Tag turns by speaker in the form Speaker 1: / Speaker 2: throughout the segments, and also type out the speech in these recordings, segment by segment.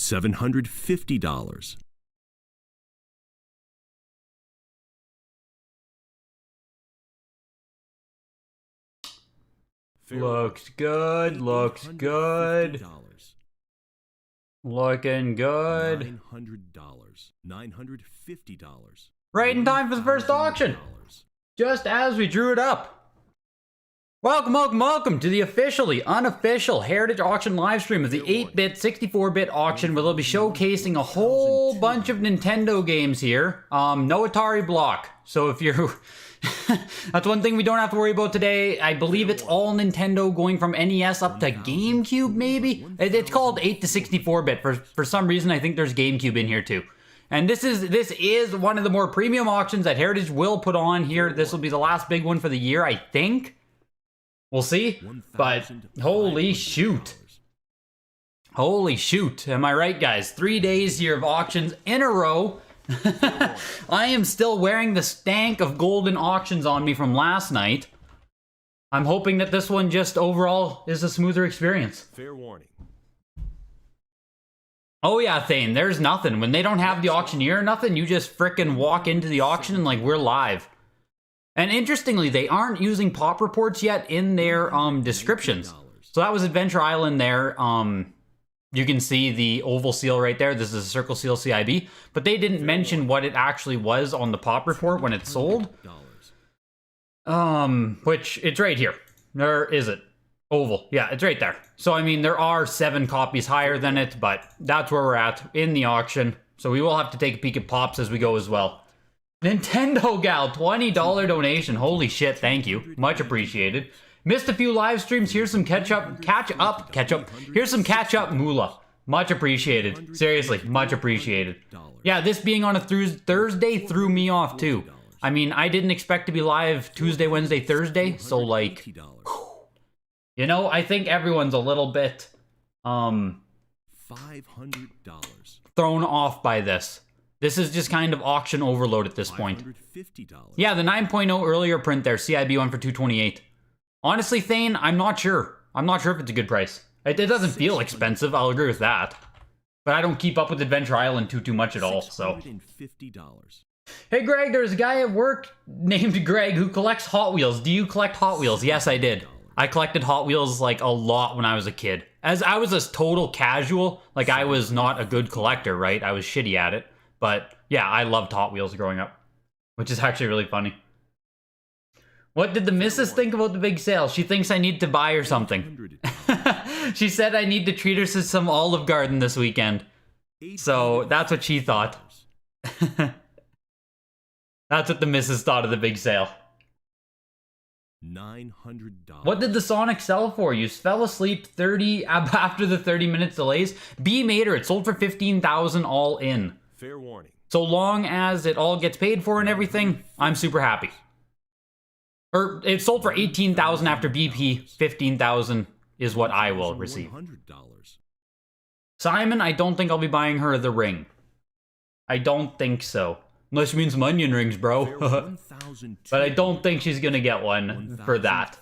Speaker 1: $750.
Speaker 2: Looks good, looks good. Looking good.
Speaker 1: $900. $950.
Speaker 2: Right in time for the first auction. Just as we drew it up. Welcome, welcome, welcome to the officially unofficial Heritage Auction livestream of the 8-bit, 64-bit auction, where they'll be showcasing a whole bunch of Nintendo games here. No Atari Block. So if you're... That's one thing we don't have to worry about today. I believe it's all Nintendo going from NES up to GameCube, maybe? It's called 8 to 64-bit. For some reason, I think there's GameCube in here too. And this is one of the more premium auctions that Heritage will put on here. This will be the last big one for the year, I think. We'll see. But holy shoot. Holy shoot. Am I right, guys? 3 days here of auctions in a row. I am still wearing the stank of golden auctions on me from last night. I'm hoping that this one just overall is a smoother experience.
Speaker 1: Fair warning.
Speaker 2: Oh yeah, Thane, there's nothing. When they don't have the auctioneer or nothing, you just frickin' walk into the auction and like, we're live. And interestingly, they aren't using pop reports yet in their descriptions. So that was Adventure Island there. You can see the oval seal right there. This is a circle seal CIB. But they didn't mention what it actually was on the pop report when it sold. Which, it's right here. There is it. Oval. Yeah, it's right there. So, I mean, there are 7 copies higher than it, but that's where we're at in the auction. So we will have to take a peek at pops as we go as well. Nintendo Gal, $20 donation. Holy shit, thank you. Much appreciated. Missed a few live streams. Here's some catch up. Here's some catch up moolah. Much appreciated. Seriously, much appreciated. Yeah, this being on a Thursday threw me off too. I mean, I didn't expect to be live Tuesday, Wednesday, Thursday. So like, you know, I think everyone's a little bit $500 thrown off by this. This is just kind of auction overload at this point. Yeah, the 9.0 earlier print there, CIB one for $228. Honestly, Thane, I'm not sure. I'm not sure if it's a good price. It doesn't feel expensive, I'll agree with that. But I don't keep up with Adventure Island too much at all, so. Hey Greg, there's a guy at work named Greg who collects Hot Wheels. Do you collect Hot Wheels? Yes, I did. I collected Hot Wheels like a lot when I was a kid. As I was a total casual, like I was not a good collector, right? I was shitty at it. But yeah, I loved Hot Wheels growing up, which is actually really funny. What did the missus think about the big sale? She thinks I need to buy her something. She said I need to treat her to some Olive Garden this weekend. So that's what she thought. That's what the missus thought of the big sale.
Speaker 1: $900.
Speaker 2: What did the Sonic sell for? You fell asleep after the 30 minutes delays. B Mater, it sold for $15,000 all in.
Speaker 1: Fair warning.
Speaker 2: So long as it all gets paid for and everything, I'm super happy. Or it sold for $18,000 after BP. $15,000 is what I will receive. Simon, I don't think I'll be buying her the ring. I don't think so. Unless you mean some onion rings, bro. But I don't think she's gonna get one for that.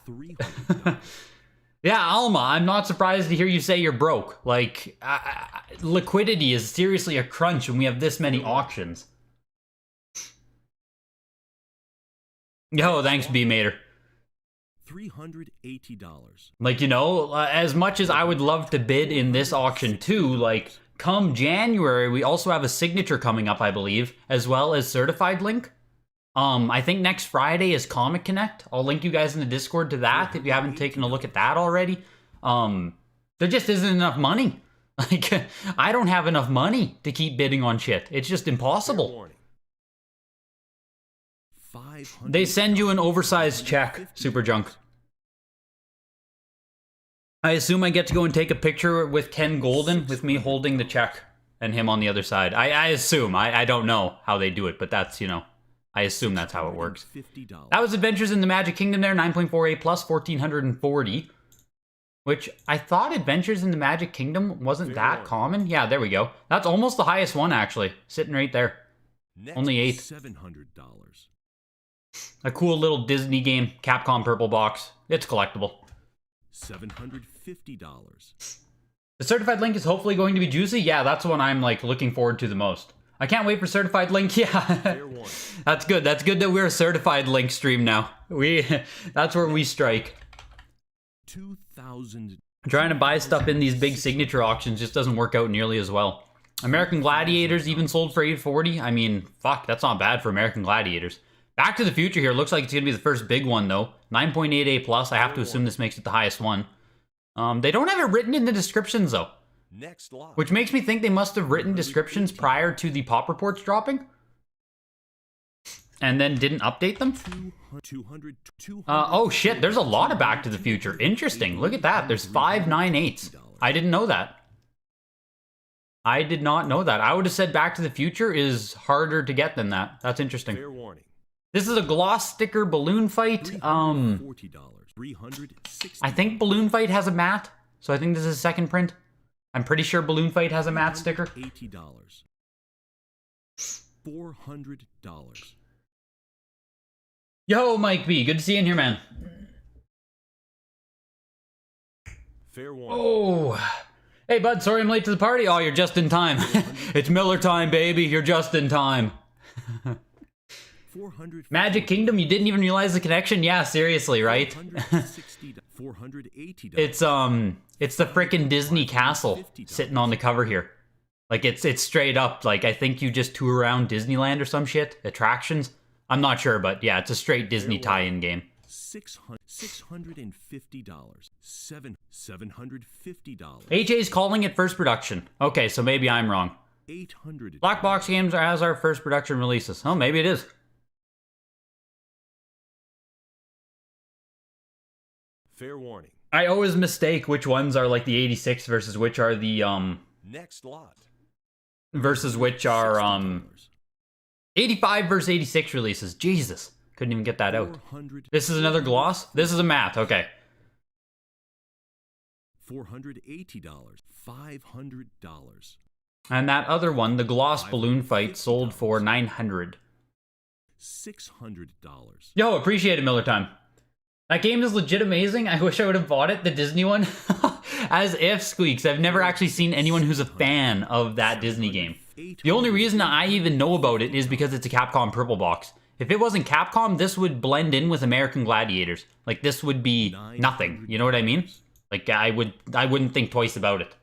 Speaker 2: Yeah, Alma, I'm not surprised to hear you say you're broke. Like, liquidity is seriously a crunch when we have this many auctions. Yo, thanks, B-Mater.
Speaker 1: $380.
Speaker 2: Like, you know, as much as I would love to bid in this auction too, like, come January, we also have a signature coming up, I believe, as well as Certified Link. I think next Friday is Comic Connect. I'll link you guys in the Discord to that if you haven't taken a look at that already. There just isn't enough money. Like, I don't have enough money to keep bidding on shit. It's just impossible. They send you an oversized check, Super Junk. I assume I get to go and take a picture with Ken Golden with me holding the check and him on the other side. I assume. I don't know how they do it, but that's, you know, I assume that's how it works. That was Adventures in the Magic Kingdom there, 9.48 plus 1,440. Which, I thought Adventures in the Magic Kingdom wasn't that common. Yeah, there we go. That's almost the highest one, actually. Sitting right there. Only 8.
Speaker 1: $700.
Speaker 2: A cool little Disney game, Capcom purple box. It's collectible.
Speaker 1: $750.
Speaker 2: The Certified Link is hopefully going to be juicy. Yeah, that's the one I'm like looking forward to the most. I can't wait for Certified Link. Yeah, that's good. That's good that we're a Certified Link stream now. That's where we strike.
Speaker 1: 2,000.
Speaker 2: Trying to buy stuff in these big signature auctions just doesn't work out nearly as well. American Gladiators even sold for $840. I mean, fuck, that's not bad for American Gladiators. Back to the Future here. Looks like it's going to be the first big one, though. 9.88 plus. I have to assume this makes it the highest one. They don't have it written in the descriptions, though.
Speaker 1: Next lot.
Speaker 2: Which makes me think they must have written descriptions prior to the pop reports dropping. And then didn't update them.
Speaker 1: 200.
Speaker 2: Oh shit, there's a lot of Back to the Future. Interesting. Look at that. There's 598s. I didn't know that. I did not know that. I would have said Back to the Future is harder to get than that. That's interesting.
Speaker 1: Fair warning.
Speaker 2: This is a gloss sticker balloon fight.
Speaker 1: $360.
Speaker 2: I think Balloon Fight has a matte, so I think this is a second print. I'm pretty sure Balloon Fight has a matte sticker.
Speaker 1: $80. $400.
Speaker 2: Yo, Mike B, good to see you in here, man.
Speaker 1: Fair warning.
Speaker 2: Oh, hey bud, sorry I'm late to the party. Oh, you're just in time. It's Miller time, baby. You're just in time. Magic Kingdom, you didn't even realize the connection? Yeah, seriously, right?
Speaker 1: $480.
Speaker 2: It's the frickin' Disney castle sitting on the cover here. Like it's straight up like I think you just tour around Disneyland or some shit, attractions. I'm not sure, but yeah, it's a straight Disney tie-in game.
Speaker 1: $650. $750.
Speaker 2: AJ's calling it first production. Okay, so maybe I'm wrong.
Speaker 1: $800.
Speaker 2: Black Box Games has our first production releases. Oh, maybe it is.
Speaker 1: Fair warning.
Speaker 2: I always mistake which ones are like the 86 versus which are the
Speaker 1: Next lot.
Speaker 2: versus which are 85 versus 86 releases. Jesus, couldn't even get that out. This is another gloss. This is a matte. Okay.
Speaker 1: $480. $500.
Speaker 2: And that other one, the gloss balloon fight, sold for $900.
Speaker 1: $600.
Speaker 2: Yo, appreciate it, Miller Time. That game is legit amazing. I wish I would have bought it, the Disney one. As if, Squeaks. I've never actually seen anyone who's a fan of that Disney game. The only reason I even know about it is because it's a Capcom purple box. If it wasn't Capcom, this would blend in with American Gladiators. Like, this would be nothing. You know what I mean? Like, I wouldn't think twice about it.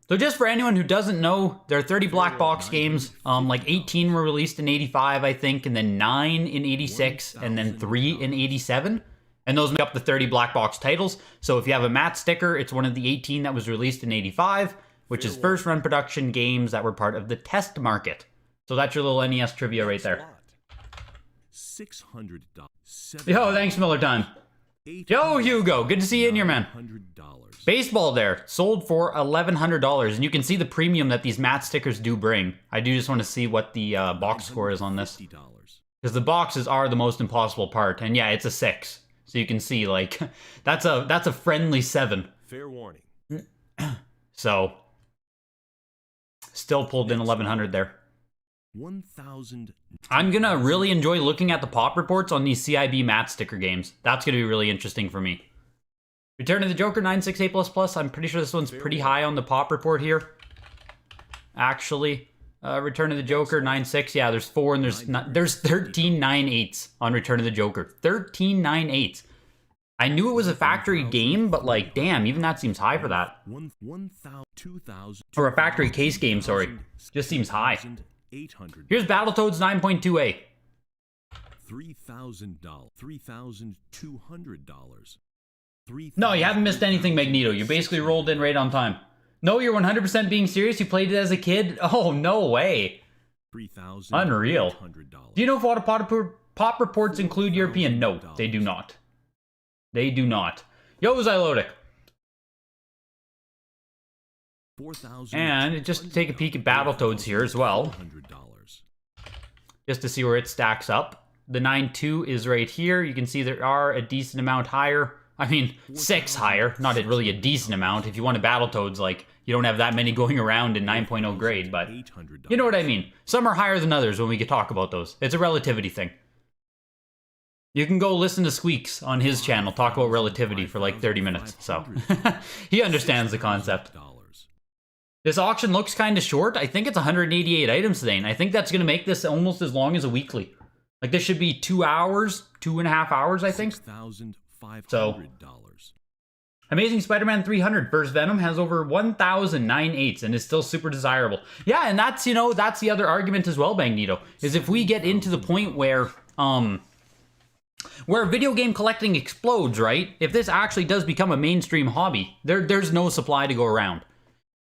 Speaker 2: So just for anyone who doesn't know, there are 30 black box games. Like 18 were released in 85, I think, and then 9 in 86, and then 3 in 87. And those make up the 30 black box titles. So if you have a matte sticker, it's one of the 18 that was released in 85, which is first run production games that were part of the test market. So that's your little NES trivia right there.
Speaker 1: $600.
Speaker 2: Yo, thanks, Miller Time. Yo, Hugo, good to see you in here, man. Baseball there, sold for $1,100, and you can see the premium that these matte stickers do bring. I do just want to see what the box score is on this. Because the boxes are the most impossible part, and yeah, it's a 6. So you can see, like, that's a friendly 7.
Speaker 1: Fair warning.
Speaker 2: So, still pulled in 1,100 there.
Speaker 1: 1,000.
Speaker 2: I'm gonna really enjoy looking at the pop reports on these CIB matte sticker games. That's gonna be really interesting for me. Return of the Joker 968++. I'm pretty sure this one's pretty high on the pop report here. Actually, Return of the Joker 9.6. Yeah, there's 4 and there's 13 9.8s on Return of the Joker. 13 9.8s. I knew it was a factory game, but like, damn, even that seems high for that.
Speaker 1: 2,000.
Speaker 2: Or a factory case game, sorry. Just seems high. Here's Battletoads 9.2A.
Speaker 1: $3,000. $3,200.
Speaker 2: No, you haven't missed anything, Magneto. You basically rolled in right on time. No, you're 100% being serious? You played it as a kid? Oh, no way. Unreal. Do you know if a lot of pop reports include European? No, they do not. They do not. Yo, Xylodic. And just take a peek at Battletoads here as well. Just to see where it stacks up. The 9.2 is right here. You can see there are a decent amount higher. I mean, 6 higher. Not really a decent amount. If you want a Battletoads, like, you don't have that many going around in 9.0 grade, but you know what I mean. Some are higher than others when we can talk about those. It's a relativity thing. You can go listen to Squeaks on his channel, talk about relativity for like 30 minutes, so he understands the concept. This auction looks kind of short. I think it's 188 items today, and I think that's going to make this almost as long as a weekly. Like, this should be 2 hours, 2.5 hours, I think. So, Amazing Spider-Man 300 vs. Venom has over 1,009 and is still super desirable. Yeah, and that's, you know, that's the other argument as well, Magneto, is if we get into the point where video game collecting explodes, right? If this actually does become a mainstream hobby, there's no supply to go around.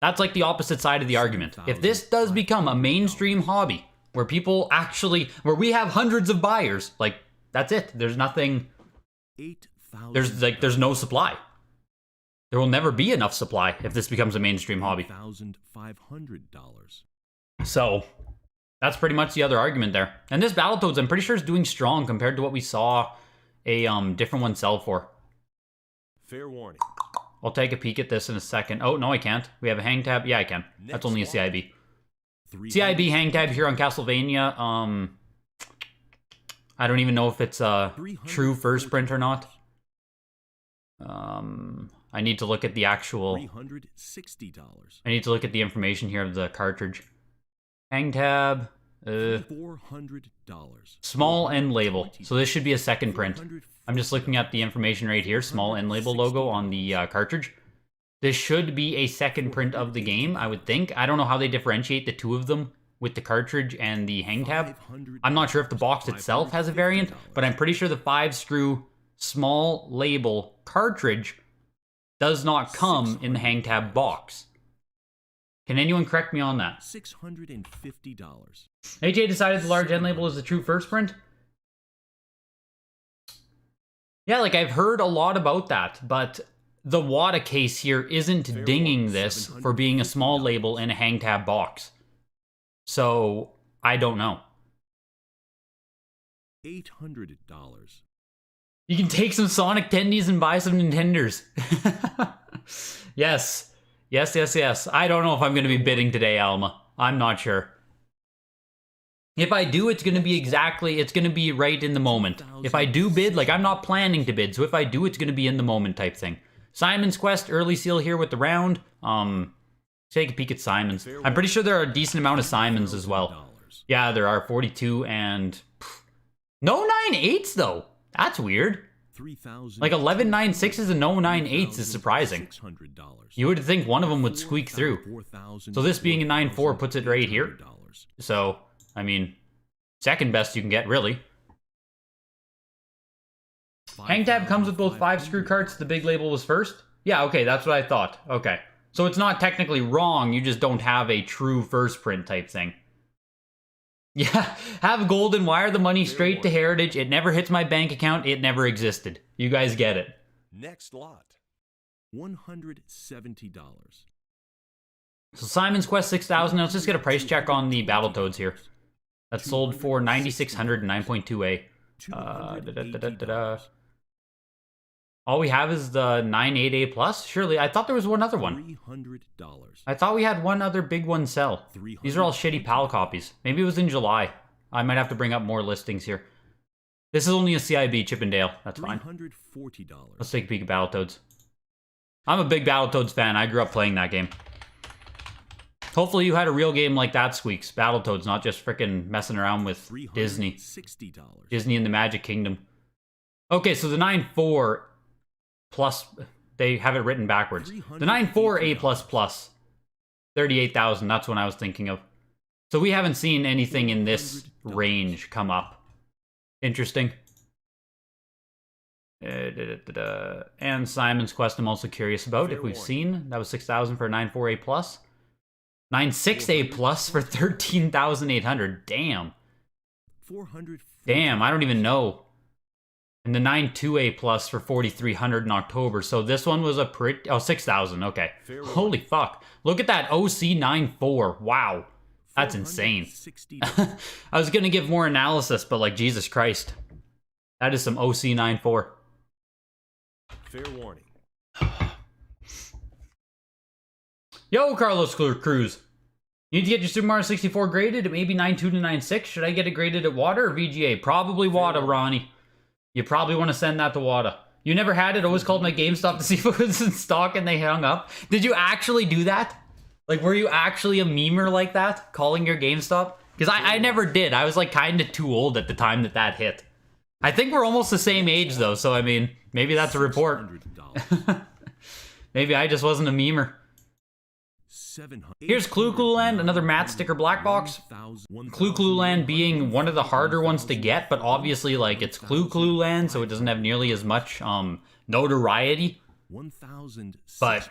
Speaker 2: That's like the opposite side of the argument. If this does become a mainstream hobby, where people actually, where we have hundreds of buyers, like, that's it. There's nothing, there's no supply. There will never be enough supply if this becomes a mainstream hobby. So, that's pretty much the other argument there. And this Battletoads, I'm pretty sure, is doing strong compared to what we saw a different one sell for.
Speaker 1: Fair warning.
Speaker 2: I'll take a peek at this in a second. Oh, no, I can't. We have a hang tab. Yeah, I can. That's only a CIB. CIB hang tab here on Castlevania. I don't even know if it's a true first print or not. I need to look at the actual...
Speaker 1: $360.
Speaker 2: I need to look at the information here of the cartridge. Hang tab.
Speaker 1: $400.
Speaker 2: Small end label. So this should be a second print. I'm just looking at the information right here. Small end label logo on the cartridge. This should be a second print of the game, I would think. I don't know how they differentiate the two of them with the cartridge and the hang tab. I'm not sure if the box itself has a variant, but I'm pretty sure the 5-screw small label cartridge does not come in the hang tab box. Can anyone correct me on that?
Speaker 1: $650.
Speaker 2: AJ decided the large end label is the true first print? Yeah, like, I've heard a lot about that, but the WATA case here isn't dinging this for being a small label in a hang tab box. So, I don't know.
Speaker 1: $800.
Speaker 2: You can take some Sonic Tendies and buy some Nintenders. Yes. Yes, yes, yes. I don't know if I'm going to be bidding today, Alma. I'm not sure. If I do, it's going to be it's going to be right in the moment. If I do bid, like, I'm not planning to bid, so if I do, it's going to be in the moment type thing. Simon's Quest, early seal here with the round. Take a peek at Simon's. I'm pretty sure there are a decent amount of Simon's as well. Yeah, there are 42 and... No 9.8s, though. That's weird. Like 11.96s and no 9.8s is surprising. You would think one of them would squeak through. So this being a 9.4 puts it right here. So, I mean, second best you can get, really. Hang tab comes with both 5-screw carts. The big label was first. Yeah, okay, that's what I thought. Okay. So it's not technically wrong, you just don't have a true first print type thing. Yeah, have gold and wire the money straight to Heritage. It never hits my bank account. It never existed. You guys get it.
Speaker 1: Next lot. $170.
Speaker 2: So Simon's Quest 6000. Let's just get a price check on the Battletoads here. That's sold for 9,600 and 9.2A. All we have is the 9.8A plus. Surely, I thought there was one other one.
Speaker 1: $300.
Speaker 2: I thought we had one other big one sell. These are all shitty PAL copies. Maybe it was in July. I might have to bring up more listings here. This is only a CIB, Chippendale. That's fine.
Speaker 1: $340.
Speaker 2: Let's take a peek at Battletoads. I'm a big Battletoads fan. I grew up playing that game. Hopefully you had a real game like that, Squeaks. Battletoads, not just freaking messing around with Disney. Disney and the Magic Kingdom. Okay, so the 9.4 plus, they have it written backwards. The 9.4 A++, 38,000, that's what I was thinking of. So we haven't seen anything in this range come up. Interesting. And Simon's Quest I'm also curious about if we've seen. That was 6,000 for a 9.4 A+. 9.6 A+ for 13,800. Damn. Damn, I don't even know. And the 9.2 A+ for 4,300 in October. So this one was a pretty... Oh, 6,000. Okay. Holy fuck. Look at that OC 9.4. Wow. That's insane. I was going to give more analysis, but like, Jesus Christ. That is some OC 9.4.
Speaker 1: Fair warning.
Speaker 2: Yo, Carlos Cruz. You need to get your Super Mario 64 graded at maybe 9.2 to 9.6. Should I get it graded at WATA or VGA? Probably WATA, Ronnie. You probably want to send that to WATA. You never had it? Always called my GameStop to see if it was in stock and they hung up. Did you actually do that? Like, were you actually a memer like that? Calling your GameStop? Because I never did. I was like kind of too old at the time that hit. I think we're almost the same age though, so I mean, maybe that's a report. Maybe I just wasn't a memer. Here's Clue Clue Land, another matte sticker black box. Clue Clue Land being one of the harder ones to get, but obviously like it's Clue Clue Land, so it doesn't have nearly as much notoriety. But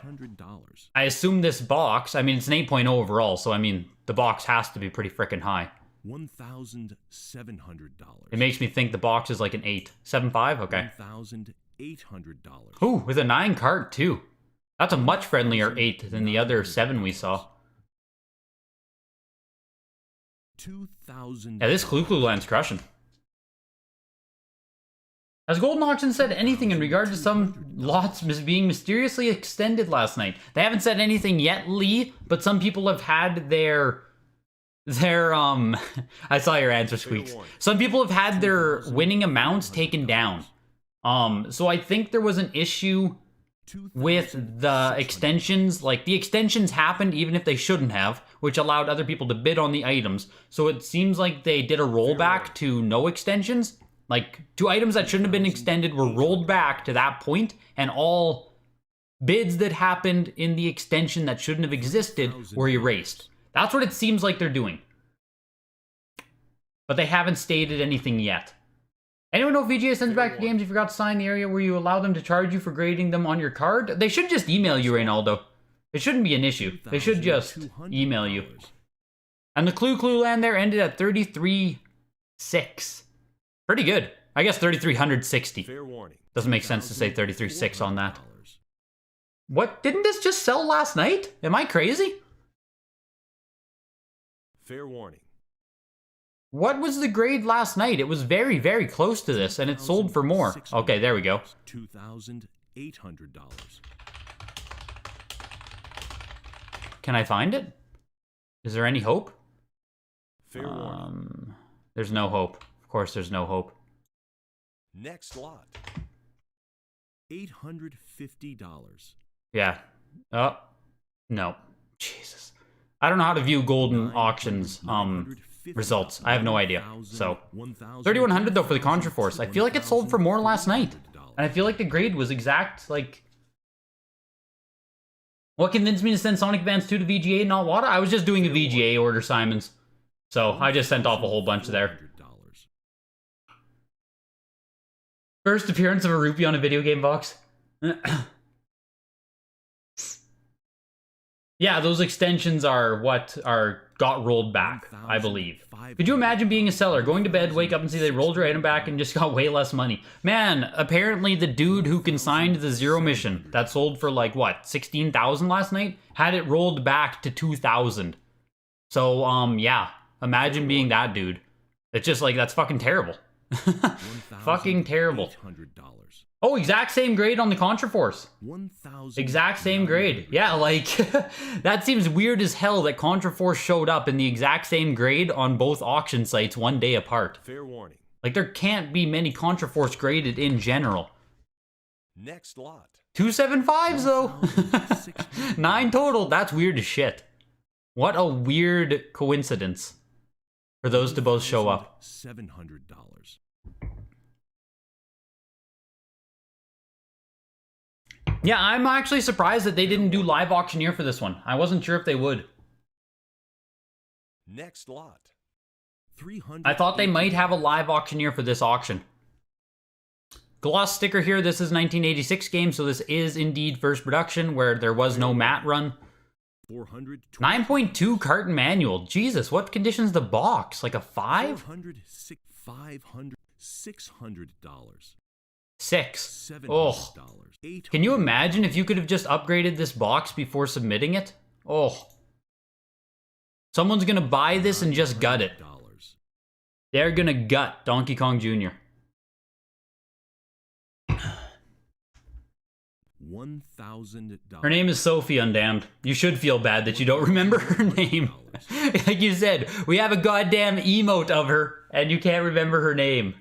Speaker 2: I assume this box, I mean it's an 8.0 overall, so I mean the box has to be pretty freaking high.
Speaker 1: $1,700.
Speaker 2: It makes me think the box is like an 8. 7.5? Okay.
Speaker 1: $1,800.
Speaker 2: Ooh, with a 9 cart too. That's a much friendlier 8 than the other 7 we saw.
Speaker 1: $2,000.
Speaker 2: Yeah, this Clue Clue Land's crushing. Has Golden Auction said anything in regard to some lots being mysteriously extended last night? They haven't said anything yet, Lee, but some people have had their I saw your answer, Squeaks. Some people have had their winning amounts taken down. So I think there was an issue with the extensions. Like, the extensions happened even if they shouldn't have, which allowed other people to bid on the items. So it seems like they did a rollback to no extensions. Like, 2 items that shouldn't have been extended were rolled back to that point, and all bids that happened in the extension that shouldn't have existed were erased. That's what it seems like they're doing. But they haven't stated anything yet. Anyone know if VGA sends back your games you forgot to sign the area where you allow them to charge you for grading them on your card? They should just email you, Reynaldo. It shouldn't be an issue. They should just email you. And the Clue Clue Land there ended at 33.6. Pretty good. I guess 3360.
Speaker 1: Fair warning.
Speaker 2: Doesn't make sense to say 33.6 on that. What? Didn't this just sell last night? Am I crazy?
Speaker 1: Fair warning.
Speaker 2: What was the grade last night? It was very, very close to this, and it sold for more. Okay, there we go.
Speaker 1: $2,800.
Speaker 2: Can I find it? Is there any hope?
Speaker 1: Fair warning.
Speaker 2: There's no hope. Of course, there's no hope.
Speaker 1: Next lot. $850.
Speaker 2: Yeah. Oh, no. Jesus. I don't know how to view Golden Auctions results. I have no idea. So, 3,100 though for the Contraforce. I feel like it sold for more last night. And I feel like the grade was exact, like... What convinced me to send Sonic Advance 2 to VGA, not WATA? I was just doing a VGA order, Simons. So, I just sent off a whole bunch there. First appearance of a rupee on a video game box. Yeah, those extensions are what got rolled back, I believe. Could you imagine being a seller, going to bed, wake up and see they rolled your item back and just got way less money? Man, apparently the dude who consigned the Zero mission that sold for like, what, 16,000 last night? Had it rolled back to 2,000. So, yeah, imagine being that dude. It's just like, that's fucking terrible. Fucking terrible. Oh, exact same grade on the Contraforce. Exact same grade. Yeah, like, that seems weird as hell that Contraforce showed up in the exact same grade on both auction sites one day apart.
Speaker 1: Fair warning.
Speaker 2: Like, there can't be many Contraforce graded in general.
Speaker 1: Next lot.
Speaker 2: 275s, though. 9 total. That's weird as shit. What a weird coincidence for those to both show up.
Speaker 1: $700.
Speaker 2: Yeah, I'm actually surprised that they didn't do live auctioneer for this one. I wasn't sure if they would.
Speaker 1: Next lot.
Speaker 2: I thought they might have a live auctioneer for this auction. Gloss sticker here. This is 1986 game, so this is indeed first production where there was no matte run. 9.2 carton manual. Jesus, what condition's the box? Like a 5?
Speaker 1: $600.
Speaker 2: 6. Oh. Can you imagine if you could have just upgraded this box before submitting it? Oh. Someone's gonna buy this and just gut it. They're gonna gut Donkey Kong Jr.
Speaker 1: $1,000.
Speaker 2: Her name is Sophie Undamned. You should feel bad that you don't remember her name. Like you said, we have a goddamn emote of her, and you can't remember her name.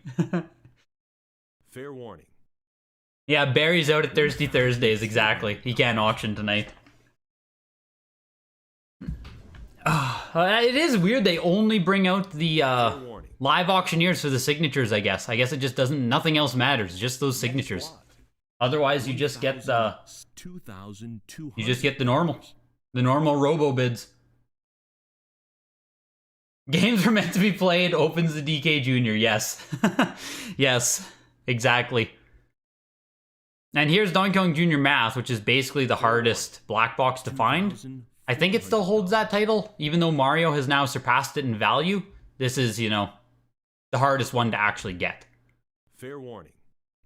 Speaker 1: Fair warning.
Speaker 2: Yeah, Barry's out at Thirsty Thursdays, exactly. He can't auction tonight. It is weird they only bring out the live auctioneers for the signatures, I guess. I guess it just doesn't, nothing else matters, just those signatures. Otherwise, you just get the... You just get the normal robo bids. Games were meant to be played, opens the DK Jr., yes. Yes, exactly. And here's Donkey Kong Jr. Math, which is basically the hardest black box to find. I think it still holds that title, even though Mario has now surpassed it in value. This is, you know, the hardest one to actually get.
Speaker 1: Fair warning.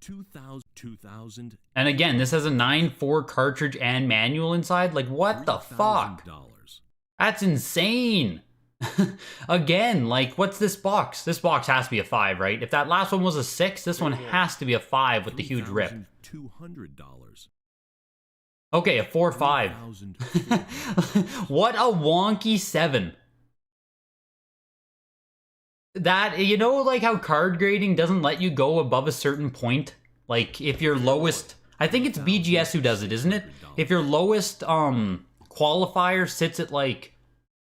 Speaker 1: 2000.
Speaker 2: And again, this has a 9.4 cartridge and manual inside. Like, what the fuck? That's insane. Again, like, what's this box? This box has to be a 5, right? If that last one was a 6, this one has to be a 5 with the huge rip.
Speaker 1: $200.
Speaker 2: Okay, a 4.5. What a wonky 7. That, you know, like how card grading doesn't let you go above a certain point? Like, if your lowest... I think it's BGS who does it, isn't it? If your lowest qualifier sits at, like...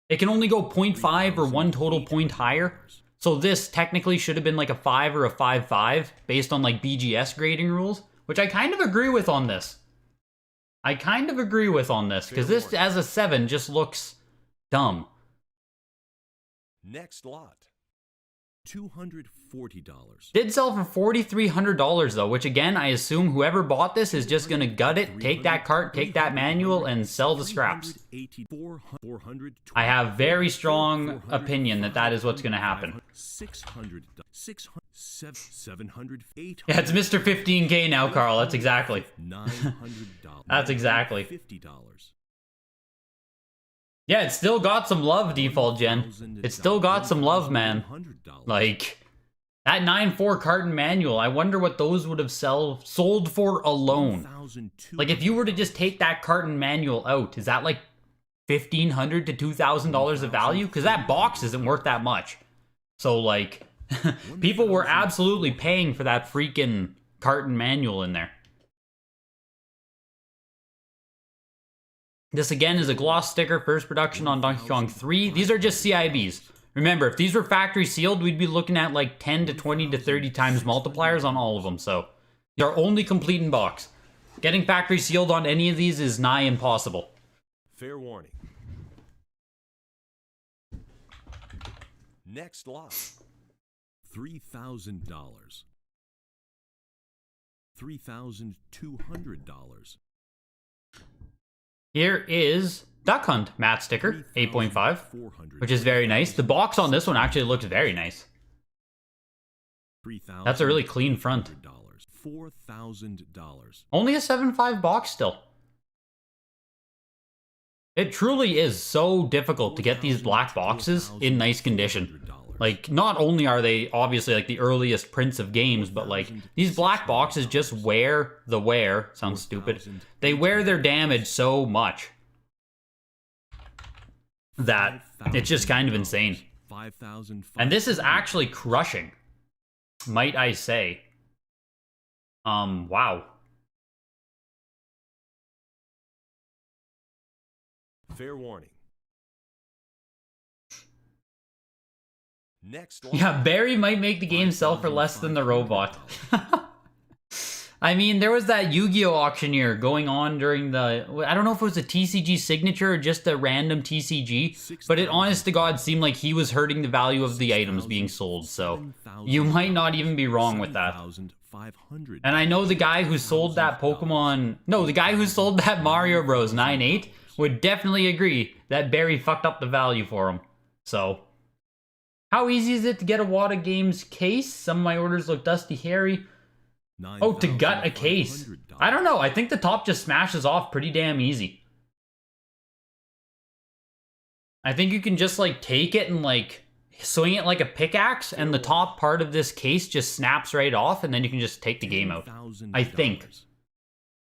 Speaker 2: It can only go 0.5 or one total point higher. So this technically should have been like a 5 or a 5.5 based on, like, BGS grading rules. Which I kind of agree with on this. Because this, as a 7, just looks dumb.
Speaker 1: Next lot. $240.
Speaker 2: Did sell for $4,300 though, which again, I assume whoever bought this is just gonna gut it, take that cart, take that manual, and sell the scraps. I have very strong opinion that that is what's gonna happen.
Speaker 1: $600. 700.
Speaker 2: Yeah, it's Mr. 15K now, Carl. That's exactly.
Speaker 1: $900.
Speaker 2: That's exactly.
Speaker 1: $50.
Speaker 2: Yeah, it's still got some love, Default Gen. It's still got some love, man. Like, that 9.4 carton manual, I wonder what those would have sold for alone. Like, if you were to just take that carton manual out, is that like $1,500 to $2,000 of value? Because that box isn't worth that much. So, like, people were absolutely paying for that freaking carton manual in there. This again is a gloss sticker, first production on Donkey Kong 3. These are just CIBs. Remember, if these were factory sealed, we'd be looking at like 10 to 20 to 30 times multipliers on all of them. So they're only complete in box. Getting factory sealed on any of these is nigh impossible.
Speaker 1: Fair warning. Next lot. $3,000. $3,200.
Speaker 2: Here is Duck Hunt matte sticker, 8.5, which is very nice. The box on this one actually looks very nice. That's a really clean front.
Speaker 1: $4,000.
Speaker 2: Only a 7.5 box still. It truly is so difficult to get these black boxes in nice condition. Like, not only are they obviously like the earliest prints of games, but like these black boxes just wear the wear. Sounds stupid. They wear their damage so much that it's just kind of insane. And this is actually crushing, might I say. Wow.
Speaker 1: Fair warning. Next one.
Speaker 2: Yeah, Barry might make the game sell for less than the robot. I mean, there was that Yu-Gi-Oh! Auctioneer going on during the... I don't know if it was a TCG signature or just a random TCG, but it honest to God seemed like he was hurting the value of the items being sold, so you might not even be wrong with that. And I know the guy who sold that Pokemon... No, the guy who sold that Mario Bros. 9.8 would definitely agree that Barry fucked up the value for him. So... How easy is it to get a WATA Games case? Some of my orders look dusty, hairy. Oh, to gut a case. I don't know. I think the top just smashes off pretty damn easy. I think you can just, like, take it and, like, swing it like a pickaxe, and the top part of this case just snaps right off, and then you can just take the game out. I think.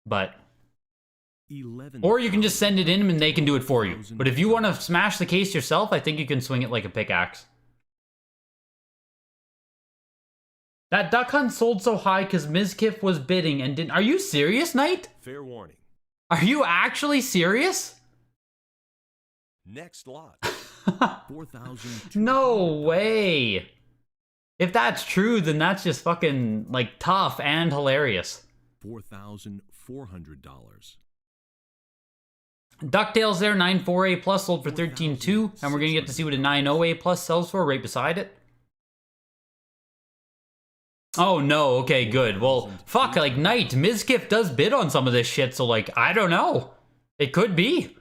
Speaker 2: But... Or you can just send it in and they can do it for you. But if you want to smash the case yourself, I think you can swing it like a pickaxe. That Duck Hunt sold so high because Mizkif was bidding and didn't. Are you serious, Knight?
Speaker 1: Fair warning.
Speaker 2: Are you actually serious?
Speaker 1: Next lot. 4,000.
Speaker 2: No way. If that's true, then that's just fucking, like, tough and hilarious.
Speaker 1: $4,400.
Speaker 2: DuckTales there, 9.4A plus sold for 13.2, and we're gonna get to see what a 9.0A plus sells for right beside it. Oh no, okay, good. Well, fuck, like, Knight, Mizkif does bid on some of this shit, so, like, I don't know. It could be.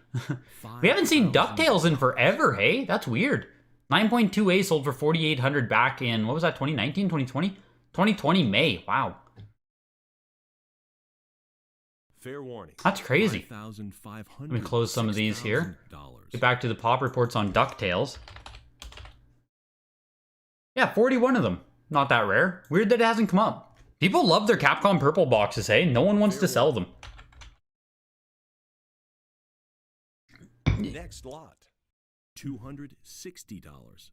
Speaker 2: We haven't seen DuckTales in forever, hey? That's weird. 9.2A sold for 4,800 back in, what was that, 2019, 2020? 2020 May, wow.
Speaker 1: Fair warning.
Speaker 2: That's crazy. Let me close some of these here. Get back to the pop reports on DuckTales. Yeah, 41 of them. Not that rare. Weird that it hasn't come up. People love their Capcom purple boxes, hey? No one wants to sell them.
Speaker 1: Next lot. $260.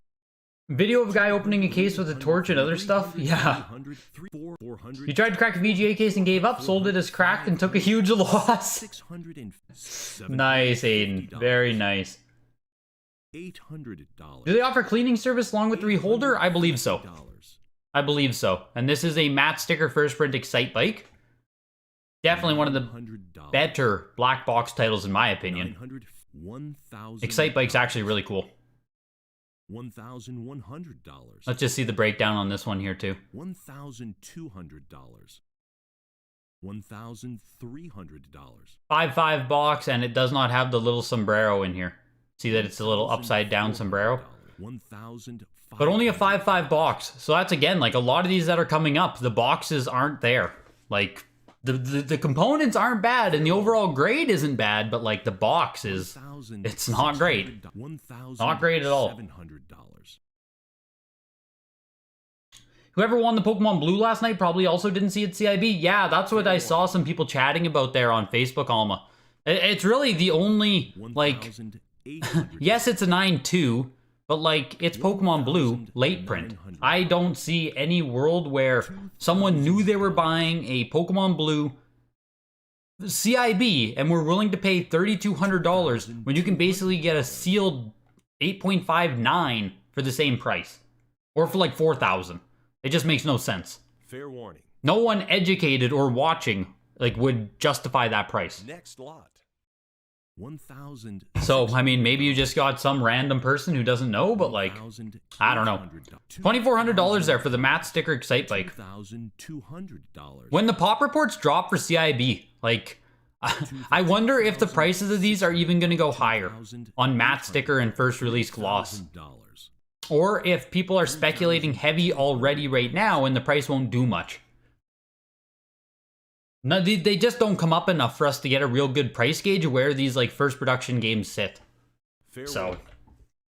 Speaker 2: Video of a guy opening a case with a torch and other stuff? Yeah. He tried to crack a VGA case and gave up, sold it as cracked, and took a huge loss. Nice, Aiden. Very nice.
Speaker 1: $800.
Speaker 2: Do they offer cleaning service along with the reholder? I believe so. I believe so. And this is a matte sticker first print Excite bike. Definitely one of the better black box titles in my opinion. Excite bike's actually really cool.
Speaker 1: $1,100.
Speaker 2: Let's just see the breakdown on this one here too.
Speaker 1: $1,200. $1,300.
Speaker 2: 5.5 box, and it does not have the little sombrero in here. See that it's a little upside down sombrero? But only a 5.5 box. So that's again, like a lot of these that are coming up, the boxes aren't there. Like, the components aren't bad, and the overall grade isn't bad, but like the box is, it's not great. Not great at all. Whoever won the Pokemon Blue last night probably also didn't see it CIB. Yeah, that's what I saw some people chatting about there on Facebook, Alma. It's really the only, like, yes, it's a 9.2, but like, it's Pokemon Blue, late print. I don't see any world where someone knew they were buying a Pokemon Blue CIB and were willing to pay $3,200 when you can basically get a sealed 8.59 for the same price. Or for like $4,000. It just makes no sense.
Speaker 1: Fair warning.
Speaker 2: No one educated or watching like would justify that price.
Speaker 1: Next lot. 1,000.
Speaker 2: So, I mean, maybe you just got some random person who doesn't know, but like, I don't know. $2,400 there for the matte sticker Excite bike. When the pop reports drop for CIB, like, I wonder if the prices of these are even going to go higher on matte sticker and first release gloss. Or if people are speculating heavy already right now and the price won't do much. No, they just don't come up enough for us to get a real good price gauge of where these like first production games sit. So,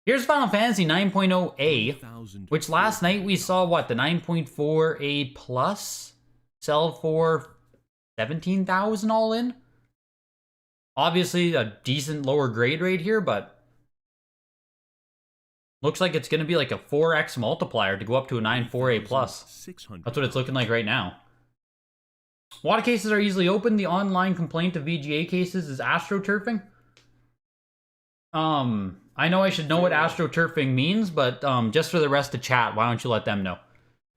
Speaker 2: here's Final Fantasy 9.0A, which last night we saw, what, the 9.4A plus sell for 17,000 all in? Obviously a decent lower grade rate here, but looks like it's going to be like a 4x multiplier to go up to a 9.4A plus. That's what it's looking like right now. WATA cases are easily opened. The online complaint of VGA cases is astroturfing. I know I should know what astroturfing means, but just for the rest of chat, why don't you let them know?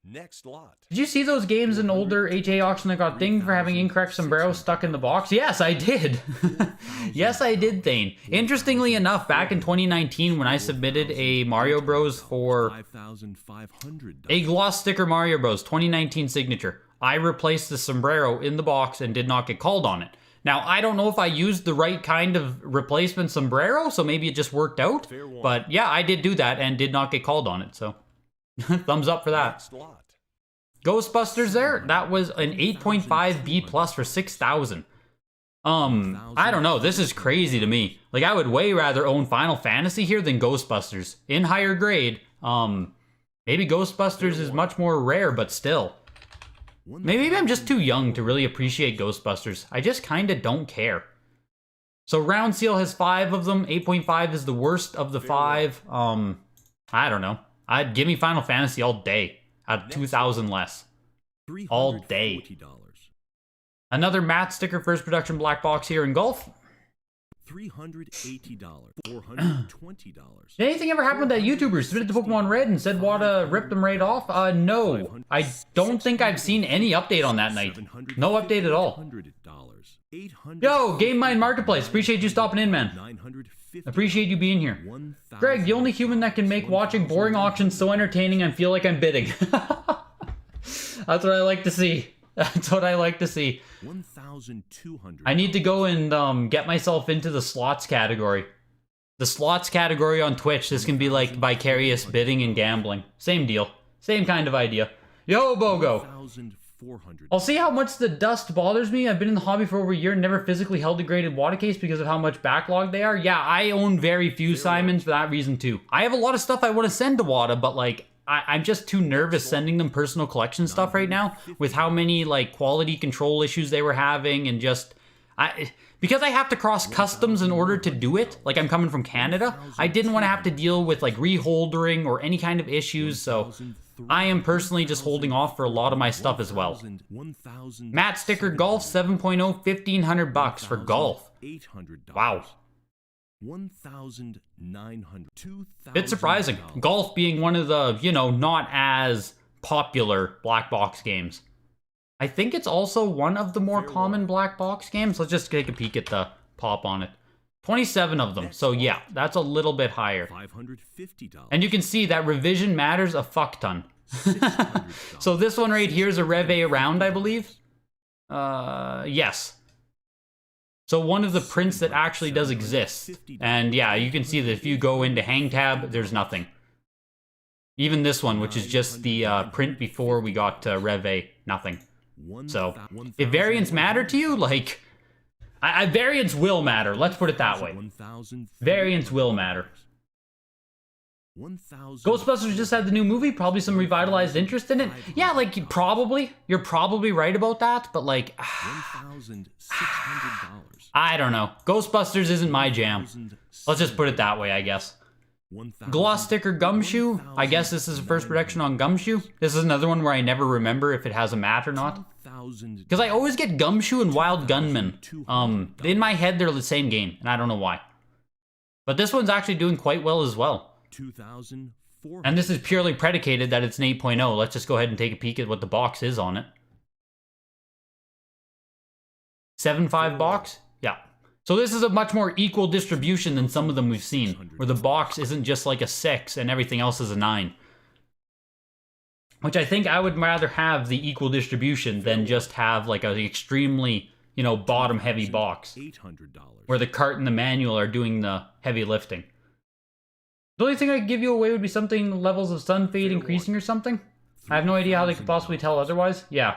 Speaker 1: Next lot.
Speaker 2: Did you see those games in older HA auction that got dinged for having incorrect sombrero stuck in the box? Yes, I did. Yes, I did, Thane. Interestingly enough, back in 2019 when I submitted a Mario Bros for a gloss sticker Mario Bros 2019 signature, I replaced the sombrero in the box and did not get called on it. Now, I don't know if I used the right kind of replacement sombrero, so maybe it just worked out. But yeah, I did do that and did not get called on it, so thumbs up for that. Ghostbusters there, that was an 8.5 B plus for 6,000. I don't know, this is crazy to me. Like, I would way rather own Final Fantasy here than Ghostbusters. In higher grade, maybe Ghostbusters is much more rare, but still. Maybe I'm just too young to really appreciate Ghostbusters. I just kinda don't care. So Round Seal has 5 of them. 8.5 is the worst of the 5. I don't know. I'd give me Final Fantasy all day at 2,000 less. all day.
Speaker 1: $340.
Speaker 2: Another matte sticker first production black box here in Golf.
Speaker 1: $380. $420.
Speaker 2: Did anything ever happen with that YouTuber who submitted to Pokemon Red and said WATA ripped them right off? No. I don't think I've seen any update on that night. No update at all. Yo, Game Mind Marketplace. Appreciate you stopping in, man. Appreciate you being here. Greg, the only human that can make watching boring auctions so entertaining I feel like I'm bidding. That's what I like to see. That's what I like to see. I need to go and get myself into the slots category. The slots category on Twitch. This can be like vicarious bidding and gambling. Same deal. Same kind of idea. Yo, Bogo. I'll see how much the dust bothers me. I've been in the hobby for over a year and never physically held a graded WATA case because of how much backlog they are. Yeah, I own very few Simons for that reason too. I have a lot of stuff I want to send to WATA, but like, I'm just too nervous sending them personal collection stuff right now with how many like quality control issues they were having and just because I have to cross customs in order to do it. Like I'm coming from Canada, I didn't want to have to deal with like reholdering or any kind of issues. So I am personally just holding off for a lot of my stuff as well. Matte sticker Golf 7.0, $1,500 for Golf. Wow. 1,900. Bit surprising. Golf being one of the, you know, not as popular black box games. I think it's also one of the more common black box games. Let's just take a peek at the pop on it. 27 of them. So yeah, that's a little bit higher. And you can see that revision matters a fuck ton. So this one right here is a Rev A round, I believe. Yes. So one of the prints that actually does exist. And yeah, you can see that if you go into hang tab, there's nothing. Even this one, which is just the print before we got Rev A, nothing. So if variants matter to you, like, variants will matter. Let's put it that way. Variants will matter. Ghostbusters just had the new movie, probably some revitalized interest in it. Yeah, like, probably. You're probably right about that, but like, I don't know. Ghostbusters isn't my jam. Let's just put it that way, I guess. Gloss sticker Gumshoe. I guess this is a first production on Gumshoe. This is another one where I never remember if it has a mat or not. Because I always get Gumshoe and Wild Gunman. In my head, they're the same game, and I don't know why. But this one's actually doing quite well as well. And this is purely predicated that it's an 8.0. Let's just go ahead and take a peek at what the box is on it. 7.5 box? Yeah. So this is a much more equal distribution than some of them we've seen, where the box isn't just like a 6 and everything else is a 9. Which I think I would rather have the equal distribution than just have like an extremely, you know, bottom heavy box. Where the cart and the manual are doing the heavy lifting. The only thing I could give you away would be something levels of sun fade increasing or something. I have no idea how they could possibly tell otherwise. Yeah.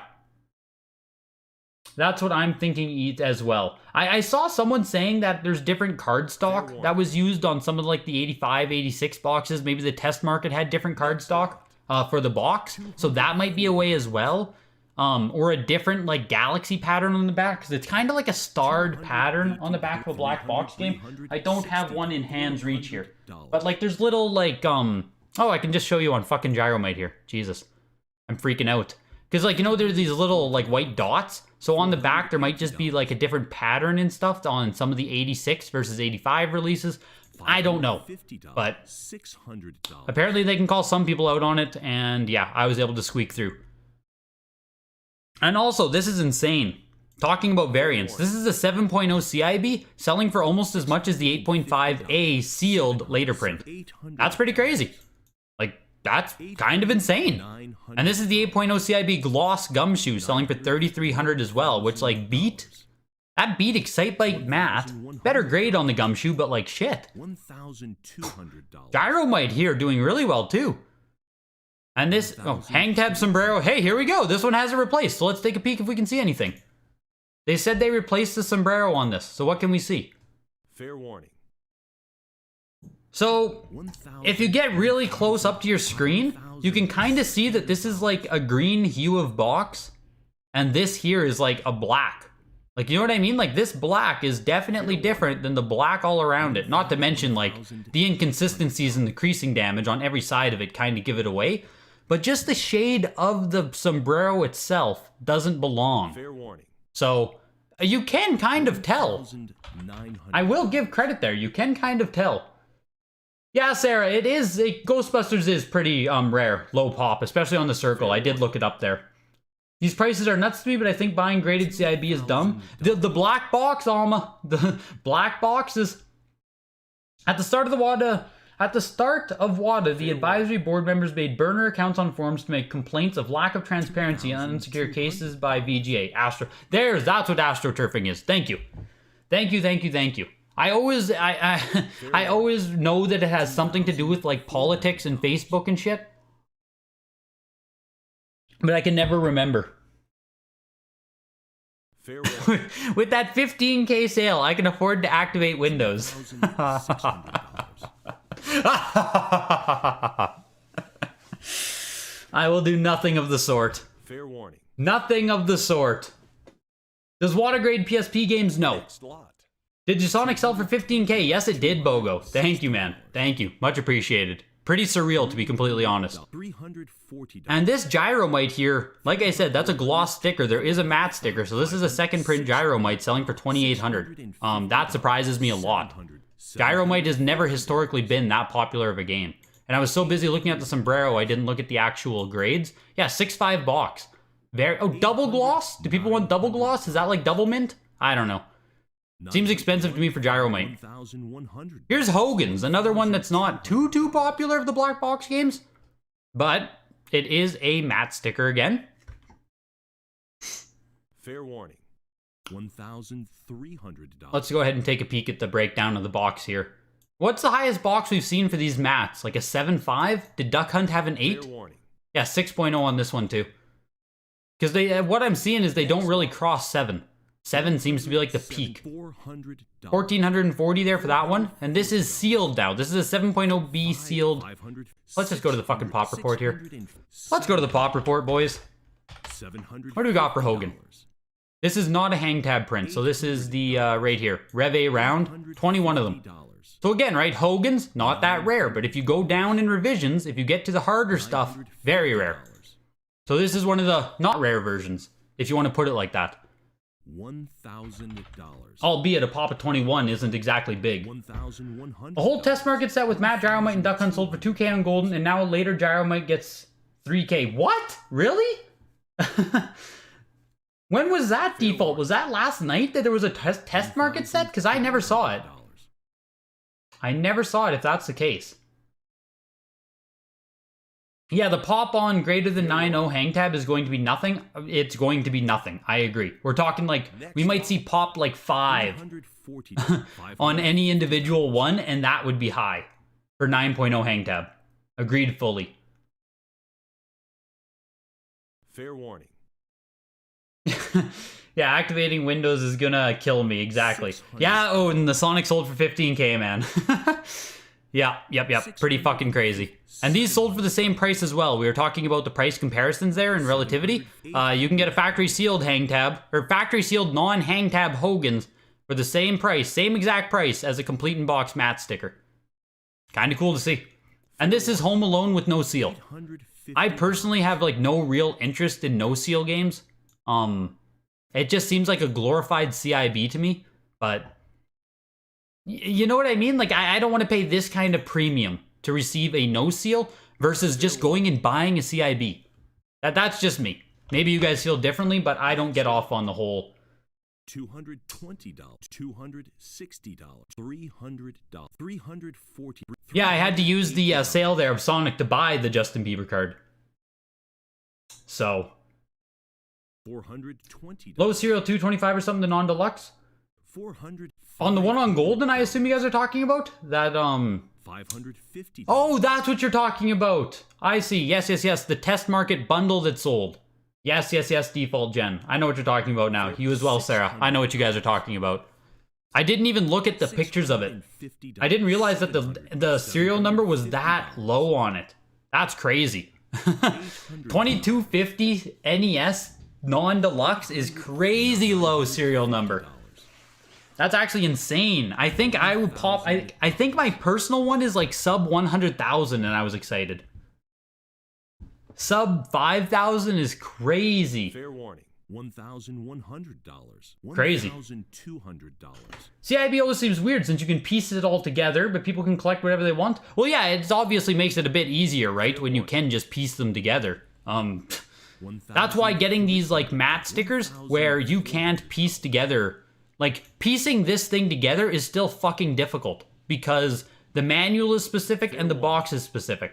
Speaker 2: That's what I'm thinking as well. I saw someone saying that there's different card stock that was used on some of like the 85, 86 boxes. Maybe the test market had different card stock for the box. So that might be a way as well. Or a different like galaxy pattern on the back. Because it's kind of like a starred pattern on the back of a black box game. I don't have one in hand's reach here. But like there's little like, oh, I can just show you on fucking Gyromite here. Jesus. I'm freaking out. Because like, you know, there's these little like white dots. So on the back, there might just be like a different pattern and stuff on some of the 86 versus 85 releases. I don't know. But apparently they can call some people out on it. And yeah, I was able to squeak through. And also, this is insane. Talking about variants, this is a 7.0 CIB selling for almost as much as the 8.5A sealed later print. That's pretty crazy. Like, that's kind of insane. And this is the 8.0 CIB gloss Gumshoe selling for $3,300 as well, which like beat Excitebike matte. Better grade on the Gumshoe, but like shit. Gyromite here doing really well too. And this, oh, hang tab sombrero. Hey, here we go. This one has it replaced. So let's take a peek if we can see anything. They said they replaced the sombrero on this. So what can we see?
Speaker 1: Fair warning.
Speaker 2: So if you get really close up to your screen, you can kind of see that this is like a green hue of box. And this here is like a black. Like, you know what I mean? Like, this black is definitely different than the black all around it. Not to mention, like, the inconsistencies and the creasing damage on every side of it kind of give it away. but just the shade of the sombrero itself doesn't belong.
Speaker 1: Fair warning.
Speaker 2: So you can kind of tell.
Speaker 1: 1,900.
Speaker 2: I will give credit there. You can kind of tell. Yeah, Sarah, it is. Ghostbusters is pretty rare, low pop, especially on the circle. I did look it up there. These prices are nuts to me, but I think buying graded CIB is dumb. The black box, Alma, the black box is at the start of the WATA. At the start of WATA, the advisory board members made burner accounts on forums to make complaints of lack of transparency on insecure cases by VGA. That's what astroturfing is. Thank you. Thank you. I always know that it has something to do with like politics and Facebook and shit. But I can never remember.
Speaker 1: Fair warning.
Speaker 2: With that 15K sale, I can afford to activate Windows. I will do nothing of the sort.
Speaker 1: Fair warning.
Speaker 2: Nothing of the sort. Does WATA grade PSP games? No.
Speaker 1: Next lot.
Speaker 2: Did your Sonic sell for 15K? Yes, it did, Bogo. Thank you, man. Thank you. Much appreciated. Pretty surreal, to be completely honest.
Speaker 1: $340.
Speaker 2: And this Gyromite here, like I said, that's a gloss sticker. There is a matte sticker, so this is a second print Gyromite selling for $2,800. That surprises me a lot. Gyromite has never historically been that popular of a game. And I was so busy looking at the sombrero, I didn't look at the actual grades. Yeah, 6.5 box. Double gloss? Do people want double gloss? Is that like double mint? I don't know. Seems expensive to me for Gyromite. Here's Hogan's, another one that's not too popular of the black box games. But it is a matte sticker again.
Speaker 1: Fair warning. $1,300.
Speaker 2: Let's go ahead and take a peek at the breakdown of the box here. What's the highest box we've seen for these mats? Like a 7.5? Did Duck Hunt have an 8?
Speaker 1: Fair warning.
Speaker 2: Yeah, 6.0 on this one too. Because what I'm seeing is they don't really cross 7. 7 seems to be like the peak. $1,440 there for that one. And this is sealed now. This is a 7.0B sealed. Let's just go to the fucking pop report here. Let's go to the pop report, boys. What do we got for Hogan? This is not a hang tab print, so this is the right here. Rev A round, 21 of them. So again, right, Hogan's, not that rare, but if you go down in revisions, if you get to the harder stuff, very rare. So this is one of the not rare versions, if you want to put it like that.
Speaker 1: $1,000.
Speaker 2: Albeit a pop of 21 isn't exactly big.
Speaker 1: $1,100.
Speaker 2: A whole test market set with matte Gyromite and Duck Hunt sold for 2K on Golden, and now a later Gyromite gets 3K. What? Really? When was that default? Was that last night that there was a test market set? Because I never saw it. I never saw it if that's the case. Yeah, the pop on greater than 9.0 hang tab is going to be nothing. It's going to be nothing. I agree. We're talking like, we might see pop like 5 on any individual one, and that would be high for 9.0 hang tab. Agreed fully.
Speaker 1: Fair warning.
Speaker 2: Yeah, activating Windows is gonna kill me, exactly. Yeah, oh, and the Sonic sold for 15K, man. Yep. Pretty fucking crazy. And these sold for the same price as well. We were talking about the price comparisons there and relativity. You can get a factory sealed hang tab, or factory sealed non-hang tab Hogan's for the same price, same exact price as a complete in box matte sticker. Kind of cool to see. And this is Home Alone with no seal. I personally have like no real interest in no seal games. It just seems like a glorified CIB to me, but you know what I mean? Like, I don't want to pay this kind of premium to receive a no seal versus just going and buying a CIB. That's just me. Maybe you guys feel differently, but I don't get off on the whole.
Speaker 1: $220, $260, $300, $340.
Speaker 2: Yeah, I had to use the sale there of Sonic to buy the Justin Bieber card. So.
Speaker 1: $420.
Speaker 2: Low Serial 225 or something, the non-deluxe?
Speaker 1: $400.
Speaker 2: On the one on Golden, I assume you guys are talking about? That,
Speaker 1: $550.
Speaker 2: Oh, that's what you're talking about. I see. Yes. The test market bundle that sold. Yes, default gen. I know what you're talking about now. You as well, Sarah. I know what you guys are talking about. I didn't even look at the pictures of it. I didn't realize that the serial number was that low on it. That's crazy. 2250 NES non-deluxe is crazy low serial number. That's actually insane. I think I would pop. I think my personal one is like sub 100,000, and I was excited. Sub 5,000 is crazy.
Speaker 1: Fair warning. $1,100.
Speaker 2: Crazy.
Speaker 1: $1,200.
Speaker 2: CIB always seems weird since you can piece it all together, but people can collect whatever they want. Well, yeah, it obviously makes it a bit easier, right? When you can just piece them together. That's why getting these, like, matte stickers where you can't piece together... Like, piecing this thing together is still fucking difficult because the manual is specific and the box is specific.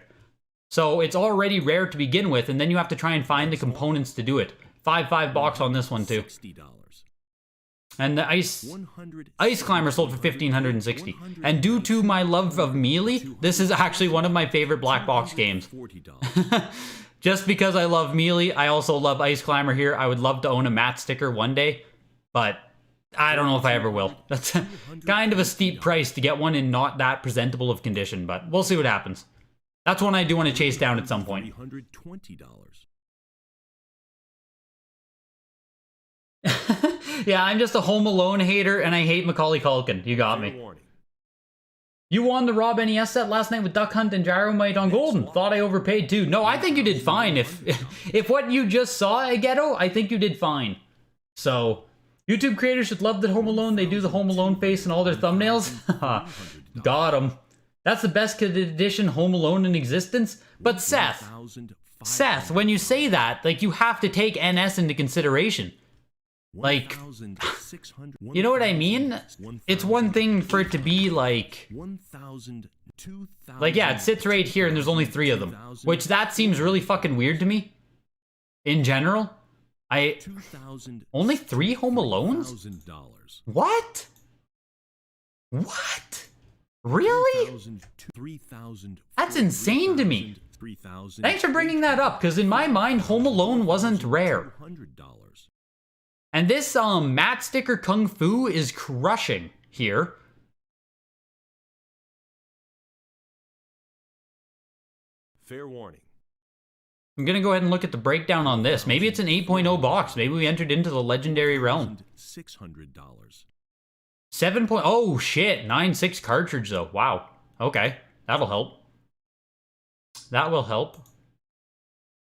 Speaker 2: So it's already rare to begin with, and then you have to try and find the components to do it. 5.5 box on this one too. And the ice climber sold for $1,560. And due to my love of Melee, this is actually one of my favorite black box games. Just because I love Melee, I also love Ice Climber here. I would love to own a matte sticker one day, but I don't know if I ever will. That's kind of a steep price to get one in not that presentable of condition, but we'll see what happens. That's one I do want to chase down at some point.
Speaker 1: $320.
Speaker 2: Yeah, I'm just a Home Alone hater, and I hate Macaulay Culkin. You got me. You won the Rob NES set last night with Duck Hunt and Gyromite on Golden. Thought I overpaid too. No, I think you did fine. If what you just saw, Ghetto, I think you did fine. So... YouTube creators should love that Home Alone. They do the Home Alone face in all their thumbnails. Got him. That's the best edition Home Alone in existence. But Seth, when you say that, like, you have to take NS into consideration. Like, you know what I mean? It's one thing for it to be like, yeah, it sits right here and there's only 3 of them. Which, that seems really fucking weird to me. In general. Only 3 Home Alones? What? What? Really? That's insane to me. Thanks for bringing that up, because in my mind, Home Alone wasn't rare. And this matte sticker Kung Fu is crushing here.
Speaker 1: Fair warning.
Speaker 2: I'm gonna go ahead and look at the breakdown on this. Maybe it's an 8.0 box. Maybe we entered into the legendary realm.
Speaker 1: $600.
Speaker 2: 7. Oh shit, 9.6 cartridge though. Wow. Okay, that'll help. That will help.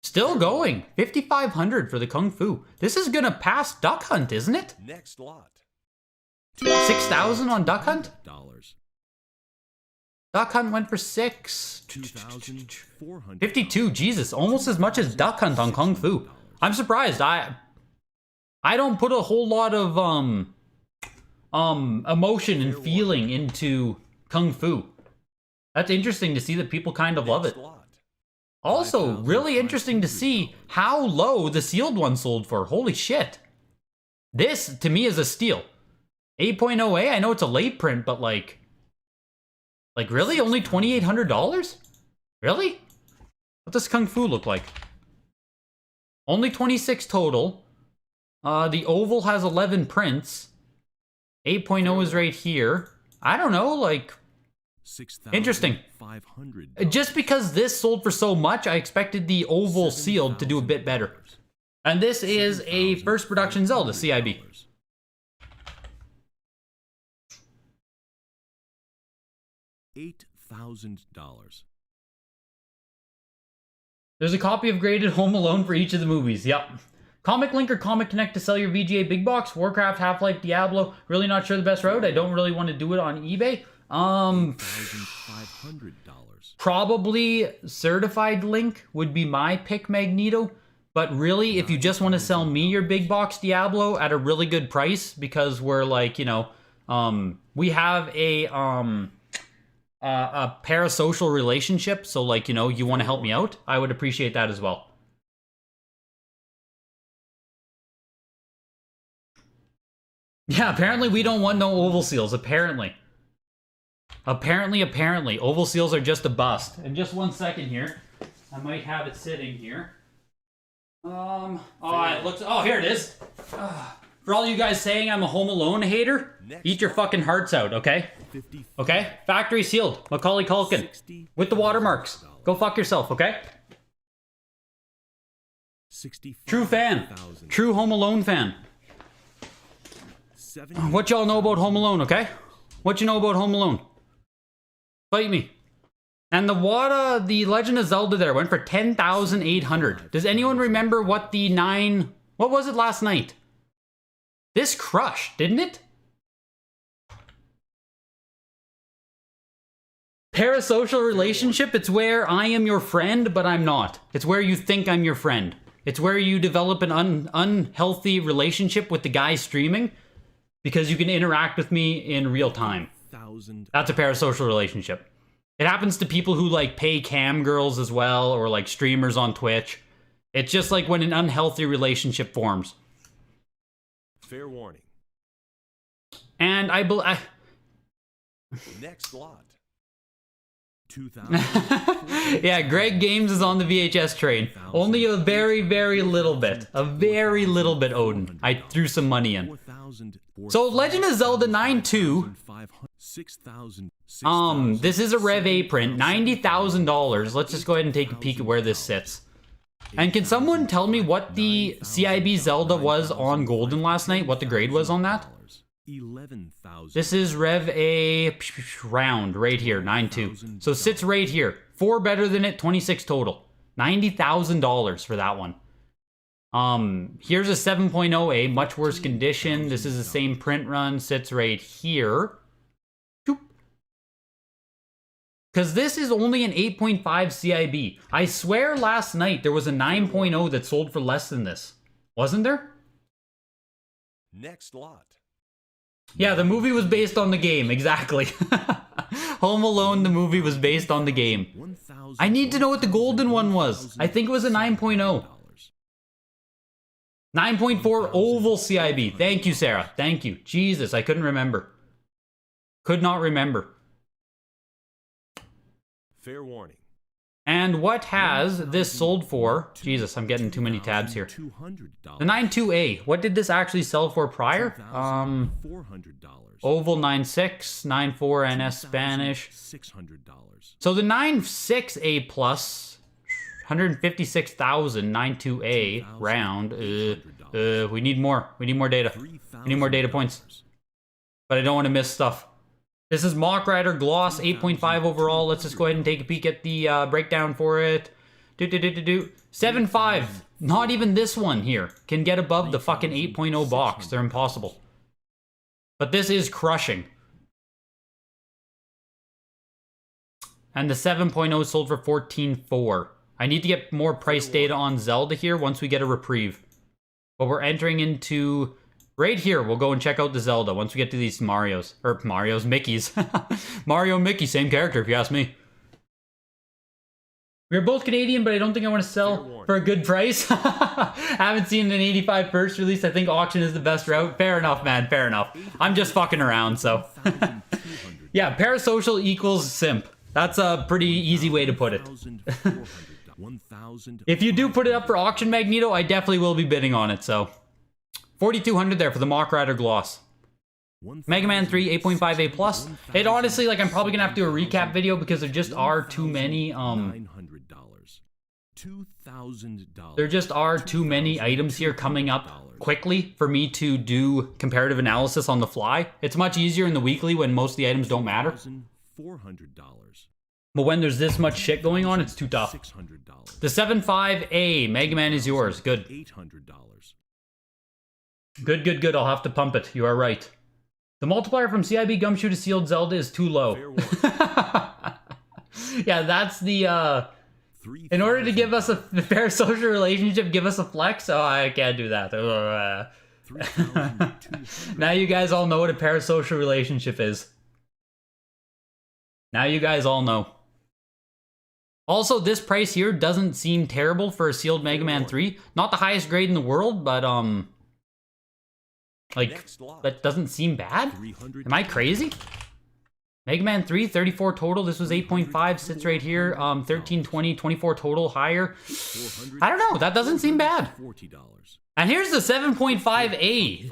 Speaker 2: Still going. 5,500 for the Kung Fu. This is gonna pass Duck Hunt, isn't it?
Speaker 1: Next lot.
Speaker 2: 6,000 on Duck Hunt?
Speaker 1: $2,400.
Speaker 2: Duck Hunt went for 6.
Speaker 1: 2,400.
Speaker 2: 52, Jesus, almost as much as Duck Hunt on Kung Fu. I'm surprised. I don't put a whole lot of emotion and feeling into Kung Fu. That's interesting to see that people kind of love it. Also, really interesting to see how low the sealed one sold for. Holy shit. This, to me, is a steal. 8.0A, I know it's a late print, but like really? Only $2,800? Really? What does Kung Fu look like? Only 26 total. The oval has 11 prints. 8.0 is right here. I don't know, like... Interesting. Just because this sold for so much, I expected the oval sealed to do a bit better. And this is a first production Zelda CIB.
Speaker 1: $8,000.
Speaker 2: There's a copy of graded Home Alone for each of the movies. Yep. Comic Link or Comic Connect to sell your VGA big box. Warcraft, Half-Life, Diablo. Really not sure the best route. I don't really want to do it on eBay.
Speaker 1: $1,500.
Speaker 2: Probably Certified Link would be my pick, Magneto. But really, if you just want to sell me your big box Diablo at a really good price, because we're like, you know, we have a parasocial relationship, so like, you know, you want to help me out, I would appreciate that as well. Yeah, apparently we don't want no oval seals, apparently. Apparently, oval seals are just a bust. And just 1 second here. I might have it sitting here. Oh, it looks, oh, here it is. For all you guys saying I'm a Home Alone hater, eat your fucking hearts out, okay? Okay? Factory sealed. Macaulay Culkin. With the watermarks. Go fuck yourself, okay? True fan. True Home Alone fan. What y'all know about Home Alone, okay? What you know about Home Alone? Fight me. And the WATA, the Legend of Zelda there, went for 10,800. Does anyone remember what the what was it last night? This crushed, didn't it? Parasocial relationship, it's where I am your friend, but I'm not. It's where you think I'm your friend. It's where you develop an unhealthy relationship with the guy streaming because you can interact with me in real time. That's a parasocial relationship. It happens to people who like pay cam girls as well, or like streamers on Twitch. It's just like when an unhealthy relationship forms.
Speaker 1: Fair warning.
Speaker 2: And
Speaker 1: Next lot. 2000.
Speaker 2: Yeah, Greg Games is on the VHS train. Only a very, very little bit. A very little bit, Odin. I threw some money in. So, Legend of Zelda 9-2. This is a Rev A print. $90,000. Let's just go ahead and take a peek at where this sits. And can someone tell me what the CIB Zelda was on Golden last night? What the grade was on that?
Speaker 1: 11,000.
Speaker 2: This is Rev A round right here, 9-2. So sits right here. 4 better than it, 26 total. $90,000 for that one. Here's a 7.0A, much worse condition. This is the same print run, sits right here. Because this is only an 8.5 CIB. I swear last night there was a 9.0 that sold for less than this. Wasn't there?
Speaker 1: Next lot.
Speaker 2: Yeah, the movie was based on the game, exactly. Home Alone, the movie was based on the game. I need to know what the golden one was. I think it was a 9.0. 9.4 oval CIB. Thank you, Sarah. Thank you. Jesus, I couldn't remember. Could not remember.
Speaker 1: Fair warning.
Speaker 2: And what has this sold for? Jesus, I'm getting too many tabs here. The 9.2A. What did this actually sell for prior? Oval 9.6, 9.4 NS Spanish. So the 9.6A plus, 156,000, 9.2A round. We need more. We need more data. We need more data points. But I don't want to miss stuff. This is Mock Rider Gloss, 8.5 overall. Let's just go ahead and take a peek at the breakdown for it. 7.5. Not even this one here can get above the fucking 8.0 box. They're impossible. But this is crushing. And the 7.0 sold for 14.4. I need to get more price data on Zelda here once we get a reprieve. But we're entering into... right here, we'll go and check out the Zelda once we get to these Marios. Or Marios, Mickeys. Mario and Mickey, same character if you ask me. We're both Canadian, but I don't think I want to sell for a good price. I haven't seen an 85 first release. I think auction is the best route. Fair enough, man. Fair enough. I'm just fucking around, so. Yeah, parasocial equals simp. That's a pretty easy way to put it. If you do put it up for auction, Magneto, I definitely will be bidding on it, so. 4,200 there for the Mock Rider Gloss. Mega Man 3, 8.5A plus. It honestly, like, I'm probably gonna have to do a recap video because there just are too many, there just are too many items here coming up quickly for me to do comparative analysis on the fly. It's much easier in the weekly when most of the items don't matter. But when there's this much shit going on, it's too tough. The 7.5A, Mega Man is yours. Good. Good, good, good. I'll have to pump it. You are right. The multiplier from CIB Gumshoe to Sealed Zelda is too low. Yeah, that's the, in order to give us a fair social relationship, give us a flex? Oh, I can't do that. Now you guys all know what a parasocial relationship is. Now you guys all know. Also, this price here doesn't seem terrible for a sealed Mega Man 3. Not the highest grade in the world, but, like, that doesn't seem bad. Am I crazy? Mega Man 3, 34 total. This was 8.5, sits right here. 13, 20, 24 total, higher. I don't know. That doesn't seem bad. And here's the 7.5A.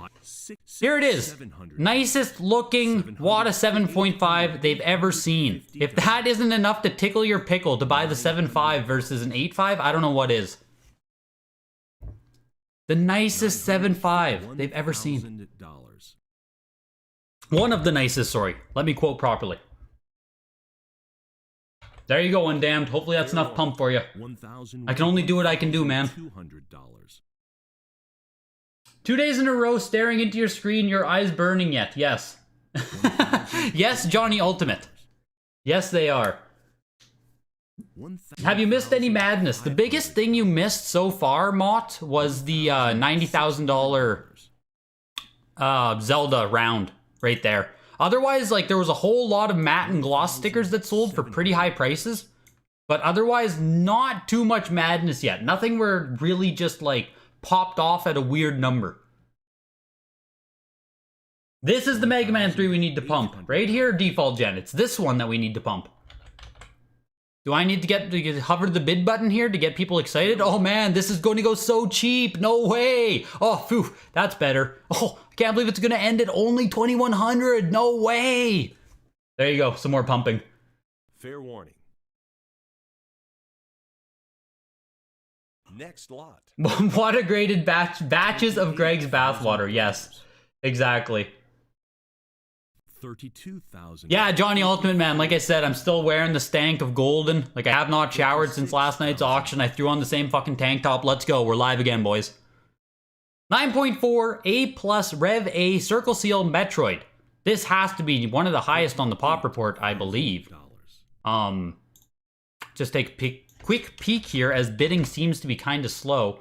Speaker 2: Here it is. Nicest looking WATA 7.5 they've ever seen. If that isn't enough to tickle your pickle to buy the 7.5 versus an 8.5, I don't know what is. The nicest 7.5 they've ever seen. One of the nicest, sorry. Let me quote properly. There you go, Undamned. Hopefully that's enough pump for you. I can only do what I can do, man.
Speaker 1: $200.
Speaker 2: 2 days in a row staring into your screen, your eyes burning yet. Yes. Yes, Johnny Ultimate. Yes, they are. Have you missed any madness? The biggest thing you missed so far, Mott, was the $90,000 Zelda round right there. Otherwise, like, there was a whole lot of matte and gloss stickers that sold for pretty high prices. But otherwise, not too much madness yet. Nothing where really just, like, popped off at a weird number. This is the Mega Man 3 we need to pump. Right here, default gen. It's this one that we need to pump. Do I need to hover the bid button here to get people excited? Oh man, this is going to go so cheap. No way. Oh, phew, that's better. Oh, I can't believe it's going to end at only 2,100. No way. There you go, some more pumping.
Speaker 1: Fair warning. Next lot.
Speaker 2: What a graded batches of Greg's bathwater. Yes, exactly.
Speaker 1: 32,000.
Speaker 2: Yeah, Johnny Ultimate, man. Like I said, I'm still wearing the stank of golden. Like, I have not showered since last night's auction. I threw on the same fucking tank top. Let's go. We're live again, boys. 9.4 A+ Rev A Circle Seal Metroid. This has to be one of the highest on the pop report, I believe. Just take a quick peek here, as bidding seems to be kind of slow.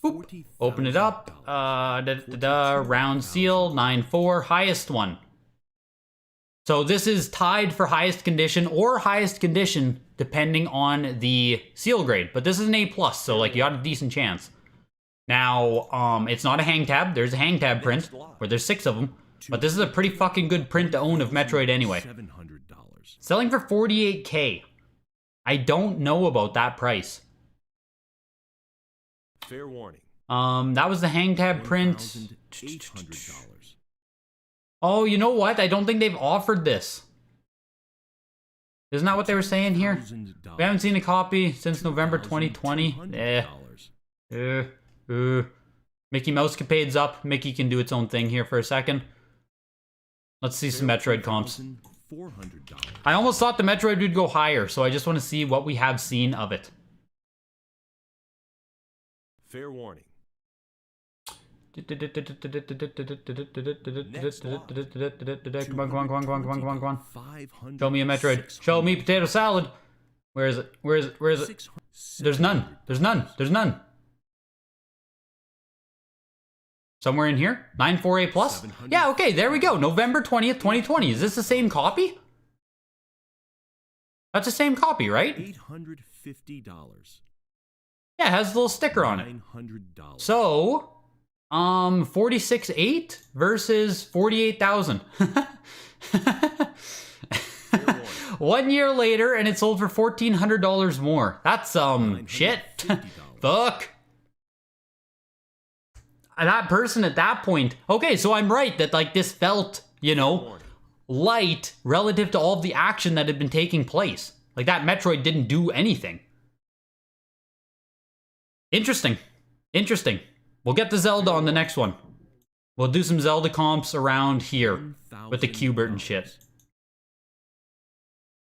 Speaker 2: Boop. Open it up. Round seal 9.4, highest one. So this is tied for highest condition or highest condition depending on the seal grade. But this is an A+, so like you got a decent chance. Now, it's not a hang tab. There's a hang tab print where there's 6 of them. But this is a pretty fucking good print to own of Metroid anyway. Selling for $48K. I don't know about that price.
Speaker 1: Fair warning.
Speaker 2: That was the hang tab print.
Speaker 1: $800.
Speaker 2: Oh, you know what? I don't think they've offered this. Isn't that what they were saying here? We haven't seen a copy since November 2020. Mickey Mouse Capade's up. Mickey can do its own thing here for a second. Let's see some Metroid comps. I almost thought the Metroid would go higher, so I just want to see what we have seen of it.
Speaker 1: Fair warning.
Speaker 2: Come on. Show me a Metroid. Show me potato salad. Where is it? Where is it? There's none. Somewhere in here? 9.4A+? Yeah, okay, there we go. November 20th, 2020. Is this the same copy? That's the same copy, right?
Speaker 1: $850.
Speaker 2: Yeah, it has a little sticker on it.
Speaker 1: $900.
Speaker 2: So, 46.8 versus 48,000. 1 year later, and it sold for $1,400 more. That's shit. Fuck. That person at that point. Okay, so I'm right that like this felt, you know, light relative to all of the action that had been taking place. Like that Metroid didn't do anything. Interesting. We'll get the Zelda on the next one. We'll do some Zelda comps around here with the Q*bert and shit.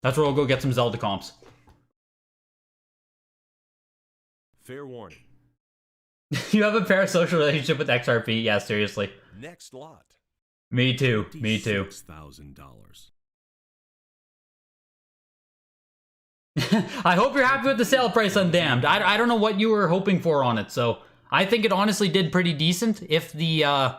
Speaker 2: That's where we'll go get some Zelda comps.
Speaker 1: Fair warning.
Speaker 2: You have a parasocial relationship with XRP? Yeah, seriously.
Speaker 1: Next lot.
Speaker 2: Me too.
Speaker 1: $6,000.
Speaker 2: I hope you're happy with the sale price on Damned. I don't know what you were hoping for on it, so I think it honestly did pretty decent. If the,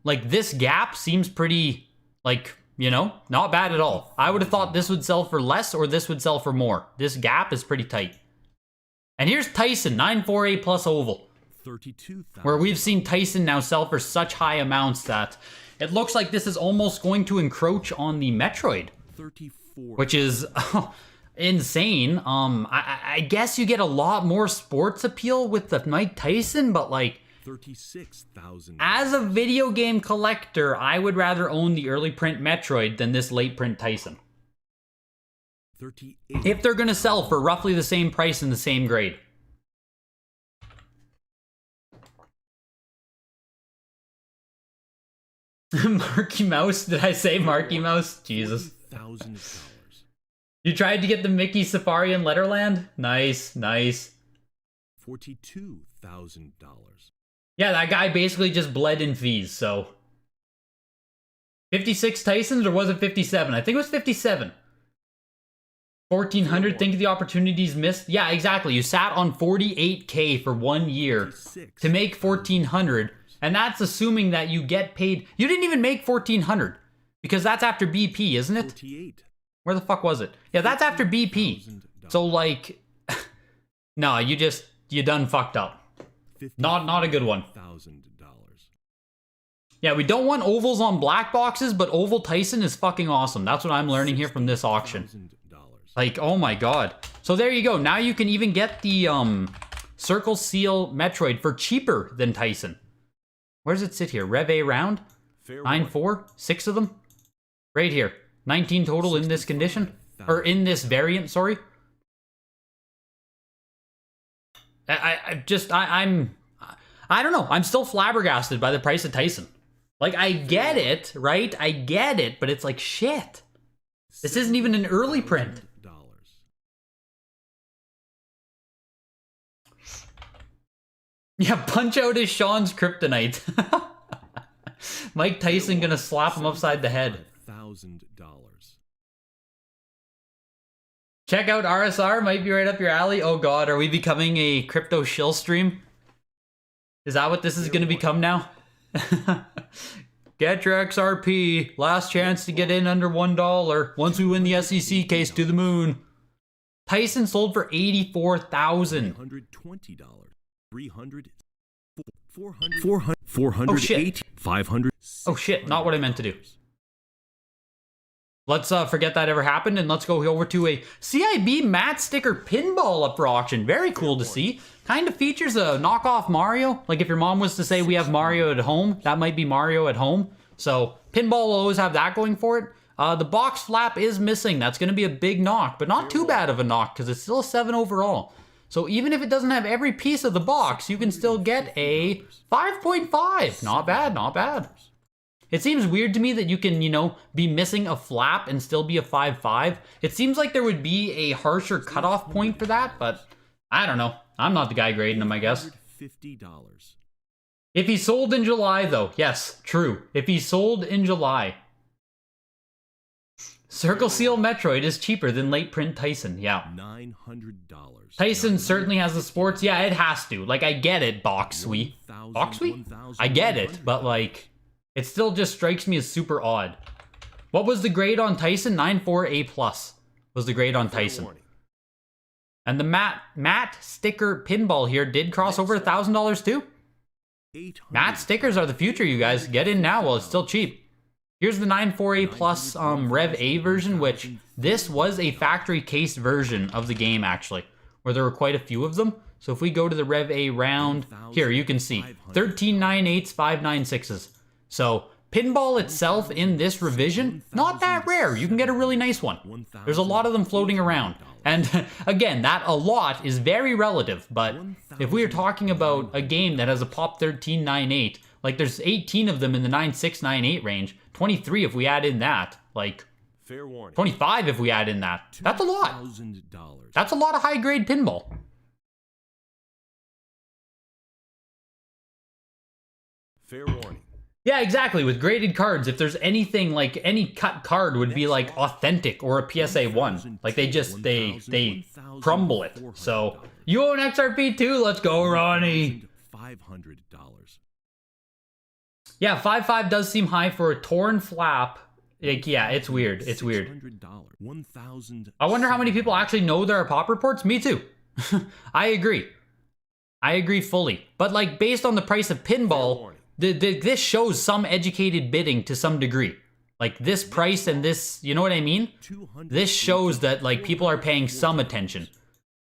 Speaker 2: like, this gap seems pretty, like, you know, not bad at all. I would have thought this would sell for less or this would sell for more. This gap is pretty tight. And here's Tyson, 9.4A+ oval. Where we've seen Tyson now sell for such high amounts that it looks like this is almost going to encroach on the Metroid. Which is insane. I guess you get a lot more sports appeal with the Mike Tyson, but like, as a video game collector, I would rather own the early print Metroid than this late print Tyson. If they're gonna sell for roughly the same price in the same grade. Marky Mouse? Did I say Marky Mouse? Jesus. You tried to get the Mickey Safari in Letterland? Nice, nice.
Speaker 1: $42,000.
Speaker 2: Yeah, that guy basically just bled in fees, so. 56 Tysons, or was it 57? I think it was 57. 1,400, think of the opportunities missed. Yeah, exactly. You sat on 48K for 1 year to make 1,400, and that's assuming that you get paid. You didn't even make 1,400, because that's after BP, isn't it?
Speaker 1: 48.
Speaker 2: Where the fuck was it? Yeah, that's after BP. So, like, no, you done fucked up. Not a good one. Yeah, we don't want ovals on black boxes, but oval Tyson is fucking awesome. That's what I'm learning here from this auction. Like, oh my god. So there you go. Now you can even get the Circle Seal Metroid for cheaper than Tyson. Where does it sit here? Rev A round? 9-4? 6 of them? Right here. 19 total in this condition? Or in this variant, sorry. I don't know. I'm still flabbergasted by the price of Tyson. Like, I get it, right? I get it, but it's like, shit. This isn't even an early print. Yeah, punch out is Sean's kryptonite. Mike Tyson gonna slap him upside the head. Check out RSR, might be right up your alley. Oh god, are we becoming a crypto shill stream? Is that what this is gonna become now? Get your XRP. Last chance to get in under $1. Once we win the SEC case, to the moon. Tyson sold for $84,000.
Speaker 1: $120. 300. 400.
Speaker 2: Oh shit.
Speaker 1: 500.
Speaker 2: Oh shit, not what I meant to do. Let's forget that ever happened, and let's go over to a CIB matte sticker pinball up for auction. Very cool to see. Kind of features a knockoff Mario. Like if your mom was to say we have Mario at home, that might be Mario at home. So pinball will always have that going for it. The box flap is missing. That's going to be a big knock, but not too bad of a knock because it's still a 7 overall. So even if it doesn't have every piece of the box, you can still get a 5.5. Not bad, not bad. It seems weird to me that you can, you know, be missing a flap and still be a 5.5. It seems like there would be a harsher cutoff point for that, but I don't know. I'm not the guy grading them, I guess.
Speaker 1: $50.
Speaker 2: If he sold in July, though, yes, true. If he sold in July. Circle Seal Metroid is cheaper than late print Tyson, yeah.
Speaker 1: $900.
Speaker 2: Tyson certainly has the sports. Yeah, it has to. Like, I get it, Boxsweet. Boxsweet? I get it, but like, it still just strikes me as super odd. What was the grade on Tyson? 9.4 A+ was the grade on Tyson. And the matte sticker pinball here did cross over $1,000 too. Matte stickers are the future, you guys. Get in now while it's still cheap. Here's the 9.4 A+ Rev A version, which this was a factory case version of the game, actually, where there were quite a few of them. So if we go to the Rev A round, here you can see 13 9/8s, 5 9/6s. So pinball itself in this revision, not that rare. You can get a really nice one. There's a lot of them floating around. And again, that a lot is very relative, but if we are talking about a game that has a pop 13 9/8, like there's 18 of them in the 9.6, 9.8 range, 23 if we add in that, like 25 if we add in that. That's a lot. That's a lot of high grade pinball.
Speaker 1: Fair warning.
Speaker 2: Yeah, exactly. With graded cards, if there's anything like any cut card would be like authentic or a PSA 1. Like they crumble it. So you own XRP too? Let's go, Ronnie.
Speaker 1: $500.
Speaker 2: Yeah, 5.5 does seem high for a torn flap. Like, yeah, it's weird. It's weird. I wonder how many people actually know there are pop reports. Me too. I agree. I agree fully. But like based on the price of pinball, this shows some educated bidding to some degree. Like this price and this, you know what I mean? This shows that like people are paying some attention.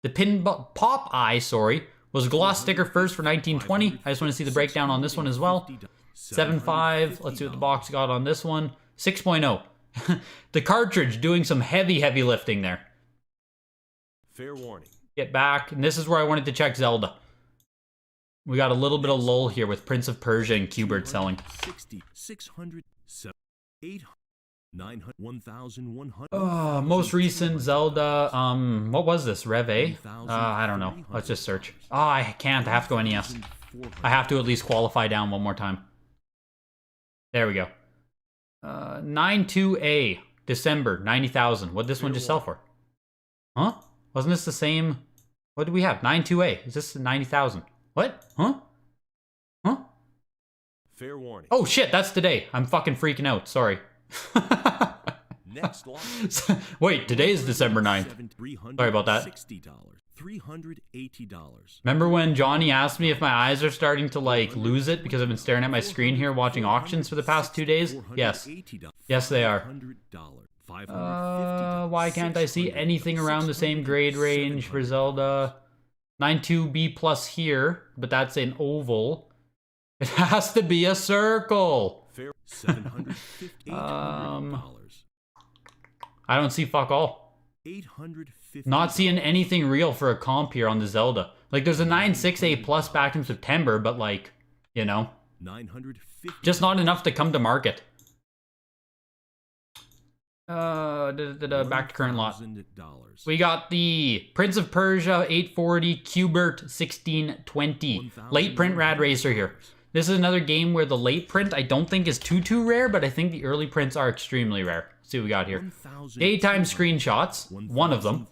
Speaker 2: The pinball pop eye, sorry, was gloss sticker first for 1920. I just want to see the breakdown on this one as well. 7.5. Let's see what the box got on this one. 6.0. The cartridge doing some heavy lifting there.
Speaker 1: Fair warning.
Speaker 2: Get back, and this is where I wanted to check Zelda. We got a little bit of lull here with Prince of Persia and Q*bert selling.
Speaker 1: 600, 800. 900. 1,100.
Speaker 2: Most recent Zelda, what was this? Rev A? I don't know. Let's just search. Oh, I can't. I have to go NES. I have to at least qualify down one more time. There we go. 92A, December, 90,000. What'd this one just sell for? Huh? Wasn't this the same? What do we have? 92A. Is this 90,000? What? Huh? Huh?
Speaker 1: Fair warning.
Speaker 2: Oh shit, that's today. I'm fucking freaking out. Sorry.
Speaker 1: Next lot.
Speaker 2: Wait, today is December 9th. Sorry about that.
Speaker 1: $60. $380.
Speaker 2: Remember when Johnny asked me if my eyes are starting to like lose it because I've been staring at my screen here watching auctions for the past 2 days? Yes. Yes, they are. Why can't I see anything around the same grade range for Zelda? 92B plus here, but that's an oval. It has to be a circle. I don't see fuck all. Not seeing anything real for a comp here on the Zelda. Like, there's a 9.6A plus back in September, but like, you know, just not enough to come to market. Back to current lot. We got the Prince of Persia 840 Qbert 1620 late print Rad Racer here. This is another game where the late print I don't think is too rare, but I think the early prints are extremely rare. Let's see what we got here. Daytime screenshots, one of them,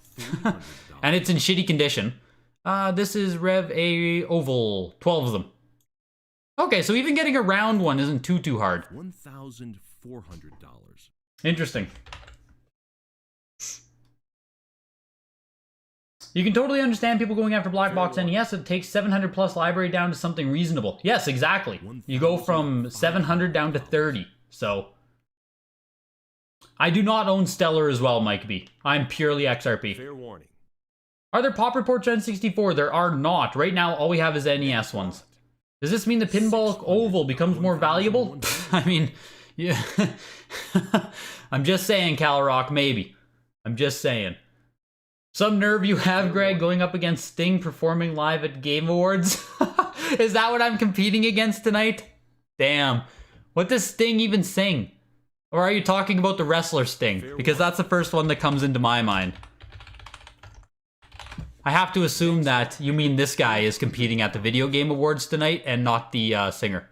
Speaker 2: and it's in shitty condition. This is Rev A Oval, 12 of them. Okay, so even getting a round one isn't too hard.
Speaker 1: $1,400.
Speaker 2: Interesting. You can totally understand people going after Black Box NES. It takes 700 plus library down to something reasonable. Yes, exactly. You go from 700 down to 30. So I do not own Stellar as well, Mike B. I'm purely XRP.
Speaker 1: Fair warning.
Speaker 2: Are there pop reports on N64? There are not. Right now, all we have is NES ones. Does this mean the pinball oval becomes more valuable? I mean, yeah. I'm just saying, Calrock, maybe. I'm just saying. Some nerve you have, Greg, going up against Sting performing live at Game Awards. Is that what I'm competing against tonight? Damn. What does Sting even sing? Or are you talking about the wrestler Sting? Because that's the first one that comes into my mind. I have to assume that you mean this guy is competing at the Video Game Awards tonight and not the singer.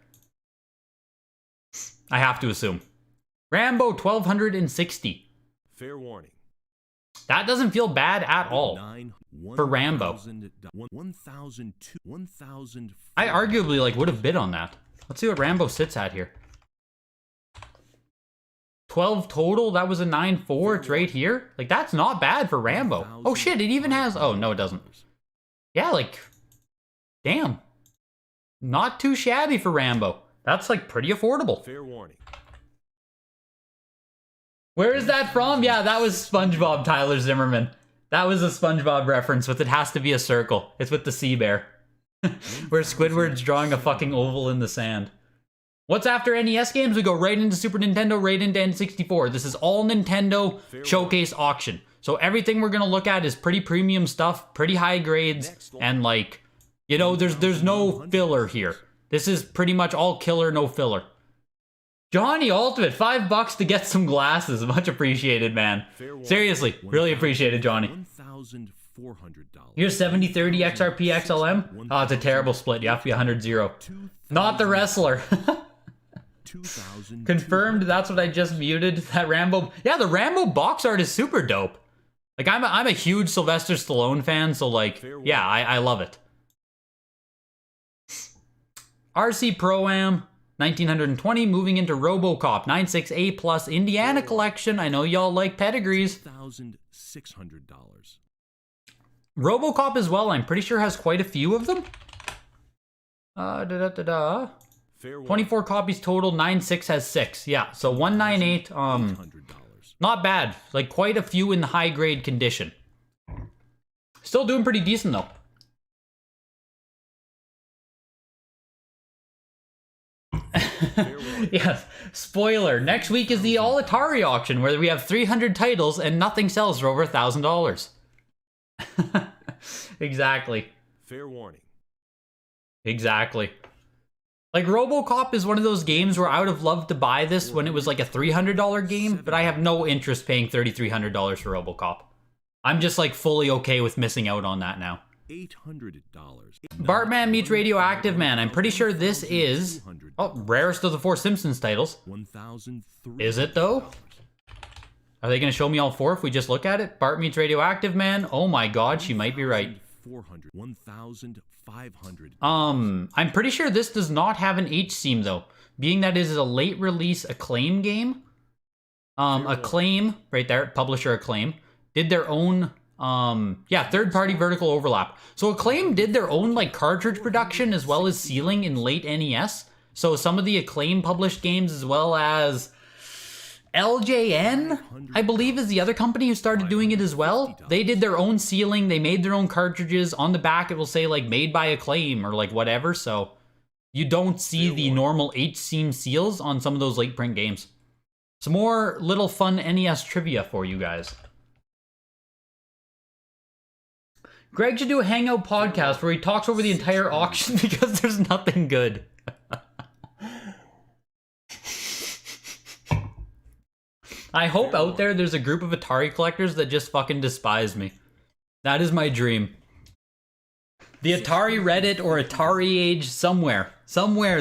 Speaker 2: I have to assume. Rambo 1260.
Speaker 1: Fair warning.
Speaker 2: That doesn't feel bad at all for Rambo. I arguably like would have bid on that. Let's see what Rambo sits at here. 12 total. That was a 9.4. It's right here. Like, that's not bad for Rambo. Oh shit, it even has. Oh no, it doesn't. Yeah, like, damn, not too shabby for Rambo. That's like pretty affordable.
Speaker 1: Fair warning.
Speaker 2: Where is that from? Yeah, that was SpongeBob, Tyler Zimmerman. That was a SpongeBob reference with it has to be a circle. It's with the sea bear. Where Squidward's drawing a fucking oval in the sand. What's after NES games? We go right into Super Nintendo, right into N64. This is all Nintendo showcase auction. So everything we're gonna look at is pretty premium stuff, pretty high grades, and like, you know, there's no filler here. This is pretty much all killer, no filler. Johnny Ultimate, $5 to get some glasses. Much appreciated, man. Seriously, really appreciated, Johnny. Here's 70-30 XRP XLM. Oh, it's a terrible split. You have to be 100-0. Not the wrestler. Confirmed, that's what I just muted. That Rambo. Yeah, the Rambo box art is super dope. Like, I'm a huge Sylvester Stallone fan, so like, yeah, I love it. RC Pro-Am. 1920, moving into RoboCop, 96A plus Indiana collection. I know y'all like pedigrees.
Speaker 1: $1,600.
Speaker 2: RoboCop as well, I'm pretty sure has quite a few of them. 24 copies total, 96 has 6. Yeah, so 198, not bad. Like, quite a few in the high grade condition. Still doing pretty decent though. Yes, spoiler. Next week is the All Atari auction where we have 300 titles and nothing sells for over $1,000. Exactly.
Speaker 1: Fair warning.
Speaker 2: Exactly. Like, RoboCop is one of those games where I would have loved to buy this when it was like a $300 game, but I have no interest paying $3,300 for RoboCop. I'm just like fully okay with missing out on that now.
Speaker 1: $800.
Speaker 2: Bartman meets Radioactive Man. I'm pretty sure this is... Oh, rarest of the 4 Simpsons titles. Is it though? Are they going to show me all 4 if we just look at it? Bart meets Radioactive Man? Oh my god, she might be right.
Speaker 1: 1,500.
Speaker 2: I'm pretty sure this does not have an H-seam though, being that it is a late release Acclaim game. Acclaim, right there, publisher Acclaim, did their own, third-party vertical overlap. So Acclaim did their own like cartridge production as well as sealing in late NES. So some of the Acclaim published games as well as LJN, I believe, is the other company who started doing it as well. They did their own sealing. They made their own cartridges. On the back, it will say, like, made by Acclaim or, like, whatever. So you don't see the normal H-seam seals on some of those late print games. Some more little fun NES trivia for you guys. Greg should do a Hangout podcast where he talks over the entire auction because there's nothing good. I hope out there there's a group of Atari collectors that just fucking despise me. That is my dream. The Atari Reddit or Atari Age, somewhere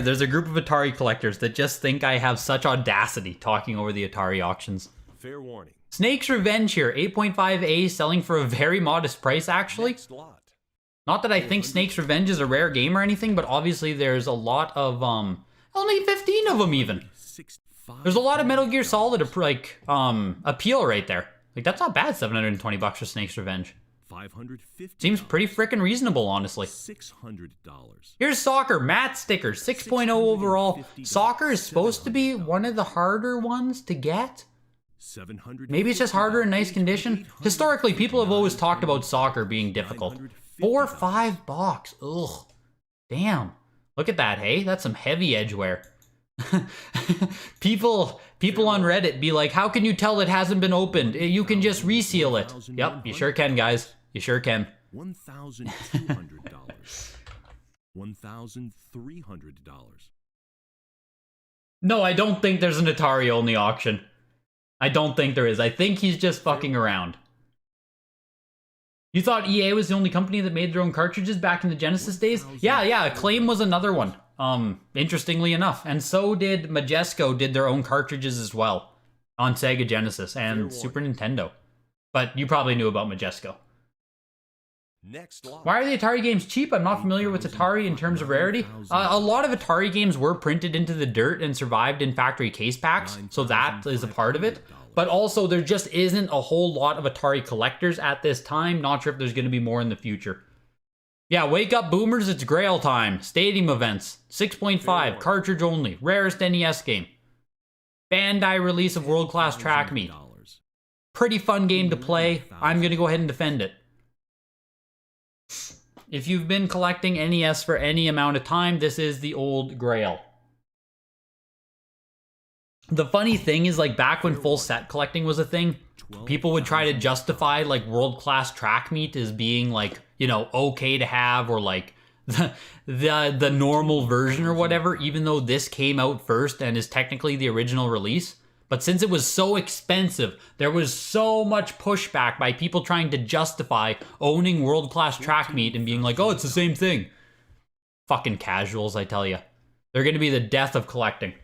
Speaker 2: there's a group of Atari collectors that just think I have such audacity talking over the Atari auctions.
Speaker 1: Fair warning.
Speaker 2: Snake's Revenge here, 8.5A, selling for a very modest price actually. Not that I think Snake's Revenge is a rare game or anything, but obviously there's a lot of, only 15 of them even. There's a lot of Metal Gear Solid appeal right there. Like, that's not bad, $720 for Snake's Revenge. Seems pretty freaking reasonable, honestly.
Speaker 1: $600.
Speaker 2: Here's Soccer, Matt sticker, 6.0 overall. Soccer is supposed to be one of the harder ones to get. Maybe it's just harder in nice condition. Historically, people have always talked about Soccer being difficult. $4-5. Ugh. Damn. Look at that, hey? That's some heavy edgeware. people on Reddit be like, how can you tell it hasn't been opened? You can just reseal it. Yep, you sure can, guys. You sure can.
Speaker 1: $1,200. $1,300.
Speaker 2: No, I don't think there's an Atari only auction. I don't think there is. I think he's just fucking around. You thought EA was the only company that made their own cartridges back in the Genesis days? Yeah, Acclaim was another one. Interestingly enough. And so did Majesco did their own cartridges as well on Sega Genesis and Super Nintendo. But you probably knew about Majesco. Why are the Atari games cheap? I'm not familiar with Atari in terms of rarity. A lot of Atari games were printed into the dirt and survived in factory case packs, so that is a part of it. But also, there just isn't a whole lot of Atari collectors at this time. Not sure if there's going to be more in the future. Yeah, wake up boomers, it's Grail time. Stadium events, 6.5, cartridge only, rarest NES game. Bandai release of World Class Track Meet. Pretty fun game to play. I'm going to go ahead and defend it. If you've been collecting NES for any amount of time, this is the old Grail. The funny thing is, like, back when full set collecting was a thing, people would try to justify, like, World Class Track Meet as being, like, you know, okay to have, or, like, the normal version or whatever, even though this came out first and is technically the original release. But since it was so expensive, there was so much pushback by people trying to justify owning World Class Track Meet and being like, oh, it's the same thing. Fucking casuals, I tell you. They're going to be the death of collecting.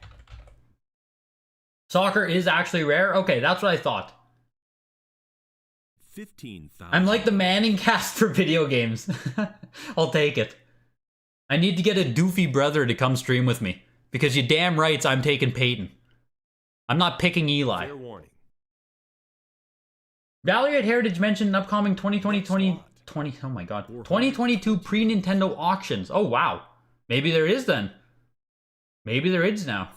Speaker 2: Soccer is actually rare? Okay, that's what I thought.
Speaker 1: 15,000.
Speaker 2: I'm like the Manning cast for video games. I'll take it. I need to get a doofy brother to come stream with me, because you damn rights I'm taking Peyton. I'm not picking Eli.
Speaker 1: Fair warning.
Speaker 2: Valerie at Heritage mentioned an upcoming 2022 pre-Nintendo auctions. Oh, wow. Maybe there is then. Maybe there is now.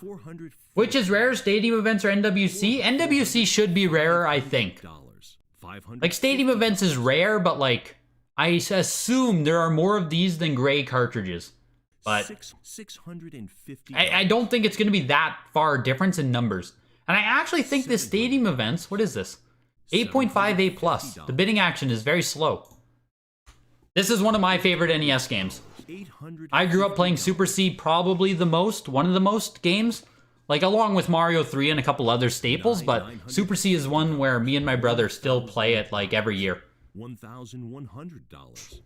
Speaker 2: Which is rare, Stadium Events or NWC? NWC should be rarer, I think. Like, Stadium Events is rare, but, like, I assume there are more of these than gray cartridges. But I don't think it's going to be that far difference in numbers. And I actually think this Stadium Events, what is this? 8.5A+. The bidding action is very slow. This is one of my favorite NES games. I grew up playing Super C probably the most, one of the most games. Like, along with Mario 3 and a couple other staples, but Super C is one where me and my brother still play it, like, every year.
Speaker 1: $1,100.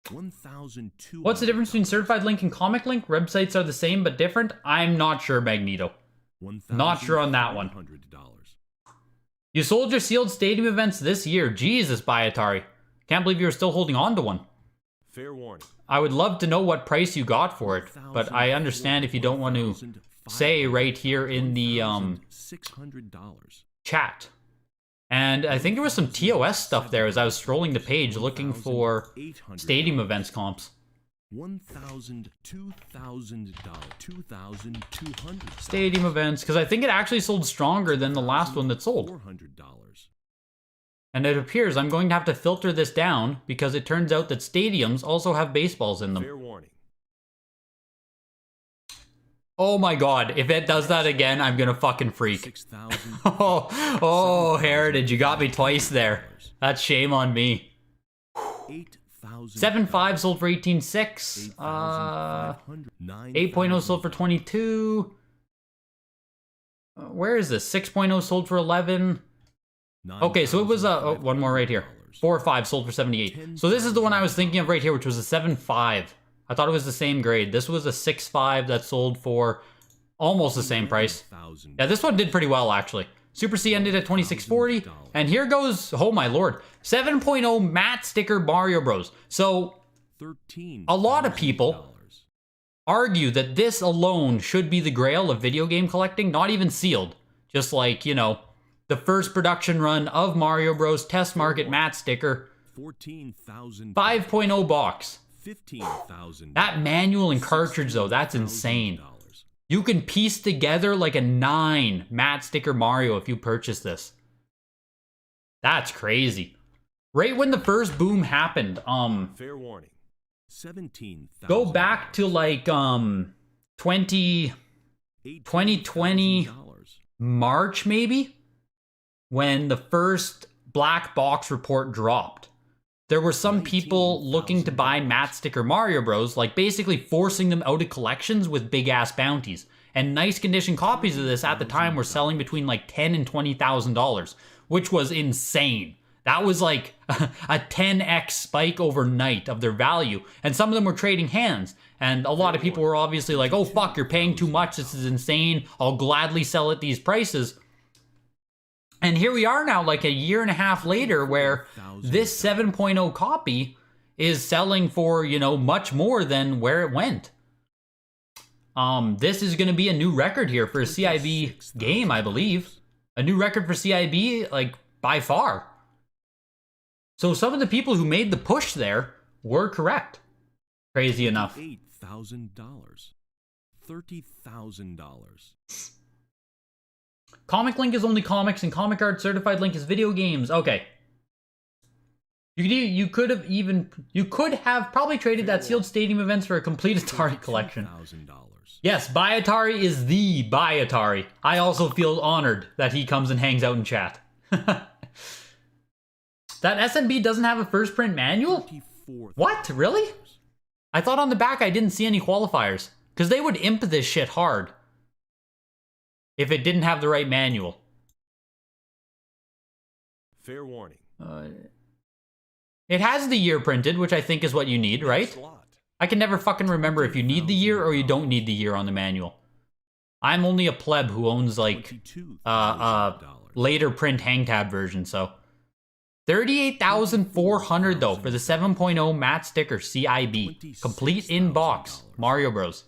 Speaker 1: $1,200.
Speaker 2: What's the difference between Certified Link and Comic Link? Websites are the same but different? I'm not sure, Magneto. Not sure on that one. You sold your sealed stadium events this year. Jesus, Atari. Can't believe you're still holding on to one.
Speaker 1: Fair warning.
Speaker 2: I would love to know what price you got for it, but I understand if you don't want to say right here in the
Speaker 1: $600.
Speaker 2: chat. And I think there was some TOS stuff there as I was scrolling the page looking for stadium events comps.
Speaker 1: $1,000, $2,000, $2,200.
Speaker 2: Stadium events, because I think it actually sold stronger than the last one that sold.
Speaker 1: $400.
Speaker 2: And it appears I'm going to have to filter this down because it turns out that stadiums also have baseballs in them.
Speaker 1: Fair warning.
Speaker 2: Oh my god, if it does that again, I'm gonna fucking freak.
Speaker 1: 6,000.
Speaker 2: Oh, Heritage, you got me twice there. That's shame on me. 7.5 sold for 18.6. 8.0 sold for 22. Where is this? 6.0 sold for 11. Okay, so it was one more right here. 4.5 sold for 78. So this is the one I was thinking of right here, which was a 7.5. I thought it was the same grade. This was a 6.5 that sold for almost the same price. Yeah, this one did pretty well, actually. Super C ended at 26.40. And here goes, oh my lord, 7.0 matte sticker Mario Bros. So, a lot of people argue that this alone should be the grail of video game collecting, not even sealed. Just like, you know, the first production run of Mario Bros. Test market matte sticker. 5.0 box. That manual and cartridge, though, that's insane. You can piece together like a 9 matte sticker Mario if you purchase this. That's crazy. Right when the first boom happened,
Speaker 1: fair warning. 17,000.
Speaker 2: Go back to like 2020 March maybe, when the first black box report dropped. There were some people looking to buy matte sticker Mario Bros, like basically forcing them out of collections with big ass bounties. And nice condition copies of this at the time were selling between like $10,000 and $20,000, which was insane. That was like a 10x spike overnight of their value. And some of them were trading hands. And a lot of people were obviously like, oh fuck, you're paying too much, this is insane, I'll gladly sell at these prices. And here we are now, like a year and a half later, where this 7.0 copy is selling for, you know, much more than where it went. This is going to be a new record here for a CIB game, I believe. A new record for CIB, like, by far. So some of the people who made the push there were correct. Crazy enough.
Speaker 1: $8,000. $30,000.
Speaker 2: Comic Link is only comics, and Comic Art Certified Link is video games. Okay. You could have probably traded that sealed stadium events for a complete Atari collection. Yes, Atari is the Atari. I also feel honored that he comes and hangs out in chat. That SNB doesn't have a first print manual? What? Really? I thought on the back I didn't see any qualifiers. Because they would imp this shit hard if it didn't have the right manual.
Speaker 1: Fair warning.
Speaker 2: It has the year printed, which I think is what you need, right? I can never fucking remember if you need the year or you don't need the year on the manual. I'm only a pleb who owns like later print hang tab version, so. 38,400 though for the 7.0 matte sticker CIB. Complete in box. Mario Bros.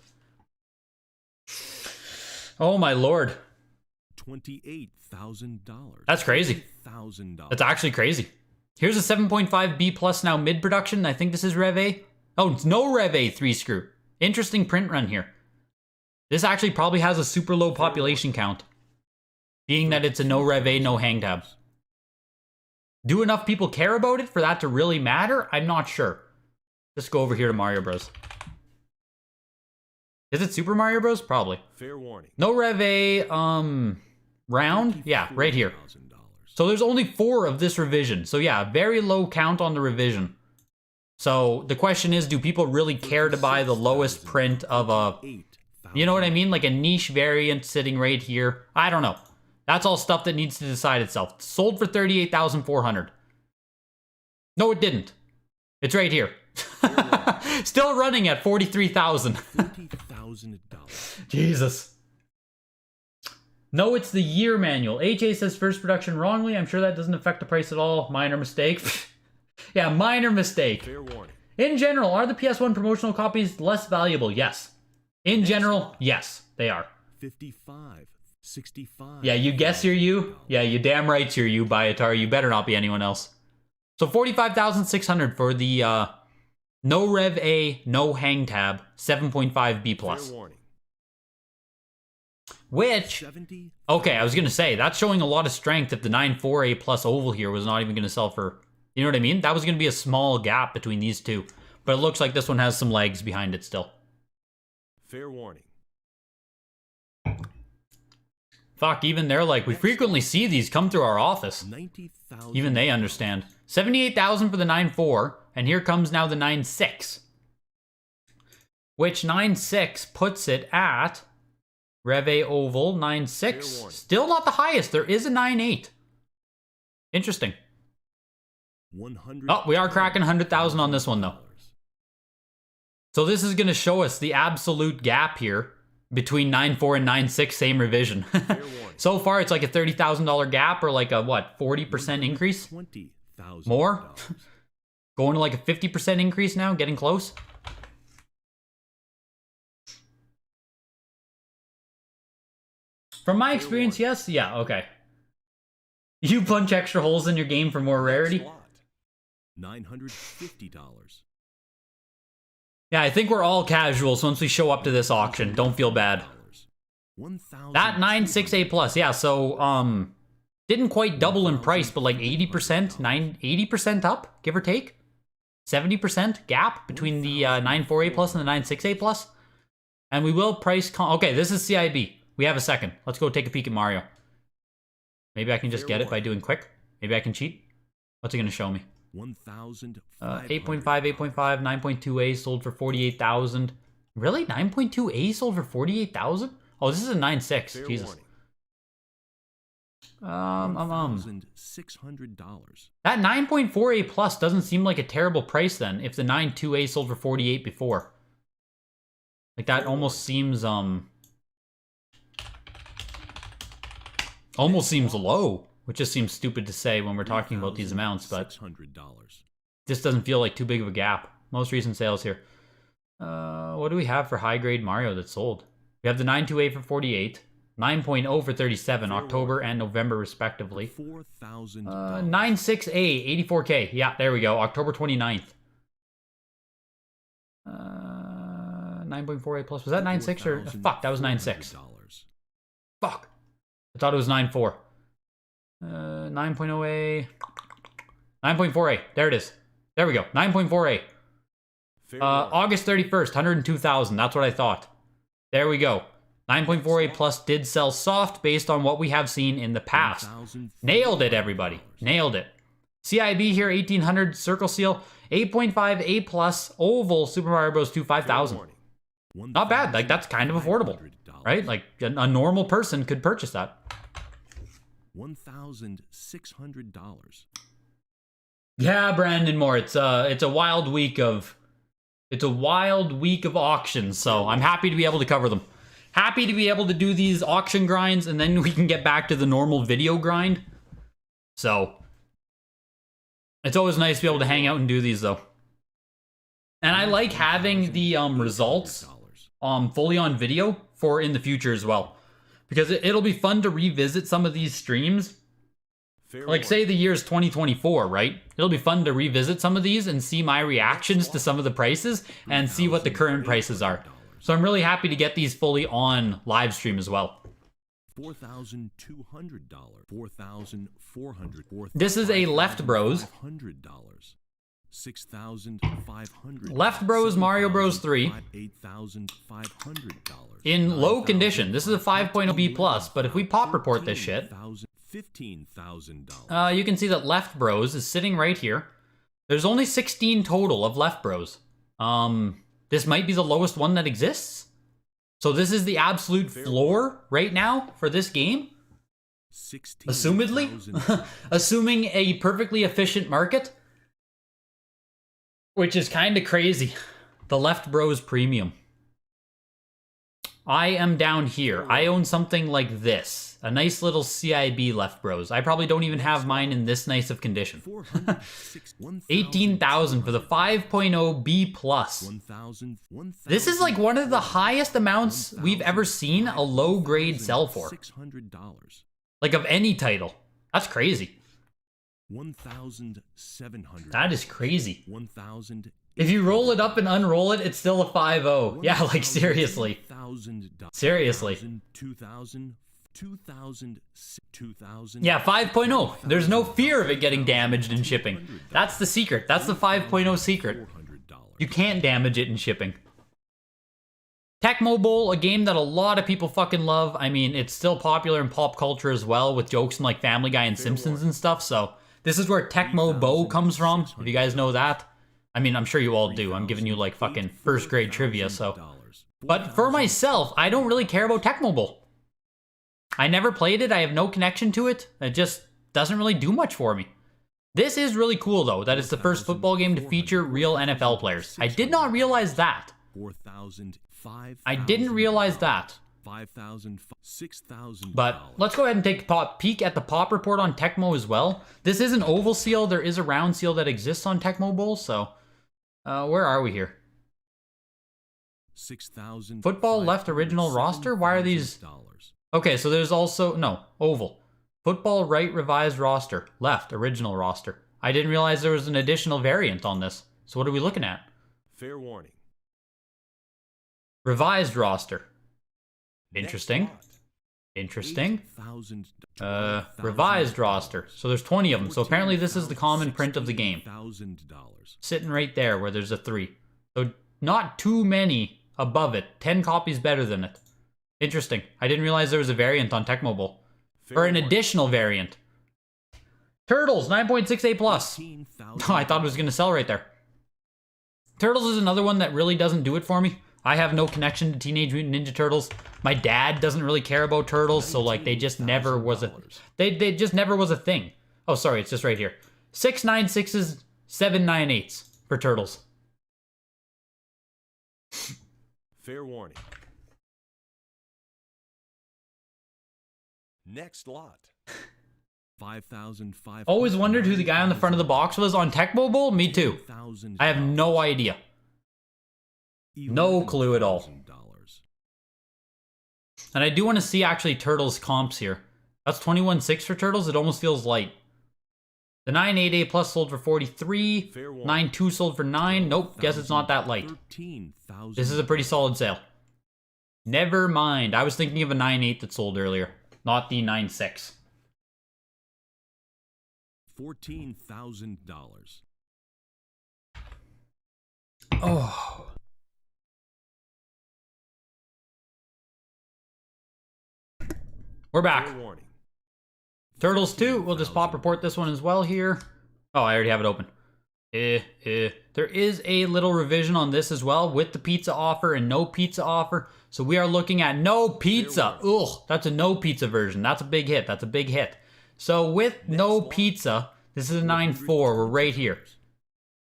Speaker 2: Oh my lord.
Speaker 1: $28,000.
Speaker 2: That's crazy. That's actually crazy. Here's a 7.5 B plus now mid production. I think this is Rev A. Oh, it's no Rev A 3 screw. Interesting print run here. This actually probably has a super low population count, being that it's a no Rev A, no hang tab. Do enough people care about it for that to really matter? I'm not sure. Let's go over here to Mario Bros. Is it Super Mario Bros? Probably.
Speaker 1: Fair warning.
Speaker 2: No Rev A, round? Yeah, right here. So there's only 4 of this revision. So yeah, very low count on the revision. So the question is, do people really care to buy the lowest print of a, you know what I mean? Like a niche variant sitting right here. I don't know. That's all stuff that needs to decide itself. Sold for $38,400. No, it didn't. It's right here. Still running at $43,000. Jesus. No, it's the year manual. HA says first production wrongly. I'm sure that doesn't affect the price at all. Minor mistake. Yeah, minor mistake.
Speaker 1: Fair warning.
Speaker 2: In general, are the PS1 promotional copies less valuable? Yes. In general, yes, they are.
Speaker 1: 55, 65.
Speaker 2: Yeah, you guess you're you. Yeah, you damn right you're you, Byatar. You better not be anyone else. So $45,600 for the no Rev A, no hang tab, 7.5 B+.
Speaker 1: Fair warning.
Speaker 2: Which, okay, I was going to say, that's showing a lot of strength if the 9.4A plus oval here was not even going to sell for, you know what I mean? That was going to be a small gap between these two. But it looks like this one has some legs behind it still.
Speaker 1: Fair warning.
Speaker 2: Fuck, even they're like, we frequently see these come through our office. Even they understand. $78,000 for the 9.4, and here comes now the 9.6. Which 9.6 puts it at Rev A oval, 9.6. Still not the highest. There is a 9.8. Interesting. Oh, we are cracking 100,000 on this one, though. So this is going to show us the absolute gap here between 9.4 and 9.6, same revision. So far, it's like a $30,000 gap or like a, what, 40% increase? More? Going to like a 50% increase now, getting close. From my experience, yes. Yeah, okay. You punch extra holes in your game for more rarity?
Speaker 1: $950.
Speaker 2: Yeah, I think we're all casuals once we show up to this auction. Don't feel bad. That 9.6A plus, yeah, so, didn't quite double in price, but like 80%, 80% up, give or take. 70% gap between the 9.4A plus and the 9.6A plus. And we will price, okay, this is CIB. We have a second. Let's go take a peek at Mario. Maybe I can just get it by doing quick. Maybe I can cheat. What's it going to show me? 8.5, 8.5, 9.2A sold for 48,000. Really? 9.2A sold for 48,000? Oh, this is a 9.6. Jesus.
Speaker 1: $600.
Speaker 2: That 9.4A plus doesn't seem like a terrible price then, if the 9.2A sold for 48 before. Like that almost seems almost seems low, which just seems stupid to say when we're talking about these amounts, but this doesn't feel like too big of a gap. Most recent sales here. What do we have for high-grade Mario that's sold? We have the 9.2A for 48, 9.0 for 37, October and November respectively. $4,000. 9.6A, 84K. Yeah, there we go, October 29th. 9.4A plus, was that 9.6 or? Fuck, that was 9.6. Fuck. I thought it was 9.4. 9.0A. 9.4A. There it is. There we go. 9.4A. August 31st, 102,000. That's what I thought. There we go. 9.4A plus did sell soft based on what we have seen in the past. Nailed it, everybody. Nailed it. CIB here, 1,800. Circle Seal. 8.5A plus. Oval. Super Mario Bros. 2, 5,000. Not bad. Like, that's kind of affordable. Right? Like, a normal person could purchase that.
Speaker 1: $1,600.
Speaker 2: Yeah, Brandon Moore. It's a wild week of auctions, so I'm happy to be able to cover them. Happy to be able to do these auction grinds, and then we can get back to the normal video grind. So it's always nice to be able to hang out and do these, though. And I like having the results fully on video for in the future as well, because it'll be fun to revisit some of these streams. Like, say the year's 2024, right? It'll be fun to revisit some of these and see my reactions to some of the prices and see what the current prices are. So I'm really happy to get these fully on live stream as well.
Speaker 1: $4,200, $4,400.
Speaker 2: This is a Left Bros.
Speaker 1: $6,500.
Speaker 2: Left Bros Mario Bros 3
Speaker 1: $8,500.
Speaker 2: in low condition. This is a 5.0 B+, but if we pop report this shit,
Speaker 1: $15,000.
Speaker 2: you can see that Left Bros is sitting right here. There's only 16 total of Left Bros. This might be the lowest one that exists. So this is the absolute floor right now for this game. Assumedly. Assuming a perfectly efficient market. Which is kind of crazy. The Left Bros Premium. I am down here. I own something like this. A nice little CIB Left Bros. I probably don't even have mine in this nice of condition. 18,000 for the 5.0 B+. This is like one of the highest amounts we've ever seen a low grade sell for. Like of any title. That's crazy.
Speaker 1: 1,700.
Speaker 2: That is crazy.
Speaker 1: 1,000.
Speaker 2: If you roll it up and unroll it, it's still a 5.0. Yeah, like seriously. Seriously.
Speaker 1: 2,000. 2,000. 2,000.
Speaker 2: Yeah, 5.0. There's no fear of it getting damaged in shipping. That's the secret. That's the 5.0 secret. You can't damage it in shipping. Tecmo Bowl, a game that a lot of people fucking love. I mean, it's still popular in pop culture as well, with jokes from like Family Guy and Simpsons and stuff. So this is where Tecmo Bowl comes from, if you guys know that. I mean, I'm sure you all do. I'm giving you like fucking first grade trivia, so. But for myself, I don't really care about Tecmo Bowl. I never played it. I have no connection to it. It just doesn't really do much for me. This is really cool, though, that it's the first football game to feature real NFL players. I did not realize that.
Speaker 1: 4,000.
Speaker 2: I didn't realize that.
Speaker 1: 5,000. 6,000.
Speaker 2: But let's go ahead and take a peek at the pop report on Tecmo as well. This is an oval seal. There is a round seal that exists on Tecmo Bowl, so where are we here?
Speaker 1: 6,000.
Speaker 2: Football left original roster? Why are these? Okay, so there's also, no, oval. Football right revised roster. Left original roster. I didn't realize there was an additional variant on this. So what are we looking at?
Speaker 1: Fair warning.
Speaker 2: Revised roster. Interesting. Interesting. Revised roster. So there's 20 of them. So apparently this is the common print of the game. Sitting right there where there's a 3. So not too many above it. 10 copies better than it. Interesting. I didn't realize there was a variant on Tecmo Bowl. Or an additional variant. Turtles, 9.68 plus. Oh, I thought it was going to sell right there. Turtles is another one that really doesn't do it for me. I have no connection to Teenage Mutant Ninja Turtles. My dad doesn't really care about Turtles, so like they just never was a they just never was a thing. Oh, sorry, it's just right here. 696s, 798s for Turtles.
Speaker 1: Fair warning. Next lot. 5,500.
Speaker 2: Always wondered who the guy on the front of the box was on Tecmo Bowl. Me too. I have no idea. No clue at all. And I do want to see actually Turtles comps here. That's 21.6 for Turtles. It almost feels light. The 988 Plus sold for 43. 92 sold for 9. Nope, guess it's not that light. This is a pretty solid sale. Never mind. I was thinking of a 9.8 that sold earlier. Not the 9.6.
Speaker 1: $14,000.
Speaker 2: Oh. We're back. Turtles 2. We'll just pop report this one as well here. Oh, I already have it open. There is a little revision on this as well with the pizza offer and no pizza offer. So we are looking at no pizza. Ugh, that's a no pizza version. That's a big hit. That's a big hit. So with no pizza, this is a 9.4. We're right here.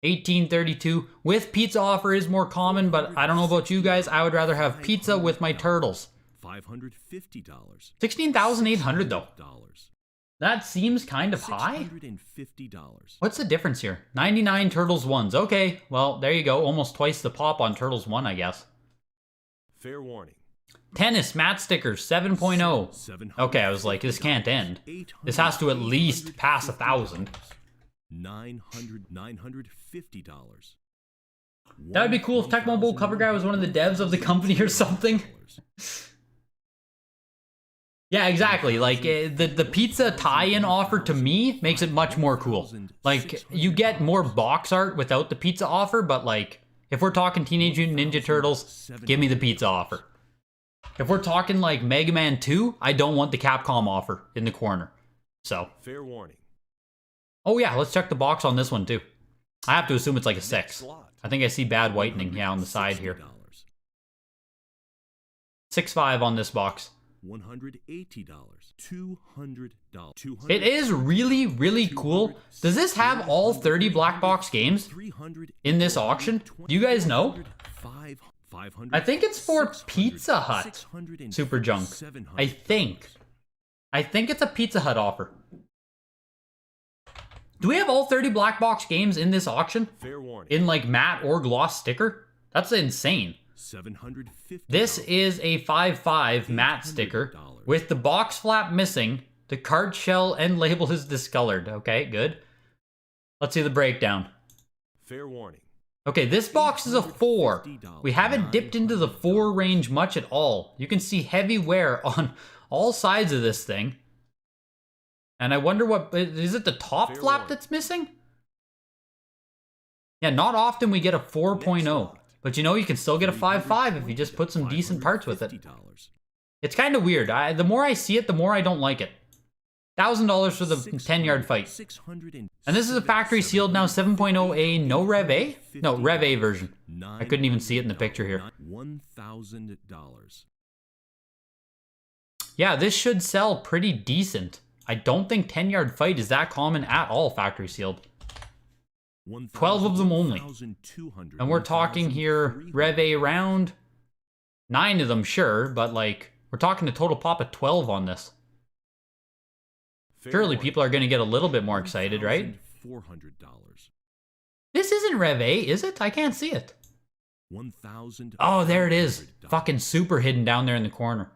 Speaker 2: 1832. With pizza offer is more common, but I don't know about you guys. I would rather have pizza with my Turtles.
Speaker 1: $550.
Speaker 2: $16,800 though. That seems kind of high.
Speaker 1: $650.
Speaker 2: What's the difference here? 99 Turtles 1s. Okay, well, there you go. Almost twice the pop on Turtles 1, I guess.
Speaker 1: Fair warning.
Speaker 2: Tennis matte stickers 7.0. Okay, I was like, this can't end. This has to at least pass 1,000.
Speaker 1: $950.
Speaker 2: That would be cool if Tecmo Bowl cover guy was one of the devs of the company or something. Yeah, exactly. Like, the pizza tie-in offer to me makes it much more cool. Like, you get more box art without the pizza offer, but like, if we're talking Teenage Mutant Ninja Turtles, give me the pizza offer. If we're talking like Mega Man 2, I don't want the Capcom offer in the corner. So.
Speaker 1: Fair warning.
Speaker 2: Oh yeah, let's check the box on this one too. I have to assume it's like a 6. I think I see bad whitening, yeah, on the side here. 6.5 on this box.
Speaker 1: $180. $200.
Speaker 2: It is really, really cool. Does this have all 30 black box games in this auction? Do you guys know? I think it's for Pizza Hut Super Junk. I think it's a Pizza Hut offer. Do we have all 30 black box games in this auction?
Speaker 1: Fair warning.
Speaker 2: In like matte or gloss sticker? That's insane.
Speaker 1: $750.
Speaker 2: This is a 5.5 matte sticker with the box flap missing. The card shell and label is discolored. Okay, good. Let's see the breakdown.
Speaker 1: Fair warning.
Speaker 2: Okay, this box is a 4. We haven't dipped into the 4 range much at all. You can see heavy wear on all sides of this thing. And I wonder what, is it the top flap that's missing? Yeah, not often we get a 4.0. But you know, you can still get a 5.5 if you just put some decent parts with it. It's kind of weird. The more I see it, the more I don't like it. $1,000 for the 10-yard fight. And this is a factory sealed now 7.0A, no Rev A? No, Rev A version. I couldn't even see it in the picture here.
Speaker 1: $1,000.
Speaker 2: Yeah, this should sell pretty decent. I don't think 10-yard fight is that common at all, factory sealed. 12 of them only. And we're talking here, Rev A round. 9 of them, sure, but like, we're talking a total pop of 12 on this. Surely people are going to get a little bit more excited, right?
Speaker 1: $400.
Speaker 2: This isn't Rev A, is it? I can't see it. Oh, there it is. Fucking super hidden down there in the corner.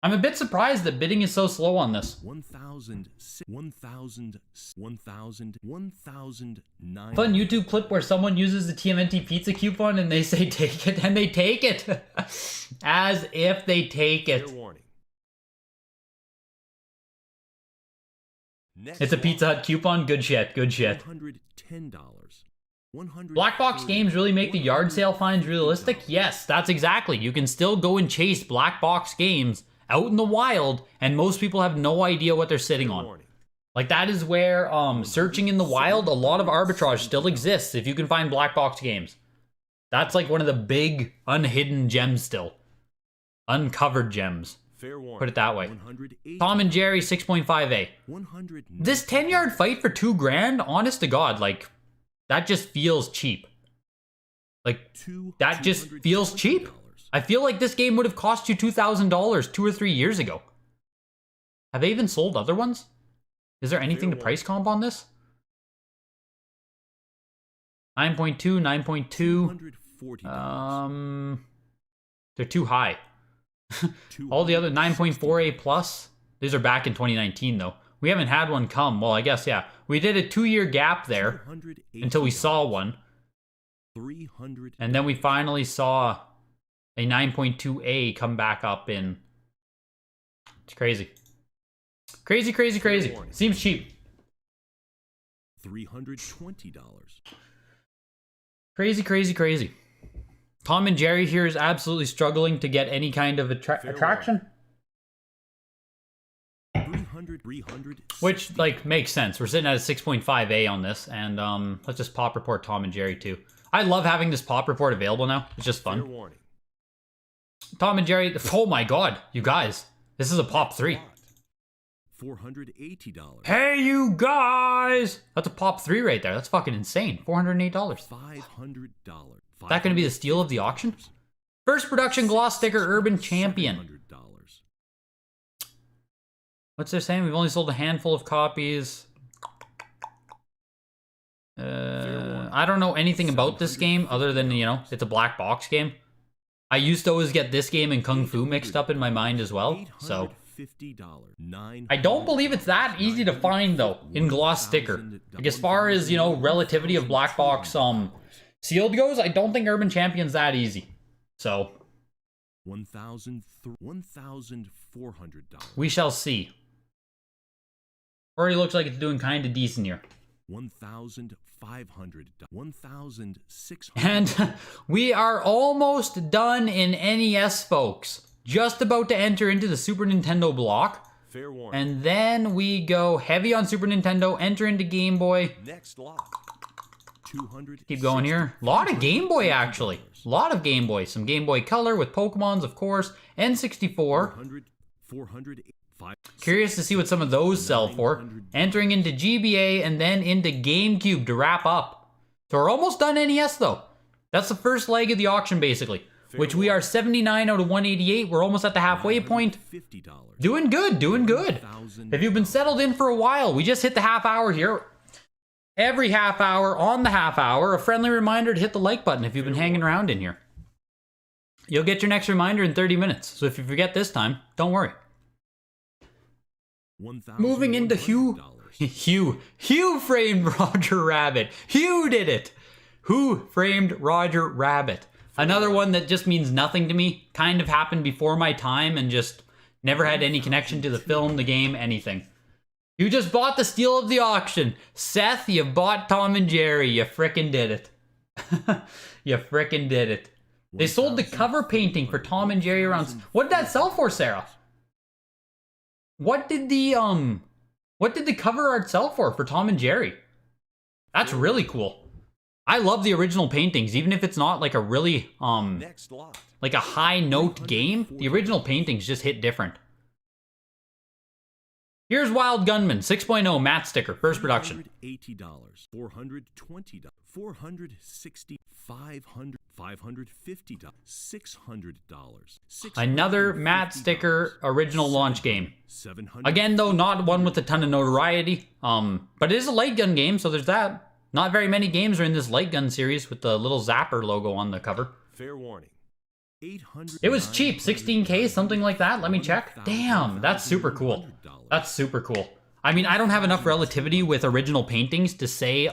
Speaker 2: I'm a bit surprised that bidding is so slow on this.
Speaker 1: 1,000, 1,000, 1,000, 1,009.
Speaker 2: Fun YouTube clip where someone uses the TMNT pizza coupon and they say take it, and they take it. As if they take it. It's a Pizza Hut coupon. Good shit. Good shit. Black box games really make the yard sale finds realistic? Yes, that's exactly. You can still go and chase black box games out in the wild, and most people have no idea what they're sitting on. Like, that is where searching in the wild, a lot of arbitrage still exists if you can find black box games. That's like one of the big unhidden gems still. Uncovered gems. Put it that way. Tom and Jerry 6.5A. This 10-yard fight for $2,000, honest to God, like, that just feels cheap. Like, that just feels cheap. I feel like this game would have cost you $2,000 2 or 3 years ago. Have they even sold other ones? Is there anything to price comp on this? 9.2, 9.2. They're too high. All the other 9.4A plus, these are back in 2019 though. We haven't had one come. Well, I guess, yeah. We did a 2-year gap there until we saw one. And then we finally saw a 9.2A come back up in... It's crazy. Crazy, crazy, crazy. Seems cheap.
Speaker 1: $320.
Speaker 2: Crazy, crazy, crazy. Tom and Jerry here is absolutely struggling to get any kind of attraction.
Speaker 1: 300.
Speaker 2: Which, like, makes sense. We're sitting at a 6.5A on this, and let's just pop report Tom and Jerry too. I love having this pop report available now. It's just fun. Tom and Jerry, oh my god, you guys. This is a pop 3.
Speaker 1: $480.
Speaker 2: Hey, you guys! That's a pop 3 right there. That's fucking insane. $408.
Speaker 1: $500.
Speaker 2: Is that going to be the steal of the auction? First production gloss sticker Urban Champion. What's they're saying? We've only sold a handful of copies. I don't know anything about this game other than, you know, it's a black box game. I used to always get this game and Kung Fu mixed up in my mind as well, so... I don't believe it's that easy to find, though, in gloss sticker. Like, as far as, you know, relativity of black box sealed goes, I don't think Urban Champion's that easy. So...
Speaker 1: $1,400.
Speaker 2: We shall see. Already looks like it's doing kind of decent here.
Speaker 1: $1,500. $1,600.
Speaker 2: And we are almost done in NES, folks. Just about to enter into the Super Nintendo block.
Speaker 3: Fair warning.
Speaker 2: And then we go heavy on Super Nintendo, enter into Game Boy.
Speaker 3: Next lot.
Speaker 1: 200.
Speaker 2: Keep going here. A lot of Game Boy, actually. A lot of Game Boy. Some Game Boy Color with Pokemons, of course. N64.
Speaker 1: 400. 400. 5.
Speaker 2: Curious to see what some of those sell for. Entering into GBA and then into GameCube to wrap up. So we're almost done NES, though. That's the first leg of the auction, basically. Which we are 79 out of 188. We're almost at the halfway point.
Speaker 1: $50.
Speaker 2: Doing good, doing good. If you've been settled in for a while, we just hit the half hour here. Every half hour, on the half hour, a friendly reminder to hit the like button if you've been hanging around in here. You'll get your next reminder in 30 minutes. So if you forget this time, don't worry. Moving into Hugh. Hugh framed Roger Rabbit. Hugh did it. Who framed Roger Rabbit? Another one that just means nothing to me. Kind of happened before my time and just never had any connection to the film, the game, anything. You just bought the steal of the auction. Seth, you bought Tom and Jerry. You frickin' did it. You frickin' did it. They sold the cover painting for Tom and Jerry around... What did that sell for, Sarah? What did the cover art sell for Tom and Jerry? That's really cool. I love the original paintings, even if it's not like a really,
Speaker 3: Next lot.
Speaker 2: like a high note game. The original paintings just hit different. Here's Wild Gunman 6.0 matte sticker, first production.
Speaker 1: $80. $420. $460. $500. $550. $600.
Speaker 2: Another matte sticker original launch game.
Speaker 1: $700.
Speaker 2: Again, though, not one with a ton of notoriety. But it is a light gun game, so there's that. Not very many games are in this light gun series with the little Zapper logo on the cover.
Speaker 3: Fair warning.
Speaker 1: 800.
Speaker 2: It was cheap, 16K, something like that. Let me check. Damn, that's super cool. That's super cool. I mean, I don't have enough relativity with original paintings to say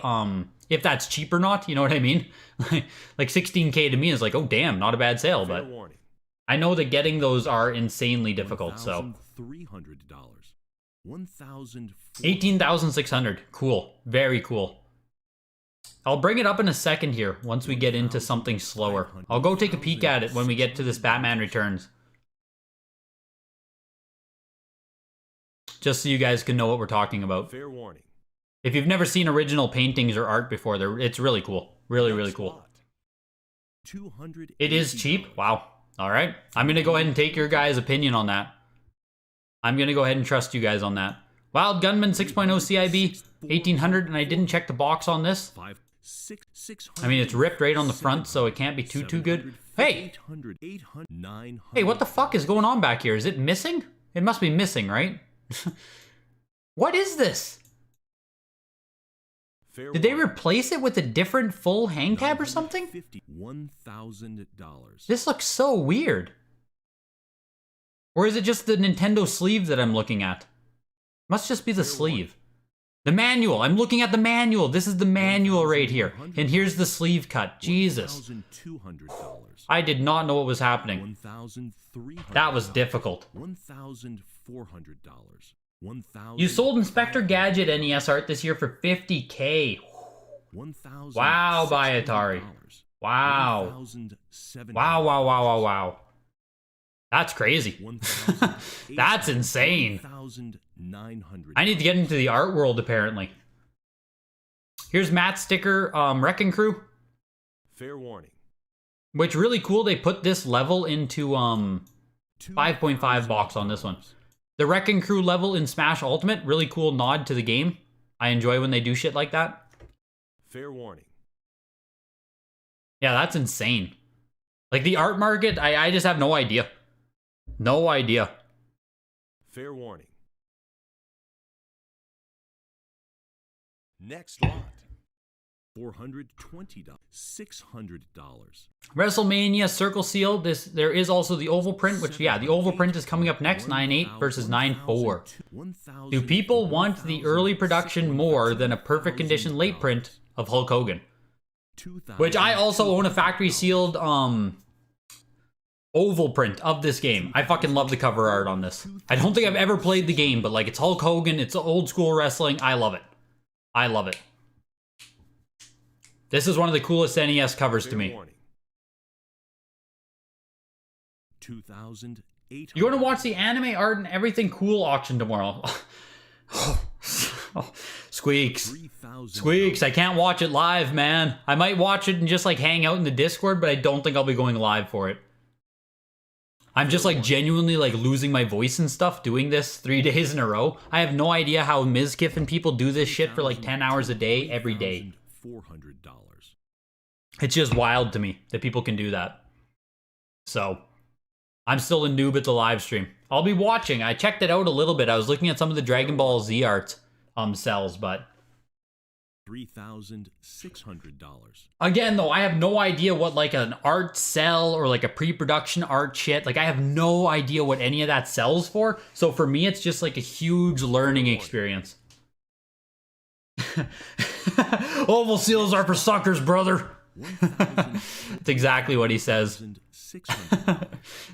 Speaker 2: if that's cheap or not, you know what I mean? Like 16K to me is like, oh damn, not a bad sale,
Speaker 3: Fair
Speaker 2: but
Speaker 3: warning.
Speaker 2: I know that getting those are insanely difficult, so.
Speaker 1: $300. $1,000.
Speaker 2: 18,600. Cool. Very cool. I'll bring it up in a second here once we get into something slower. I'll go take a peek at it when we get to this Batman Returns. Just so you guys can know what we're talking about.
Speaker 3: Fair warning.
Speaker 2: If you've never seen original paintings or art before, it's really cool. Really, really cool. It is cheap. Wow. All right. I'm going to go ahead and take your guys' opinion on that. I'm going to go ahead and trust you guys on that. Wild Gunman 6.0 CIB 1800, and I didn't check the box on this. I mean, it's ripped right on the front, so it can't be too good. Hey! Hey, what the fuck is going on back here? Is it missing? It must be missing, right? What is this? Did they replace it with a different full hang tab or something?
Speaker 1: $1,000.
Speaker 2: This looks so weird. Or is it just the Nintendo sleeve that I'm looking at? Must just be the sleeve. The manual. I'm looking at the manual. This is the manual right here. And here's the sleeve cut. Jesus. I did not know what was happening. That was difficult.
Speaker 1: $1,400.
Speaker 2: You sold Inspector Gadget NES art this year for $50K. Wow, by Atari. Wow. Wow. That's crazy. That's insane. I need to get into the art world, apparently. Here's Matt Sticker, Wrecking Crew.
Speaker 3: Fair warning.
Speaker 2: Which, really cool, they put this level into 5.5 box on this one. The Wrecking Crew level in Smash Ultimate, really cool nod to the game. I enjoy when they do shit like that.
Speaker 3: Fair warning.
Speaker 2: Yeah, that's insane. Like, the art market, I just have no idea. No idea.
Speaker 3: Fair warning. Next lot.
Speaker 1: $420. $600.
Speaker 2: WrestleMania Circle Seal. There is also the oval print, which, yeah, the oval print is coming up next. 9.8 versus 9.4. Do people want the early production more than a perfect condition late print of Hulk Hogan? Which I also own a factory sealed oval print of this game. I fucking love the cover art on this. I don't think I've ever played the game, but like, it's Hulk Hogan, it's old school wrestling. I love it. I love it. This is one of the coolest NES covers to me.
Speaker 1: $2,800.
Speaker 2: You're gonna watch the anime art and everything cool auction tomorrow. Squeaks. Squeaks, I can't watch it live, man. I might watch it and just like hang out in the Discord, but I don't think I'll be going live for it. I'm just like genuinely like losing my voice and stuff doing this 3 days in a row. I have no idea how Mizkif and people do this shit for like 10 hours a day, every day. It's just wild to me that people can do that. So, I'm still a noob at the live stream. I'll be watching. I checked it out a little bit. I was looking at some of the Dragon Ball Z art cells, but
Speaker 1: $3,600.
Speaker 2: again, though, I have no idea what like an art cell or like a pre-production art shit. Like I have no idea what any of that sells for. So for me, it's just like a huge learning experience. Oval seals are for suckers, brother. That's exactly what he says.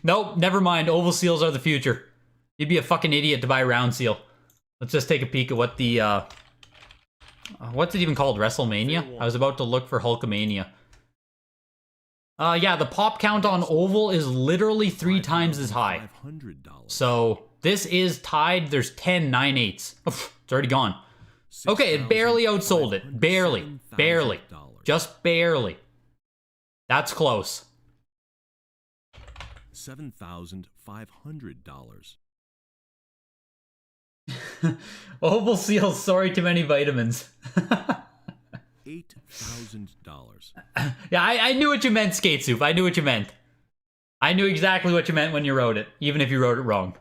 Speaker 2: Nope, never mind. Oval seals are the future. You'd be a fucking idiot to buy a round seal. Let's just take a peek at what the, what's it even called? WrestleMania? I was about to look for Hulkamania. Yeah, the pop count on oval is literally 3 times as high. So, this is tied. There's 10 9/8. Oof, it's already gone. Okay, it barely outsold it. Barely. Barely. Just barely. That's close.
Speaker 1: $7,500.
Speaker 2: Oval seals, sorry, too many vitamins.
Speaker 1: $8,000.
Speaker 2: Yeah, I knew what you meant, Skate Soup. I knew what you meant. I knew exactly what you meant when you wrote it, even if you wrote it wrong.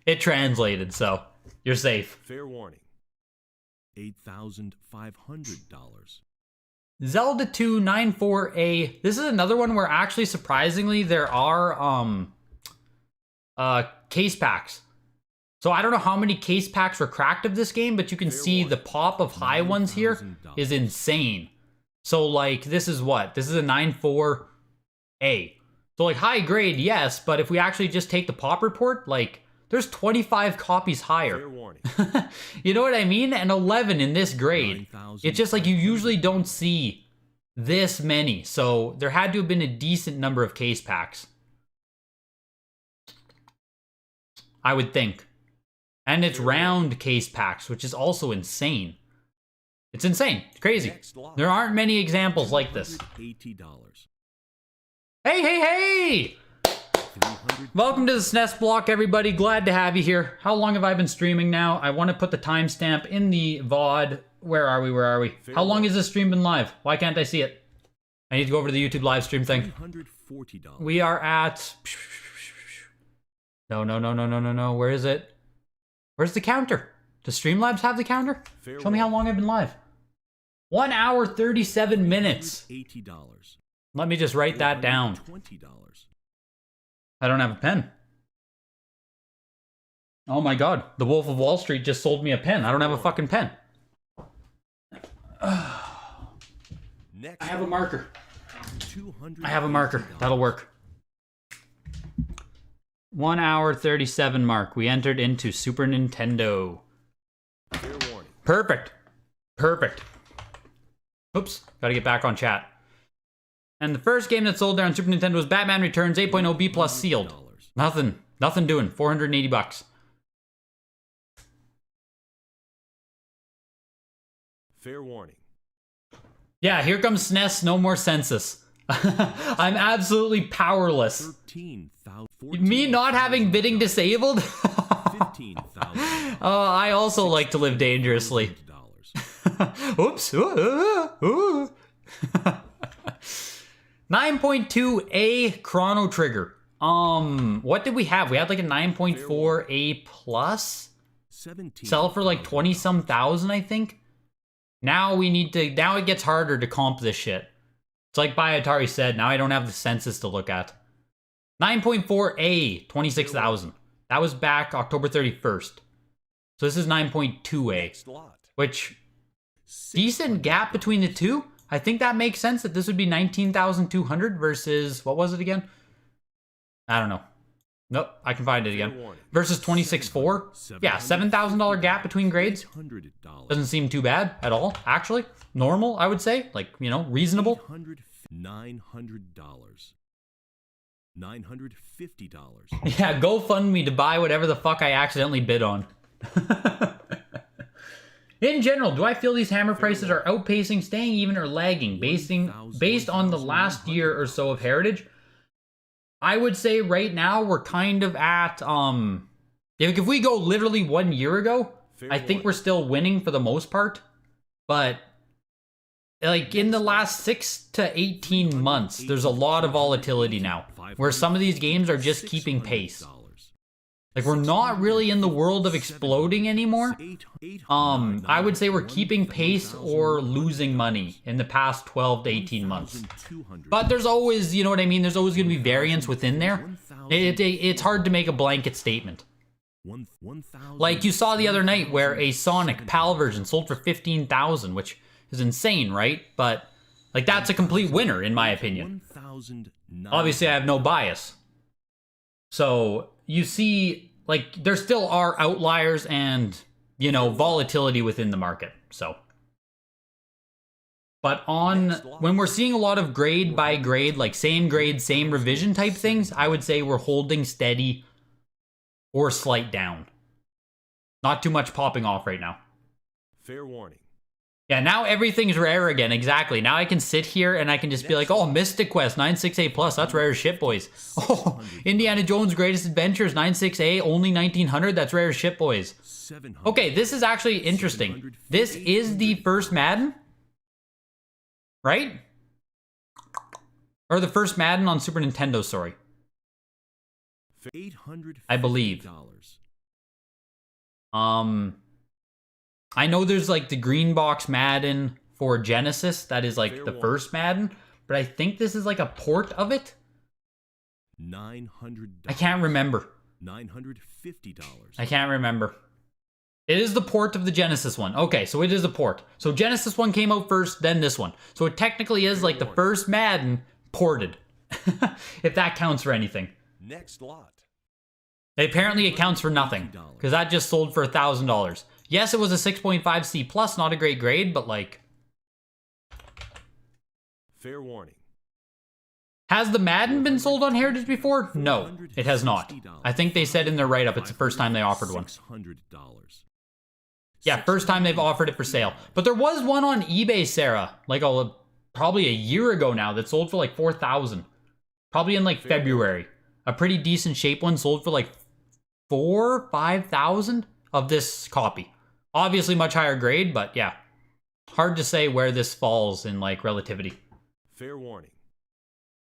Speaker 2: It translated, so you're safe.
Speaker 3: Fair warning.
Speaker 1: $8,500.
Speaker 2: Zelda 2 94A. This is another one where actually, surprisingly, there are case packs. So I don't know how many case packs were cracked of this game, but you can see the pop of high ones here is insane. So like, this is what? This is a 94A. So like high grade, yes, but if we actually just take the pop report, like there's 25 copies higher.
Speaker 3: Fair warning.
Speaker 2: You know what I mean? And 11 in this grade. It's just like you usually don't see this many. So there had to have been a decent number of case packs, I would think. And it's round case packs, which is also insane. It's insane. It's crazy. There aren't many examples like this.
Speaker 1: $80.
Speaker 2: Hey, hey, hey! Welcome to the SNES Block, everybody. Glad to have you here. How long have I been streaming now? I want to put the timestamp in the VOD. Where are we? Where are we? How long has this stream been live? Why can't I see it? I need to go over to the YouTube live stream thing.
Speaker 1: $340.
Speaker 2: We are at... No. Where is it? Where's the counter? Does Streamlabs have the counter? Show me how long I've been live. 1 hour, 37 minutes.
Speaker 1: $80.
Speaker 2: Let me just write that down.
Speaker 1: $20.
Speaker 2: I don't have a pen. Oh my god. The Wolf of Wall Street just sold me a pen. I don't have a fucking pen.
Speaker 3: Next.
Speaker 2: I have a marker.
Speaker 1: $200.
Speaker 2: I have a marker. That'll work. 1 hour, 37 mark. We entered into Super Nintendo.
Speaker 3: Fair warning.
Speaker 2: Perfect. Perfect. Oops. Gotta get back on chat. And the first game that sold there on Super Nintendo was Batman Returns 8.0 B plus sealed. Nothing doing. 480 bucks.
Speaker 3: Fair warning.
Speaker 2: Yeah, here comes SNES, no more census. I'm absolutely powerless. Me not having bidding disabled?
Speaker 1: $15,000.
Speaker 2: I also like to live dangerously. Oops. 9.2A Chrono Trigger. What did we have? We had like a 9.4A plus? Sell for like 20 some thousand, I think. Now it gets harder to comp this shit. It's like Atari said, now I don't have the census to look at. 9.4A, 26,000. That was back October 31st. So this is 9.2A, which, decent gap between the two. I think that makes sense that this would be 19,200 versus, what was it again? I don't know. Nope, I can find it again. Versus 26.4. Yeah, $7,000 gap between grades. Doesn't seem too bad at all, actually. Normal, I would say. Like, you know, reasonable.
Speaker 1: $900. $950.
Speaker 2: Yeah, GoFundMe to buy whatever the fuck I accidentally bid on. In general, do I feel these hammer prices are outpacing, staying even, or lagging based on the last year or so of Heritage? I would say right now we're kind of at if we go literally 1 year ago, I think we're still winning for the most part. But like in the last 6 to 18 months, there's a lot of volatility now, where some of these games are just keeping pace. Like, we're not really in the world of exploding anymore. I would say we're keeping pace or losing money in the past 12 to 18 months. But there's always, you know what I mean? There's always going to be variance within there. It's hard to make a blanket statement. Like you saw the other night where a Sonic PAL version sold for $15,000, which is insane, right? But like that's a complete winner in my opinion. Obviously, I have no bias. So you see, like, there still are outliers and, you know, volatility within the market. So, but when we're seeing a lot of grade by grade, like same grade, same revision type things, I would say we're holding steady or slight down. Not too much popping off right now.
Speaker 3: Fair warning.
Speaker 2: Yeah, now everything's rare again, exactly. Now I can sit here and I can just be like, oh, Mystic Quest, 968 plus, that's rare as shit, boys. Oh, Indiana Jones Greatest Adventures, 96A, only 1900, that's rare as shit, boys. Okay, this is actually interesting. This is the first Madden, right? Or the first Madden on Super Nintendo, sorry. I believe. I know there's like the green box Madden for Genesis. That is like the first Madden. But I think this is like a port of it.
Speaker 1: $900.
Speaker 2: I can't remember.
Speaker 1: $950.
Speaker 2: I can't remember. It is the port of the Genesis one. Okay, so it is a port. So Genesis one came out first, then this one. So it technically is like the first Madden ported. If that counts for anything.
Speaker 3: Next lot.
Speaker 2: Apparently it counts for nothing. Because that just sold for $1,000. Yes, it was a 6.5 C+, not a great grade, but like...
Speaker 3: Fair warning.
Speaker 2: Has the Madden been sold on Heritage before? No, it has not. I think they said in their write-up it's the first time they offered one. Yeah, first time they've offered it for sale. But there was one on eBay, Sarah, like probably a year ago now, that sold for like $4,000. Probably in like February. A pretty decent shape one sold for like $5,000 of this copy. Obviously much higher grade, but yeah. Hard to say where this falls in like relativity.
Speaker 3: Fair warning.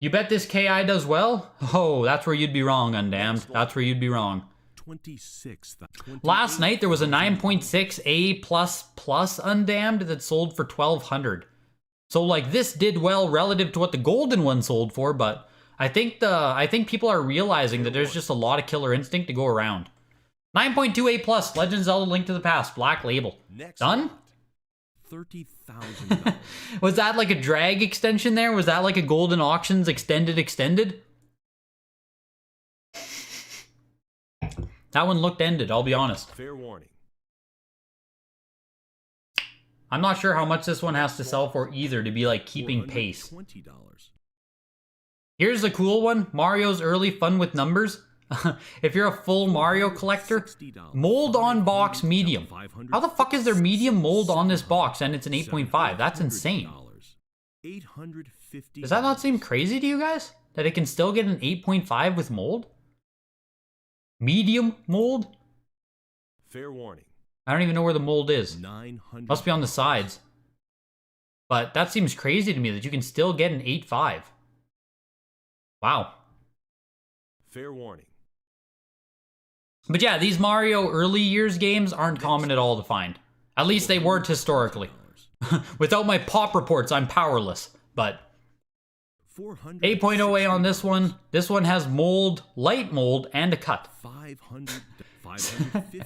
Speaker 2: You bet this KI does well? Oh, that's where you'd be wrong, Undamned. That's where you'd be wrong.
Speaker 1: 26.
Speaker 2: Last night there was a 9.6 A++ Undamned that sold for $1,200. So like this did well relative to what the golden one sold for, but I think people are realizing that there's just a lot of Killer Instinct to go around. 9.2 A+, Legend of Zelda Link to the Past, Black Label. Done?
Speaker 1: $30,000.
Speaker 2: Was that like a drag extension there? Was that like a Golden Auctions extended? That one looked ended, I'll be honest.
Speaker 3: Fair warning.
Speaker 2: I'm not sure how much this one has to sell for either to be like keeping pace.
Speaker 1: $20.
Speaker 2: Here's a cool one, Mario's Early Fun with Numbers. If you're a full Mario collector, mold on box medium. How the fuck is there medium mold on this box and it's an 8.5? That's insane. Does that not seem crazy to you guys? That it can still get an 8.5 with mold? Medium mold?
Speaker 3: Fair warning.
Speaker 2: I don't even know where the mold is.
Speaker 1: $900.
Speaker 2: Must be on the sides. But that seems crazy to me that you can still get an 8.5. Wow.
Speaker 3: Fair warning.
Speaker 2: But yeah, these Mario early years games aren't common at all to find. At least they weren't historically. Without my pop reports, I'm powerless. But 8.0A on this one. This one has mold, light mold, and a cut.
Speaker 1: $550.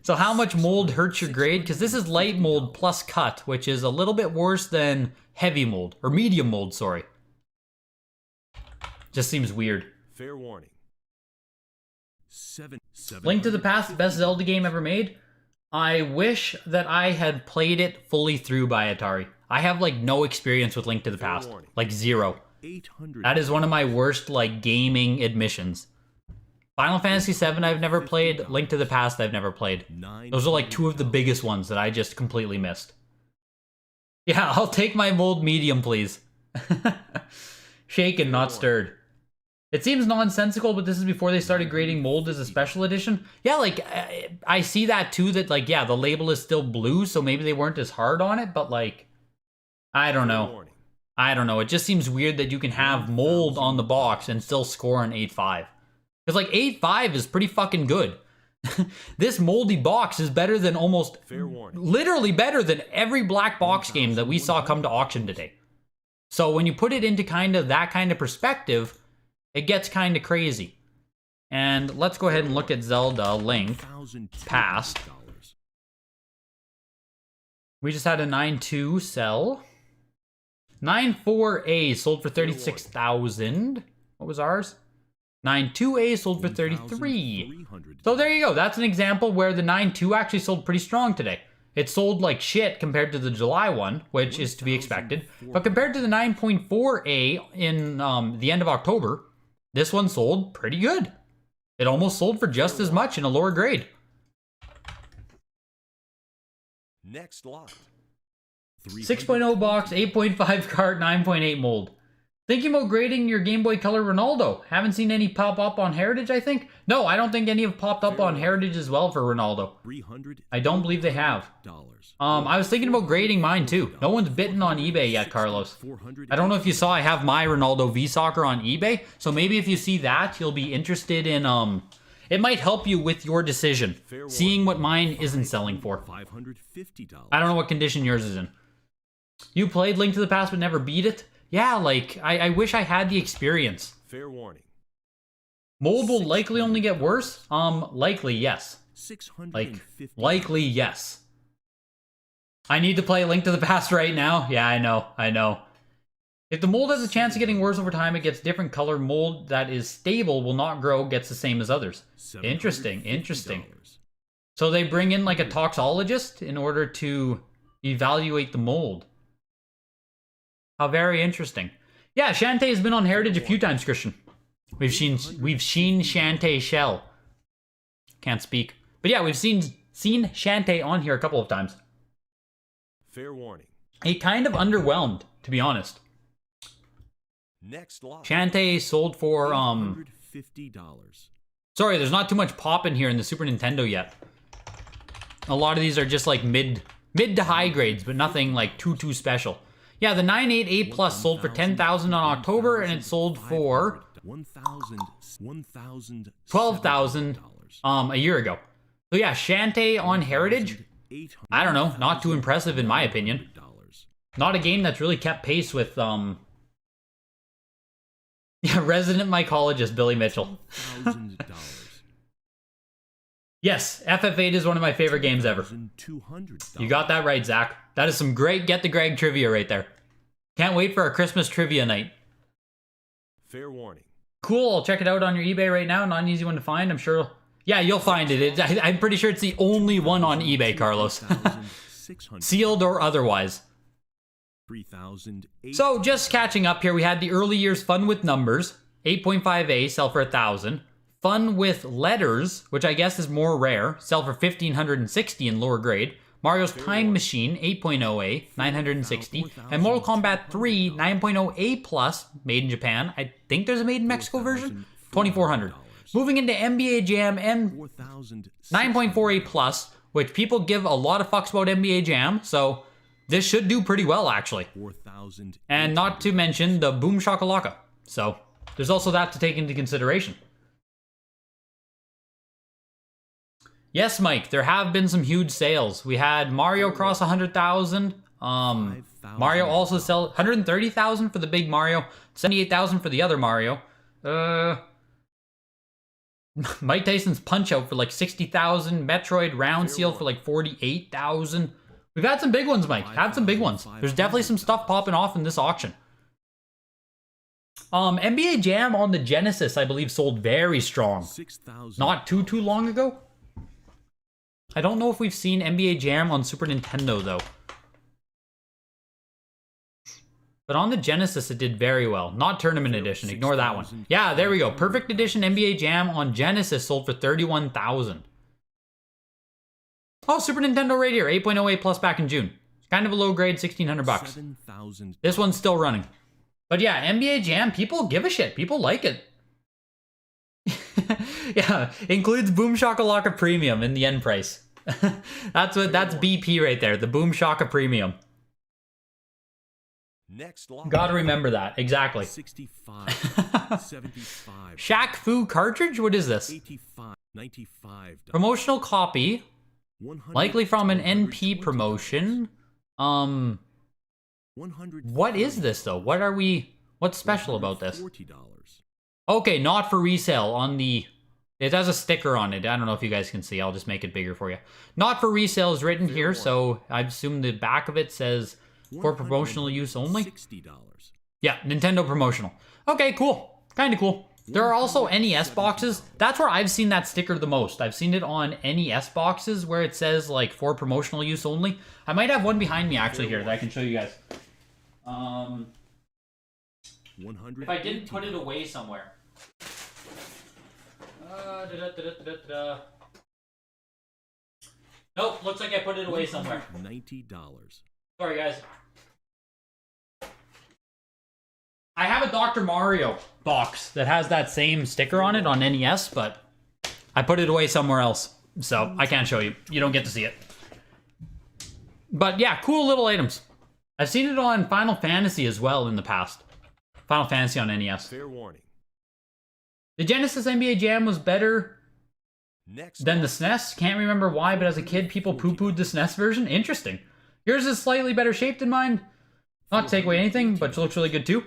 Speaker 2: So how much mold hurts your grade? Because this is light mold plus cut, which is a little bit worse than heavy mold. Or medium mold, sorry. Just seems weird.
Speaker 3: Fair warning.
Speaker 2: Link to the Past, the best Zelda game ever made? I wish that I had played it fully through by Atari. I have like no experience with Link to the Past. Like zero.
Speaker 1: 800.
Speaker 2: That is one of my worst, like, gaming admissions. Final Fantasy VII I've never played. Link to the Past I've never played. Those are like two of the biggest ones that I just completely missed. Yeah, I'll take my mold medium, please. Shaken, not stirred. It seems nonsensical, but this is before they started grading mold as a special edition. Yeah, like, I see that too, that, like, yeah, the label is still blue, so maybe they weren't as hard on it, but, like, I don't know. I don't know. It just seems weird that you can have mold on the box and still score an 8.5. Because, like, 8.5 is pretty fucking good. This moldy box is better than almost, literally better than every black box game that we saw come to auction today. So when you put it into kind of that kind of perspective, it gets kind of crazy. And let's go ahead and look at Zelda Link Past. We just had a 9.2 sell. 9.4A sold for 36,000. What was ours? 9.2A sold for 33. So there you go. That's an example where the 9.2 actually sold pretty strong today. It sold like shit compared to the July one, which is to be expected. But compared to the 9.4A in the end of October, this one sold pretty good. It almost sold for just as much in a lower grade.
Speaker 3: Next lot.
Speaker 2: 6.0 box, 8.5 cart, 9.8 mold. Thinking about grading your Game Boy Color Ronaldo. Haven't seen any pop up on Heritage, I think. No, I don't think any have popped up on Heritage as well for Ronaldo. I don't believe they have. I was thinking about grading mine too. No one's bitten on eBay yet, Carlos. I don't know if you saw, I have my Ronaldo V-Soccer on eBay. So maybe if you see that, you'll be interested in, it might help you with your decision. Seeing what mine isn't selling for. I don't know what condition yours is in. You played Link to the Past but never beat it? Yeah, like, I wish I had the experience.
Speaker 3: Fair warning.
Speaker 2: Mold will likely only get worse? Likely, yes. Like, likely, yes. I need to play Link to the Past right now? Yeah, I know. If the mold has a chance of getting worse over time, it gets different color. Mold that is stable will not grow, gets the same as others. Interesting. So they bring in, like, a toxologist in order to evaluate the mold. How very interesting. Yeah, Shantae has been on Heritage a few times, Christian. We've seen Shantae shell. Can't speak. But yeah, we've seen Shantae on here a couple of times.
Speaker 3: Fair warning.
Speaker 2: He kind of underwhelmed, to be honest.
Speaker 3: Next lot.
Speaker 2: Shantae sold for
Speaker 1: $50.
Speaker 2: sorry, there's not too much pop in here in the Super Nintendo yet. A lot of these are just like mid to high grades, but nothing like too special. Yeah, the 9.8A Plus sold for 10,000 on October, and it sold for 12,000 a year ago. So yeah, Shantae on Heritage, I don't know, not too impressive in my opinion. Not a game that's really kept pace with yeah, resident mycologist Billy Mitchell. Yes, FF8 is one of my favorite games ever. You got that right, Zach. That is some great Get the Greg trivia right there. Can't wait for our Christmas trivia night.
Speaker 3: Fair warning.
Speaker 2: Cool, I'll check it out on your eBay right now. Not an easy one to find, I'm sure. Yeah, you'll find it. I'm pretty sure it's the only one on eBay, Carlos. Sealed or otherwise. So, just catching up here, we had the early years Fun with Numbers. 8.5A, sell for 1,000. Fun with Letters, which I guess is more rare, sell for 1,560 in lower grade. Mario's Time Machine, 8.0A, 960. And Mortal Kombat 3, 9.0A Plus, made in Japan. I think there's a made in Mexico version, 2,400. Moving into NBA Jam and 9.4A Plus, which people give a lot of fucks about NBA Jam, so this should do pretty well, actually. And not to mention the Boom Shakalaka. So, there's also that to take into consideration. Yes, Mike, there have been some huge sales. We had Mario cross 100,000. Mario also sell 130,000 for the big Mario, 78,000 for the other Mario. Mike Tyson's Punch-Out for like 60,000. Metroid Round Seal for like 48,000. We've had some big ones, Mike. Had some big ones. There's definitely some stuff popping off in this auction. NBA Jam on the Genesis, I believe, sold very strong. Not too long ago. I don't know if we've seen NBA Jam on Super Nintendo, though. But on the Genesis, it did very well. Not Tournament Edition. Ignore that one. Yeah, there we go. Perfect Edition NBA Jam on Genesis sold for $31,000. Oh, Super Nintendo right here. 8.08 plus back in June. Kind of a low grade, $1,600. This one's still running. But yeah, NBA Jam, people give a shit. People like it. Yeah, includes Boom Shakalaka Premium in the end price. That's BP right there, the Boom Shaka Premium.
Speaker 3: Next lot.
Speaker 2: Gotta remember that, exactly.
Speaker 1: 65, 75,
Speaker 2: Shaq Fu cartridge? What is this?
Speaker 1: 85, 95,
Speaker 2: Promotional copy,
Speaker 1: 100,
Speaker 2: likely from an NP
Speaker 1: 120,
Speaker 2: promotion.
Speaker 1: 100.
Speaker 2: What is this though? What's special about this?
Speaker 1: $40.
Speaker 2: Okay, not for resale on the... It has a sticker on it. I don't know if you guys can see. I'll just make it bigger for you. Not for resale is written here, so I assume the back of it says for promotional use only.
Speaker 1: $60.
Speaker 2: Yeah, Nintendo promotional. Okay, cool. Kind of cool. There are also NES boxes. That's where I've seen that sticker the most. I've seen it on NES boxes where it says like for promotional use only. I might have one behind me actually here that I can show you guys. If I didn't put it away somewhere. Nope, looks like I put it away somewhere.
Speaker 1: $90.
Speaker 2: Sorry, guys. I have a Dr. Mario box that has that same sticker on it on NES, but I put it away somewhere else, so I can't show you. You don't get to see it. But yeah, cool little items. I've seen it on Final Fantasy as well in the past. Final Fantasy on NES.
Speaker 3: Fair warning.
Speaker 2: The Genesis NBA Jam was better
Speaker 3: Next
Speaker 2: than the
Speaker 3: lot.
Speaker 2: SNES. Can't remember why, but as a kid, people poo-pooed the SNES version. Interesting. Yours is slightly better shaped than mine. Not to take away anything, but it looks really good too.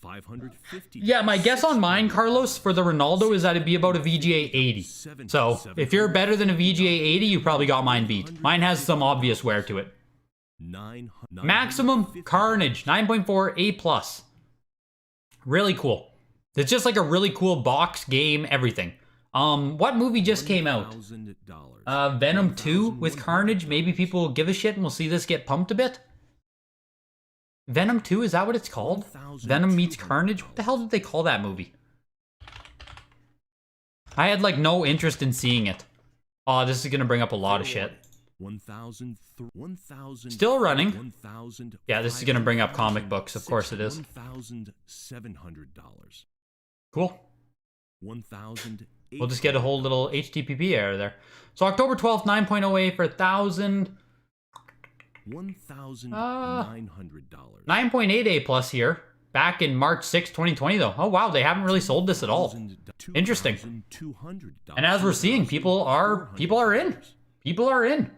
Speaker 1: $550.
Speaker 2: Yeah, my guess on mine, Carlos, for the Ronaldo is that it'd be about a VGA 80. So, if you're better than a VGA 80, you probably got mine beat. Mine has some obvious wear to it. Maximum Carnage, 9.4 A+. Really cool. It's just like a really cool box, game, everything. What movie just came out? Venom 2 with Carnage. Maybe people will give a shit and we'll see this get pumped a bit. Venom 2, is that what it's called? Venom meets Carnage? What the hell did they call that movie? I had like no interest in seeing it. Oh, this is gonna bring up a lot of shit. Still running. Yeah, this is gonna bring up comic books, of course it is.
Speaker 1: $1,700.
Speaker 2: Cool.
Speaker 1: $1,000.
Speaker 2: We'll just get a whole little HTTP error there. So October 12th, 9.08 for 1,000.
Speaker 1: $1,900.
Speaker 2: 9.8 A+ here. Back in March 6, 2020 though. Oh wow, they haven't really sold this at all. Interesting. And as we're seeing, people are in. People are in.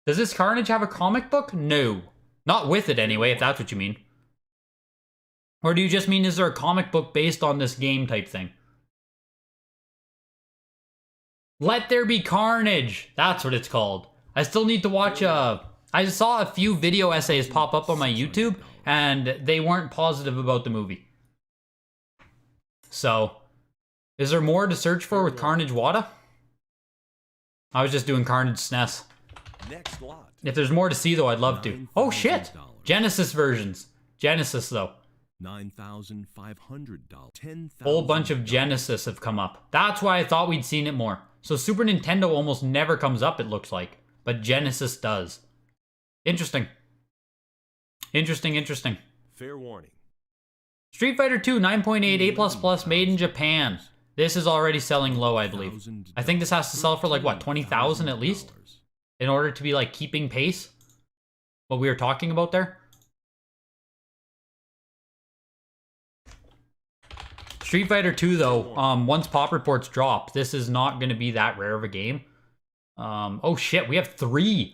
Speaker 2: Does this Carnage have a comic book? No. Not with it anyway, if that's what you mean. Or do you just mean, is there a comic book based on this game type thing? Let There Be Carnage. That's what it's called. I still need to watch I saw a few video essays pop up on my YouTube, and they weren't positive about the movie. So, is there more to search for with Carnage WATA? I was just doing Carnage SNES.
Speaker 3: Next lot.
Speaker 2: If there's more to see though, I'd love to. Oh shit! Genesis versions. Genesis though.
Speaker 1: $9,500. $10,000.
Speaker 2: Whole bunch of Genesis have come up. That's why I thought we'd seen it more. So Super Nintendo almost never comes up, it looks like. But Genesis does. Interesting. Interesting.
Speaker 3: Fair warning.
Speaker 2: Street Fighter 2 9.8 A++ made in Japan. This is already selling low, I believe. I think this has to sell for like what, 20,000 at least? In order to be like keeping pace? What we were talking about there? Street Fighter 2 though, once pop reports drop, this is not going to be that rare of a game. Oh shit, we have 3.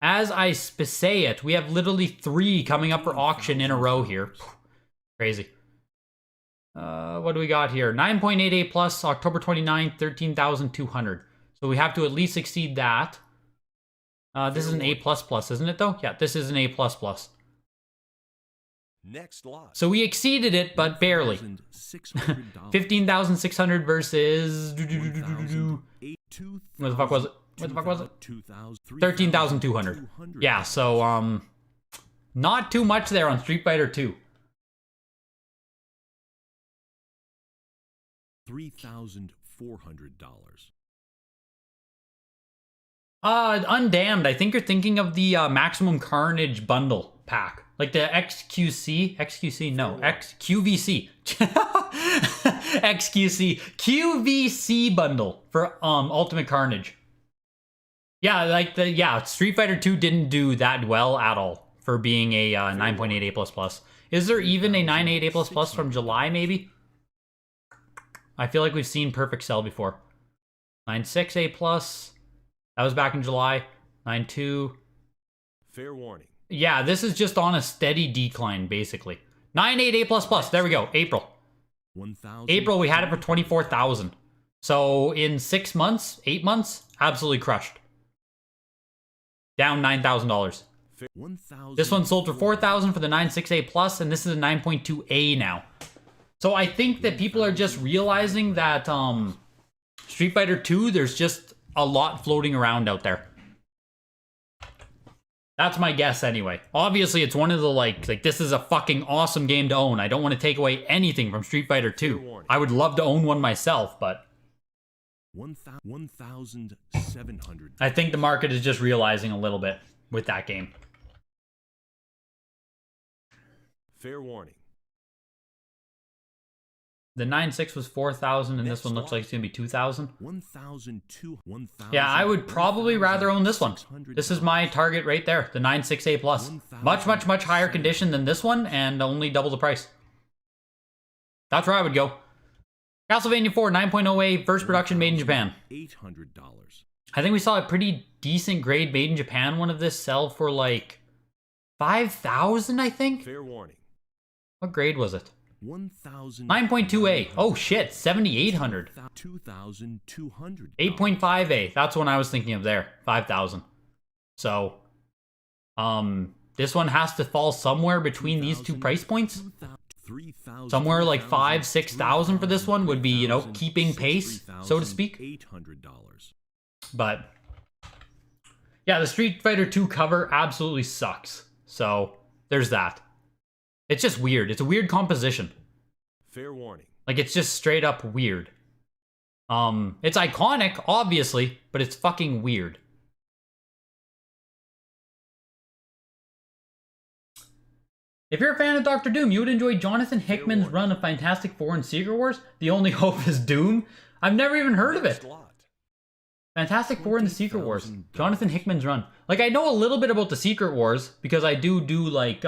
Speaker 2: As I say it, we have literally 3 coming up for auction in a row here. Crazy. What do we got here? 9.8 A+, October 29th, 13,200. So we have to at least exceed that. This is an A++, isn't it though? Yeah, this is an A++.
Speaker 3: Next lot.
Speaker 2: So we exceeded it, but barely. 15,600 versus... What the fuck was it? 13,200. Yeah, so, Not too much there on Street Fighter 2.
Speaker 1: $3,400.
Speaker 2: Undamned. I think you're thinking of the Maximum Carnage bundle pack. Like the XQC? No, XQVC. XQC. QVC bundle for Ultimate Carnage. Yeah, like Street Fighter 2 didn't do that well at all for being a 9.8 A++. Is there even a 9.8 A++ from July, maybe? I feel like we've seen Perfect Cell before. 9.6 A+. That was back in July. 9.2.
Speaker 3: Fair warning.
Speaker 2: Yeah, this is just on a steady decline, basically. 9.8 A++. There we go. April. April, we had it for 24,000. So in 6 months, 8 months, absolutely crushed. Down $9,000. This one sold for 4,000 for the 9.6 A+, and this is a 9.2 A now. So I think that people are just realizing that Street Fighter 2, there's just a lot floating around out there. That's my guess anyway. Obviously, it's one of the like this is a fucking awesome game to own. I don't want to take away anything from Street Fighter 2. I would love to own one myself, but
Speaker 1: 1,700.
Speaker 2: I think the market is just realizing a little bit with that game.
Speaker 3: Fair warning.
Speaker 2: The 9.6 was 4,000, and this one looks like it's gonna be 2,000.
Speaker 1: 1,200.
Speaker 2: Yeah, I would probably rather own this one. This is my target right there, the 9.6 A+. Much higher condition than this one, and only double the price. That's where I would go. Castlevania 4 9.0 A, first production made in Japan.
Speaker 1: $800.
Speaker 2: I think we saw a pretty decent grade made in Japan one of this sell for like 5,000, I think.
Speaker 3: Fair warning.
Speaker 2: What grade was it?
Speaker 1: 1,000.
Speaker 2: 9.2A. Oh shit, 7,800.
Speaker 1: 2,200.
Speaker 2: 8.5A. That's one I was thinking of there. 5,000. So, this one has to fall somewhere between these two price points. Somewhere like 5,000-6,000 for this one would be, you know, keeping pace, so to speak.
Speaker 1: $800.
Speaker 2: But yeah, the Street Fighter 2 cover absolutely sucks. So there's that. It's just weird. It's a weird composition.
Speaker 3: Fair warning.
Speaker 2: Like, it's just straight up weird. It's iconic, obviously, but it's fucking weird. If you're a fan of Doctor Doom, you would enjoy Jonathan Hickman's run of Fantastic Four and Secret Wars. The only hope is Doom. I've never even heard of it. Fantastic Four and the Secret Wars. Jonathan Hickman's run. Like, I know a little bit about the Secret Wars because I do like,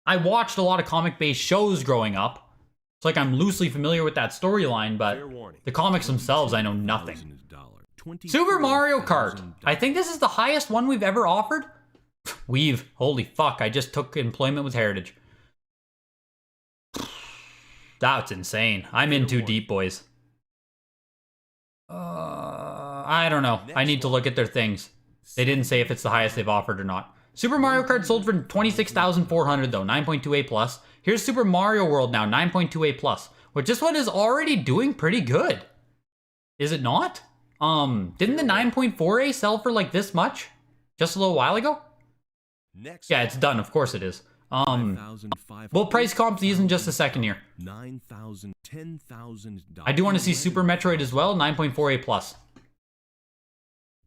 Speaker 2: I watched a lot of comic-based shows growing up. It's like I'm loosely familiar with that storyline, but the comics themselves, I know nothing. Super Mario Kart. I think this is the highest one we've ever offered. Holy fuck, I just took employment with Heritage. That's insane. I'm in too deep, boys. I don't know. I need to look at their things. They didn't say if it's the highest they've offered or not. Super Mario Kart sold for 26,400 though, 9.2 A+. Here's Super Mario World now, 9.2 A+. Which this one is already doing pretty good. Is it not? Didn't the 9.4 A sell for like this much? Just a little while ago? Yeah, it's done. Of course it is. We'll price comp these in just a second here.
Speaker 1: $9,000, $10,000.
Speaker 2: I do want to see Super Metroid as well, 9.4 A+.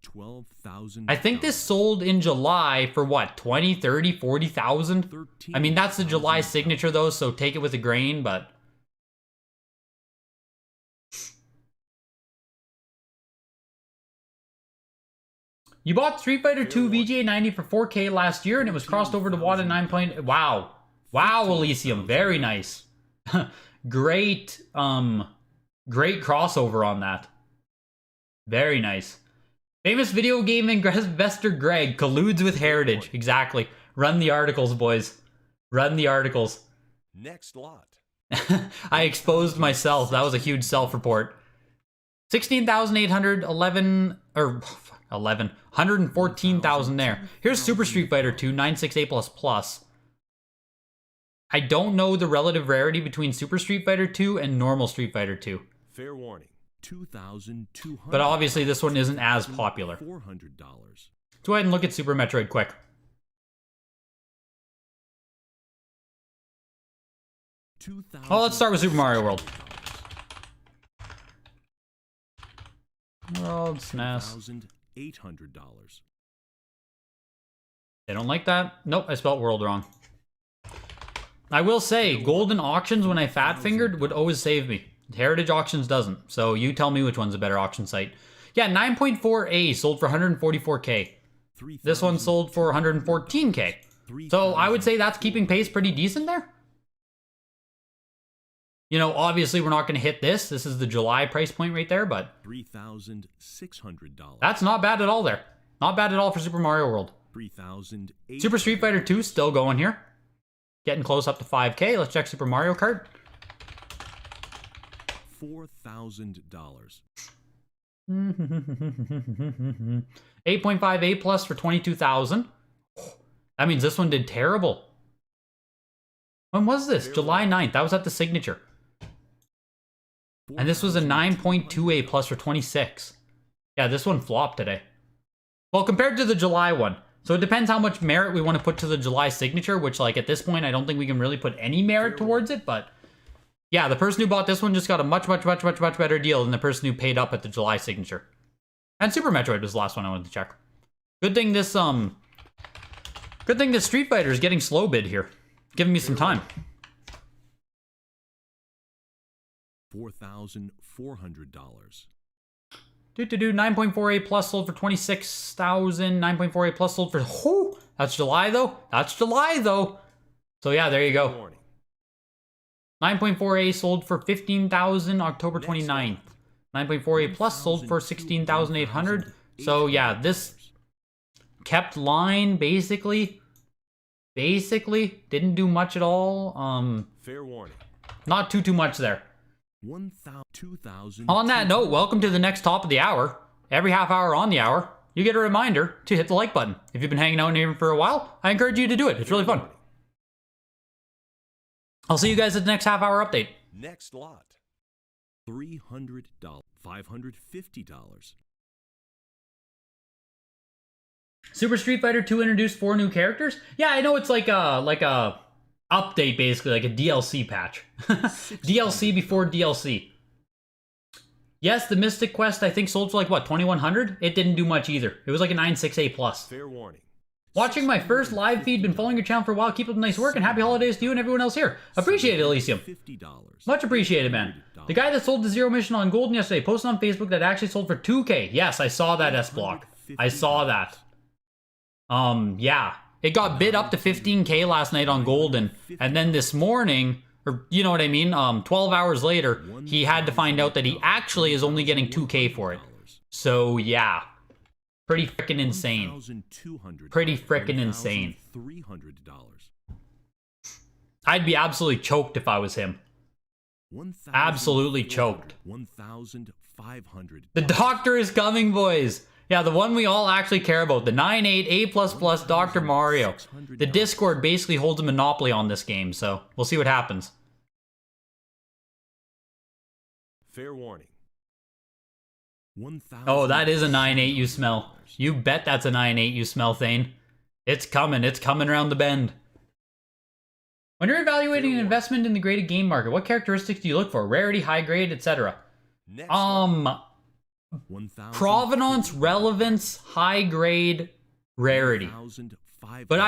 Speaker 1: 12,000.
Speaker 2: I think this sold in July for what, 20, 30, 40,000? I mean, that's the July signature though, so take it with a grain, but... You bought Street Fighter 2 VGA 90 for 4K last year, and it was crossed over to WATA 9. Wow. Wow, Elysium. Very nice. Great, great crossover on that. Very nice. Famous video game investor Greg colludes with Heritage. Exactly. Run the articles, boys. Run the articles.
Speaker 3: Next lot.
Speaker 2: I exposed myself. That was a huge self-report. 16,811 or 114,000 there. Here's Super Street Fighter 2 9.6 A++. I don't know the relative rarity between Super Street Fighter 2 and normal Street Fighter 2.
Speaker 3: Fair warning.
Speaker 1: 2,200.
Speaker 2: But obviously this one isn't as popular.
Speaker 1: $400.
Speaker 2: Let's go ahead and look at Super Metroid quick. Oh, let's start with Super Mario World. World SNES.
Speaker 1: $800.
Speaker 2: They don't like that? Nope, I spelled world wrong. I will say, golden auctions when I fat fingered would always save me. Heritage auctions doesn't. So you tell me which one's a better auction site. Yeah, 9.4A sold for 144K. This one sold for 114K. So I would say that's keeping pace pretty decent there. You know, obviously we're not going to hit this. This is the July price point right there, but
Speaker 1: $3,600.
Speaker 2: that's not bad at all there. Not bad at all for Super Mario World.
Speaker 1: $3,800.
Speaker 2: Super Street Fighter 2 still going here. Getting close up to 5K. Let's check Super Mario Kart.
Speaker 1: $4,000.
Speaker 2: 8.5A plus for 22,000. That means this one did terrible. When was this? July 9th. That was at the signature. And this was a 9.2A plus for 26. Yeah, this one flopped today. Well, compared to the July one. So it depends how much merit we want to put to the July signature, which, like, at this point, I don't think we can really put any merit towards it. But, yeah, the person who bought this one just got a much better deal than the person who paid up at the July signature. And Super Metroid was the last one I wanted to check. Good thing this Street Fighter is getting slow bid here. Giving me some time.
Speaker 1: $4,400.
Speaker 2: 9.4A plus sold for 26,000. 9.4A plus sold for... Oh, that's July, though. That's July, though. So, yeah, there you go. 9.4A sold for 15,000 October 29th. 9.4A plus sold for 16,800. So, yeah, this kept line, basically. Didn't do much at all.
Speaker 3: Fair warning.
Speaker 2: Not too much there.
Speaker 1: 2,000.
Speaker 2: On that note, welcome to the next top of the hour. Every half hour on the hour, you get a reminder to hit the like button. If you've been hanging out in here for a while, I encourage you to do it. It's really fun. I'll see you guys at the next half hour update.
Speaker 3: Next lot.
Speaker 1: $300. $550.
Speaker 2: Super Street Fighter 2 introduced 4 new characters. Yeah, I know it's like a update, basically, like a DLC patch. DLC before DLC. Yes, the Mystic Quest, I think, sold for like, what, 2,100? It didn't do much either. It was like a 9.6A plus.
Speaker 3: Fair warning.
Speaker 2: Watching my first live feed, been following your channel for a while. Keep up the nice work, and happy holidays to you and everyone else here. Appreciate it, Elysium.
Speaker 1: $50.
Speaker 2: Much appreciated, man. The guy that sold the Zero Mission on Golden yesterday posted on Facebook that actually sold for 2K. Yes, I saw that, S Block. I saw that. Yeah. It got bid up to 15K last night on Golden, and then this morning, or you know what I mean, 12 hours later, he had to find out that he actually is only getting 2K for it. So, yeah. Pretty freaking insane. Pretty freaking insane.
Speaker 1: $300.
Speaker 2: I'd be absolutely choked if I was him. Absolutely choked.
Speaker 1: $1,500.
Speaker 2: The doctor is coming, boys. Yeah, the one we all actually care about. The 9.8A++ Dr. Mario. The Discord basically holds a monopoly on this game, so we'll see what happens.
Speaker 3: Fair warning.
Speaker 2: Oh, that is a 9.8 you smell. You bet that's a 9.8 you smell, Thane. It's coming around the bend. When you're evaluating an investment in the graded game market, what characteristics do you look for? Rarity, high grade, etc. Provenance, relevance, high grade, rarity. But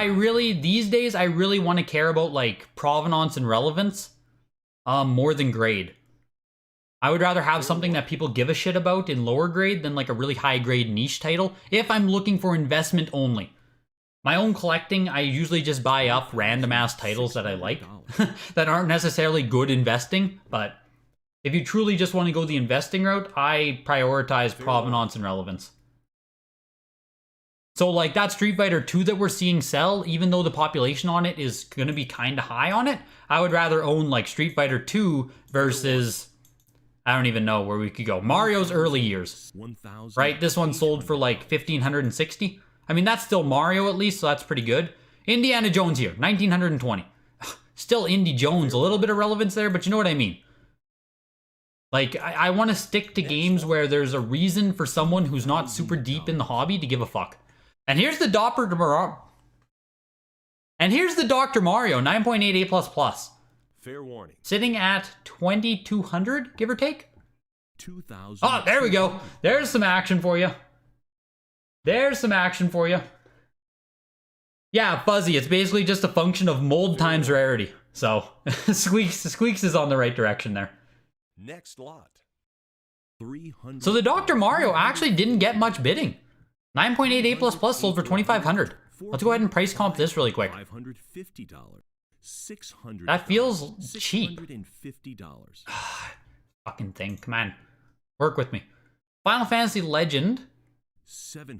Speaker 2: these days, I really want to care about, like, provenance and relevance more than grade. I would rather have something that people give a shit about in lower grade than, like, a really high grade niche title if I'm looking for investment only. My own collecting, I usually just buy up random ass titles that I like that aren't necessarily good investing, but if you truly just want to go the investing route, I prioritize provenance and relevance. So, like, that Street Fighter 2 that we're seeing sell, even though the population on it is going to be kind of high on it, I would rather own, like, Street Fighter 2 versus, I don't even know where we could go. Mario's early years, right? This one sold for, like, 1,560. I mean, that's still Mario at least, so that's pretty good. Indiana Jones here, 1,920. Still Indy Jones, a little bit of relevance there, but you know what I mean. Like, I want to stick to games where there's a reason for someone who's not super deep in the hobby to give a fuck. And here's the Dr. Mario. 9.8A++.
Speaker 3: Fair warning.
Speaker 2: Sitting at 2,200, give or take.
Speaker 1: 2,000.
Speaker 2: Oh, there we go. There's some action for you. There's some action for you. Yeah, fuzzy. It's basically just a function of mold times rarity. So, Squeaks is on the right direction there.
Speaker 3: Next lot.
Speaker 1: 300.
Speaker 2: So the Dr. Mario actually didn't get much bidding. 9.88++ sold for 2,500. Let's go ahead and price comp this really quick.
Speaker 1: $550. $600.
Speaker 2: That feels cheap.
Speaker 1: $650.
Speaker 2: Fucking thing. Come on. Work with me. Final Fantasy Legend.
Speaker 1: $700.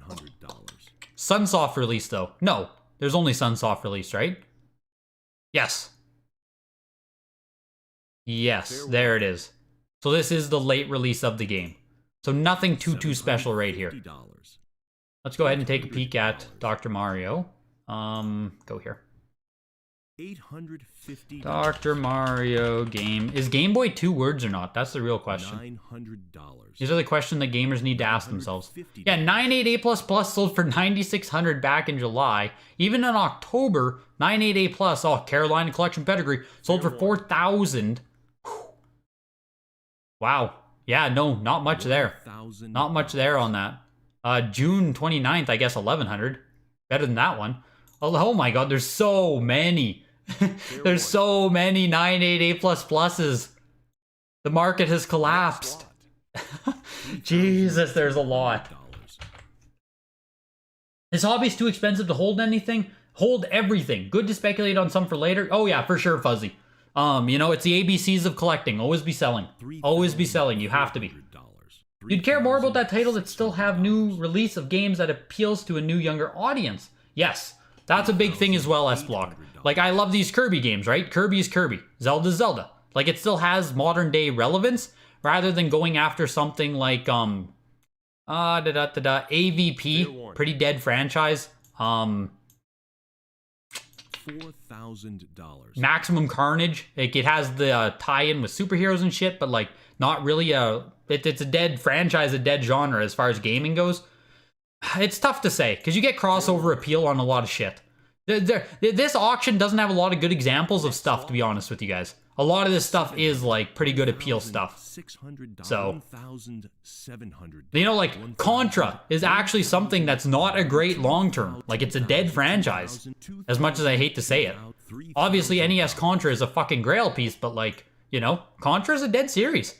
Speaker 2: Sunsoft release, though. No. There's only Sunsoft release, right? Yes. Yes. There it is. So this is the late release of the game. So nothing too special right here. Let's go ahead and take a peek at Dr. Mario. Go here.
Speaker 1: $850.
Speaker 2: Dr. Mario game. Is Game Boy 2 words or not? That's the real question.
Speaker 1: $900.
Speaker 2: These are the questions that gamers need to ask themselves. Yeah, 988++ sold for $9,600 back in July. Even in October, 988+, oh, Carolina Collection Pedigree, sold for $4,000. Wow. Yeah, no, not much there. Not much there on that. June 29th, I guess $1,100. Better than that one. Oh my god, there's so many. There's so many 988++s. The market has collapsed. Jesus, there's a lot. Is hobbies too expensive to hold anything? Hold everything. Good to speculate on some for later. Oh yeah, for sure, Fuzzy. You know, it's the ABCs of collecting. Always be selling. Always be selling. You have to be. You'd care more about that title that still have new release of games that appeals to a new younger audience. Yes, that's a big thing as well, S Block. Like, I love these Kirby games, right? Kirby is Kirby. Zelda's Zelda. Like, it still has modern day relevance rather than going after something like, AVP. Pretty dead franchise.
Speaker 1: $4,000.
Speaker 2: Maximum Carnage. Like, it has the tie-in with superheroes and shit, but like not really it's a dead franchise, a dead genre as far as gaming goes. It's tough to say because you get crossover appeal on a lot of shit. This auction doesn't have a lot of good examples of stuff, to be honest with you guys. A lot of this stuff is like pretty good appeal stuff. So, you know, like Contra is actually something that's not a great long term. Like, it's a dead franchise, as much as I hate to say it. Obviously, NES Contra is a fucking grail piece, but like, you know, Contra is a dead series.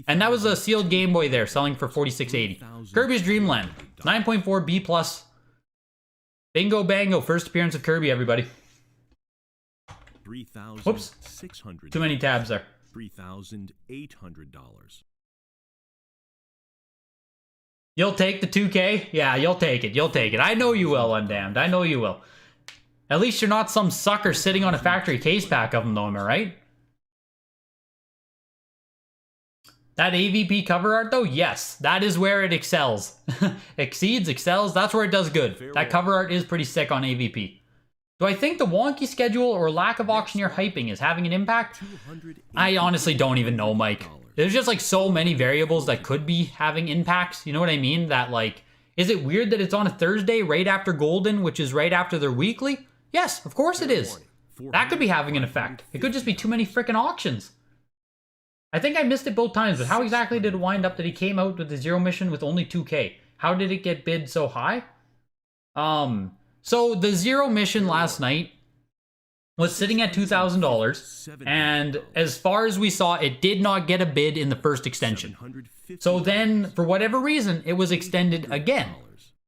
Speaker 2: And that was a sealed Game Boy there, selling for $46.80. Kirby's Dream Land, 9.4 B+. Bingo bango, first appearance of Kirby, everybody. Whoops. Too many tabs there.
Speaker 1: $3,800.
Speaker 2: You'll take the 2K? Yeah, you'll take it. You'll take it. I know you will, Undamned. I know you will. At least you're not some sucker sitting on a factory case pack of them, though, am I right? That AVP cover art, though, yes, that is where it excels. Exceeds, excels, that's where it does good. That cover art is pretty sick on AVP. Do I think the wonky schedule or lack of auctioneer hyping is having an impact? I honestly don't even know, Mike. There's just like so many variables that could be having impacts. You know what I mean? That like, is it weird that it's on a Thursday right after Golden, which is right after their weekly? Yes, of course it is. That could be having an effect. It could just be too many freaking auctions. I think I missed it both times, but how exactly did it wind up that he came out with the Zero mission with only 2K? How did it get bid so high? So the Zero mission last night was sitting at $2,000, and as far as we saw, it did not get a bid in the first extension. So then, for whatever reason, it was extended again.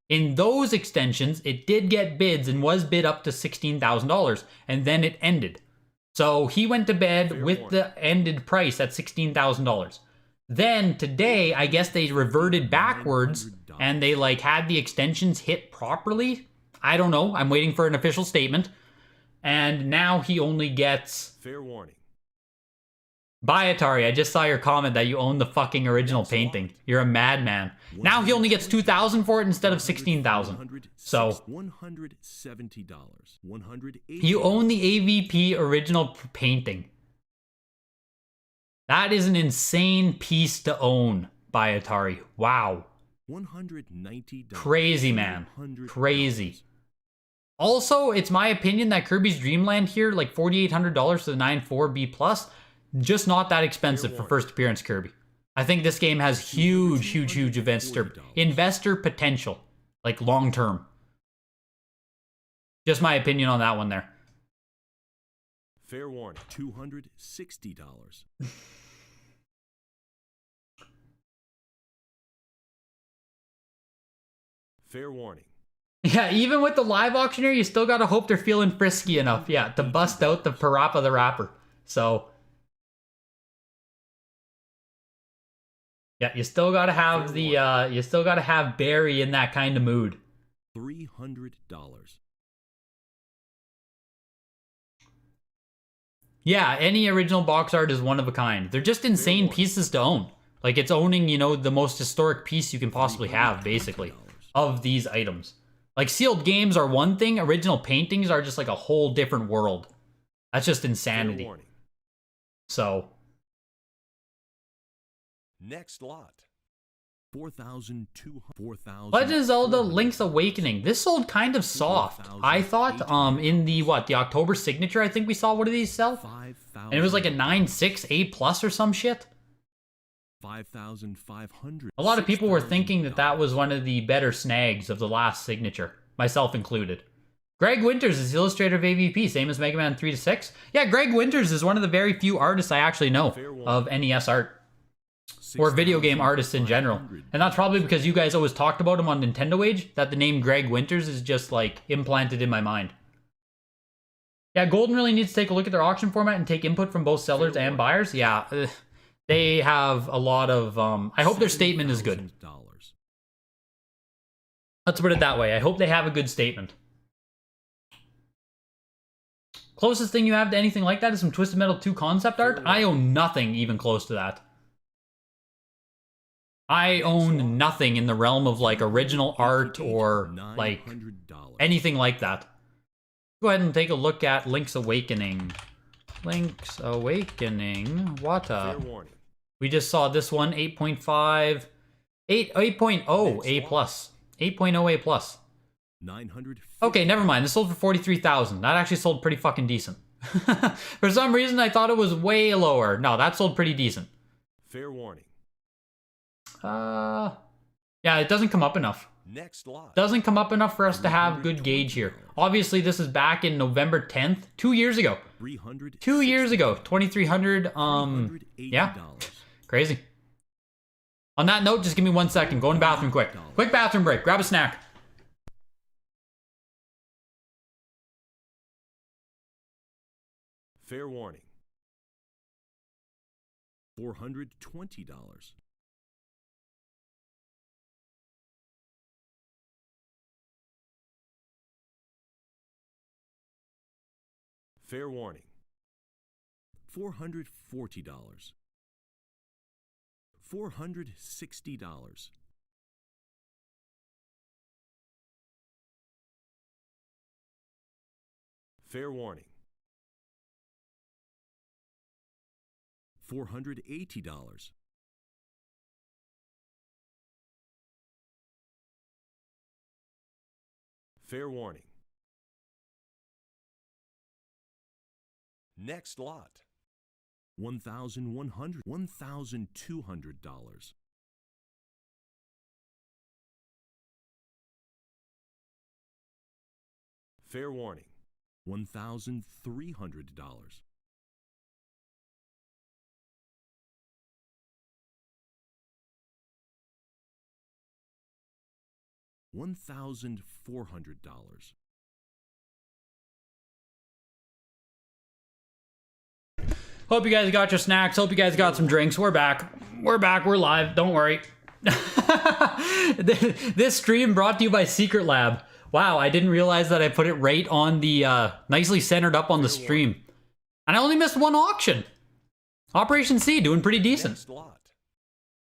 Speaker 2: In those extensions, it did get bids and was bid up to $16,000, and then it ended. So he went to bed with the ended price at $16,000. Then today, I guess they reverted backwards and they like had the extensions hit properly. I don't know. I'm waiting for an official statement. And now he only gets...
Speaker 3: Fair warning.
Speaker 2: Bye, Atari. I just saw your comment that you own the fucking original painting. You're a madman. Now he only gets $2,000 for it instead of $16,000. So
Speaker 1: $170.
Speaker 2: you own the AVP original painting. That is an insane piece to own by Atari. Wow.
Speaker 1: $190.
Speaker 2: Crazy, man. Crazy. Also, it's my opinion that Kirby's Dream Land here, like $4,800 to the 9.4B+, just not that expensive for first appearance Kirby. I think this game has huge investor potential, like long term. Just my opinion on that one there.
Speaker 3: Fair warning.
Speaker 1: $260.
Speaker 3: Fair warning.
Speaker 2: Yeah, even with the live auctioneer, you still gotta hope they're feeling frisky enough, yeah, to bust out the Parappa the Rapper. So, yeah, you still gotta have you still gotta have Barry in that kind of mood.
Speaker 1: $300.
Speaker 2: Yeah, any original box art is one of a kind. They're just insane pieces to own. Like, it's owning, you know, the most historic piece you can possibly have, basically, of these items. Like, sealed games are one thing, original paintings are just like a whole different world. That's just insanity. So.
Speaker 3: Next lot.
Speaker 1: 4,200.
Speaker 2: Legend of Zelda Link's Awakening. This sold kind of soft. I thought in the the October signature, I think we saw one of these sell. And it was like a 9.6 A+ or some shit.
Speaker 1: 5,500.
Speaker 2: A lot of people were thinking that that was one of the better snags of the last signature, myself included. Greg Winters is the illustrator of AVP, same as Mega Man 3 to 6. Yeah, Greg Winters is one of the very few artists I actually know of NES art. Or video game artists in general. And that's probably because you guys always talked about him on Nintendo Age, that the name Greg Winters is just like implanted in my mind. Yeah, Golden really needs to take a look at their auction format and take input from both sellers and buyers. Yeah, they have a lot of, I hope their statement is good. Let's put it that way. I hope they have a good statement. Closest thing you have to anything like that is some Twisted Metal 2 concept art. I own nothing even close to that. I own nothing in the realm of like original art or like anything like that. Go ahead and take a look at Link's Awakening. Link's Awakening, WATA. We just saw this one, 8.5, 8.0 A+. 8.0 A+.
Speaker 1: 900.
Speaker 2: Okay, never mind. This sold for 43,000. That actually sold pretty fucking decent. For some reason, I thought it was way lower. No, that sold pretty decent.
Speaker 3: Fair warning.
Speaker 2: Yeah, it doesn't come up enough.
Speaker 3: Next lot.
Speaker 2: Doesn't come up enough for us to have good gauge here. Obviously, this is back in November 10th, 2 years ago. 2 years ago, 2,300. Yeah, crazy. On that note, just give me 1 second. Go in the bathroom quick. Quick bathroom break. Grab a snack.
Speaker 3: Fair warning.
Speaker 1: $420.
Speaker 3: Fair warning.
Speaker 1: $440. $460.
Speaker 3: Fair warning.
Speaker 1: $480.
Speaker 3: Fair warning. Next lot.
Speaker 1: $1,100. $1,200.
Speaker 3: Fair warning.
Speaker 1: $1,300. $1,400.
Speaker 2: Hope you guys got your snacks. Hope you guys got some drinks. We're back. We're back. We're live. Don't worry. This stream brought to you by Secret Lab. Wow, I didn't realize that I put it right on the, nicely centered up on the stream. And I only missed one auction. Operation C doing pretty decent.
Speaker 3: Next lot.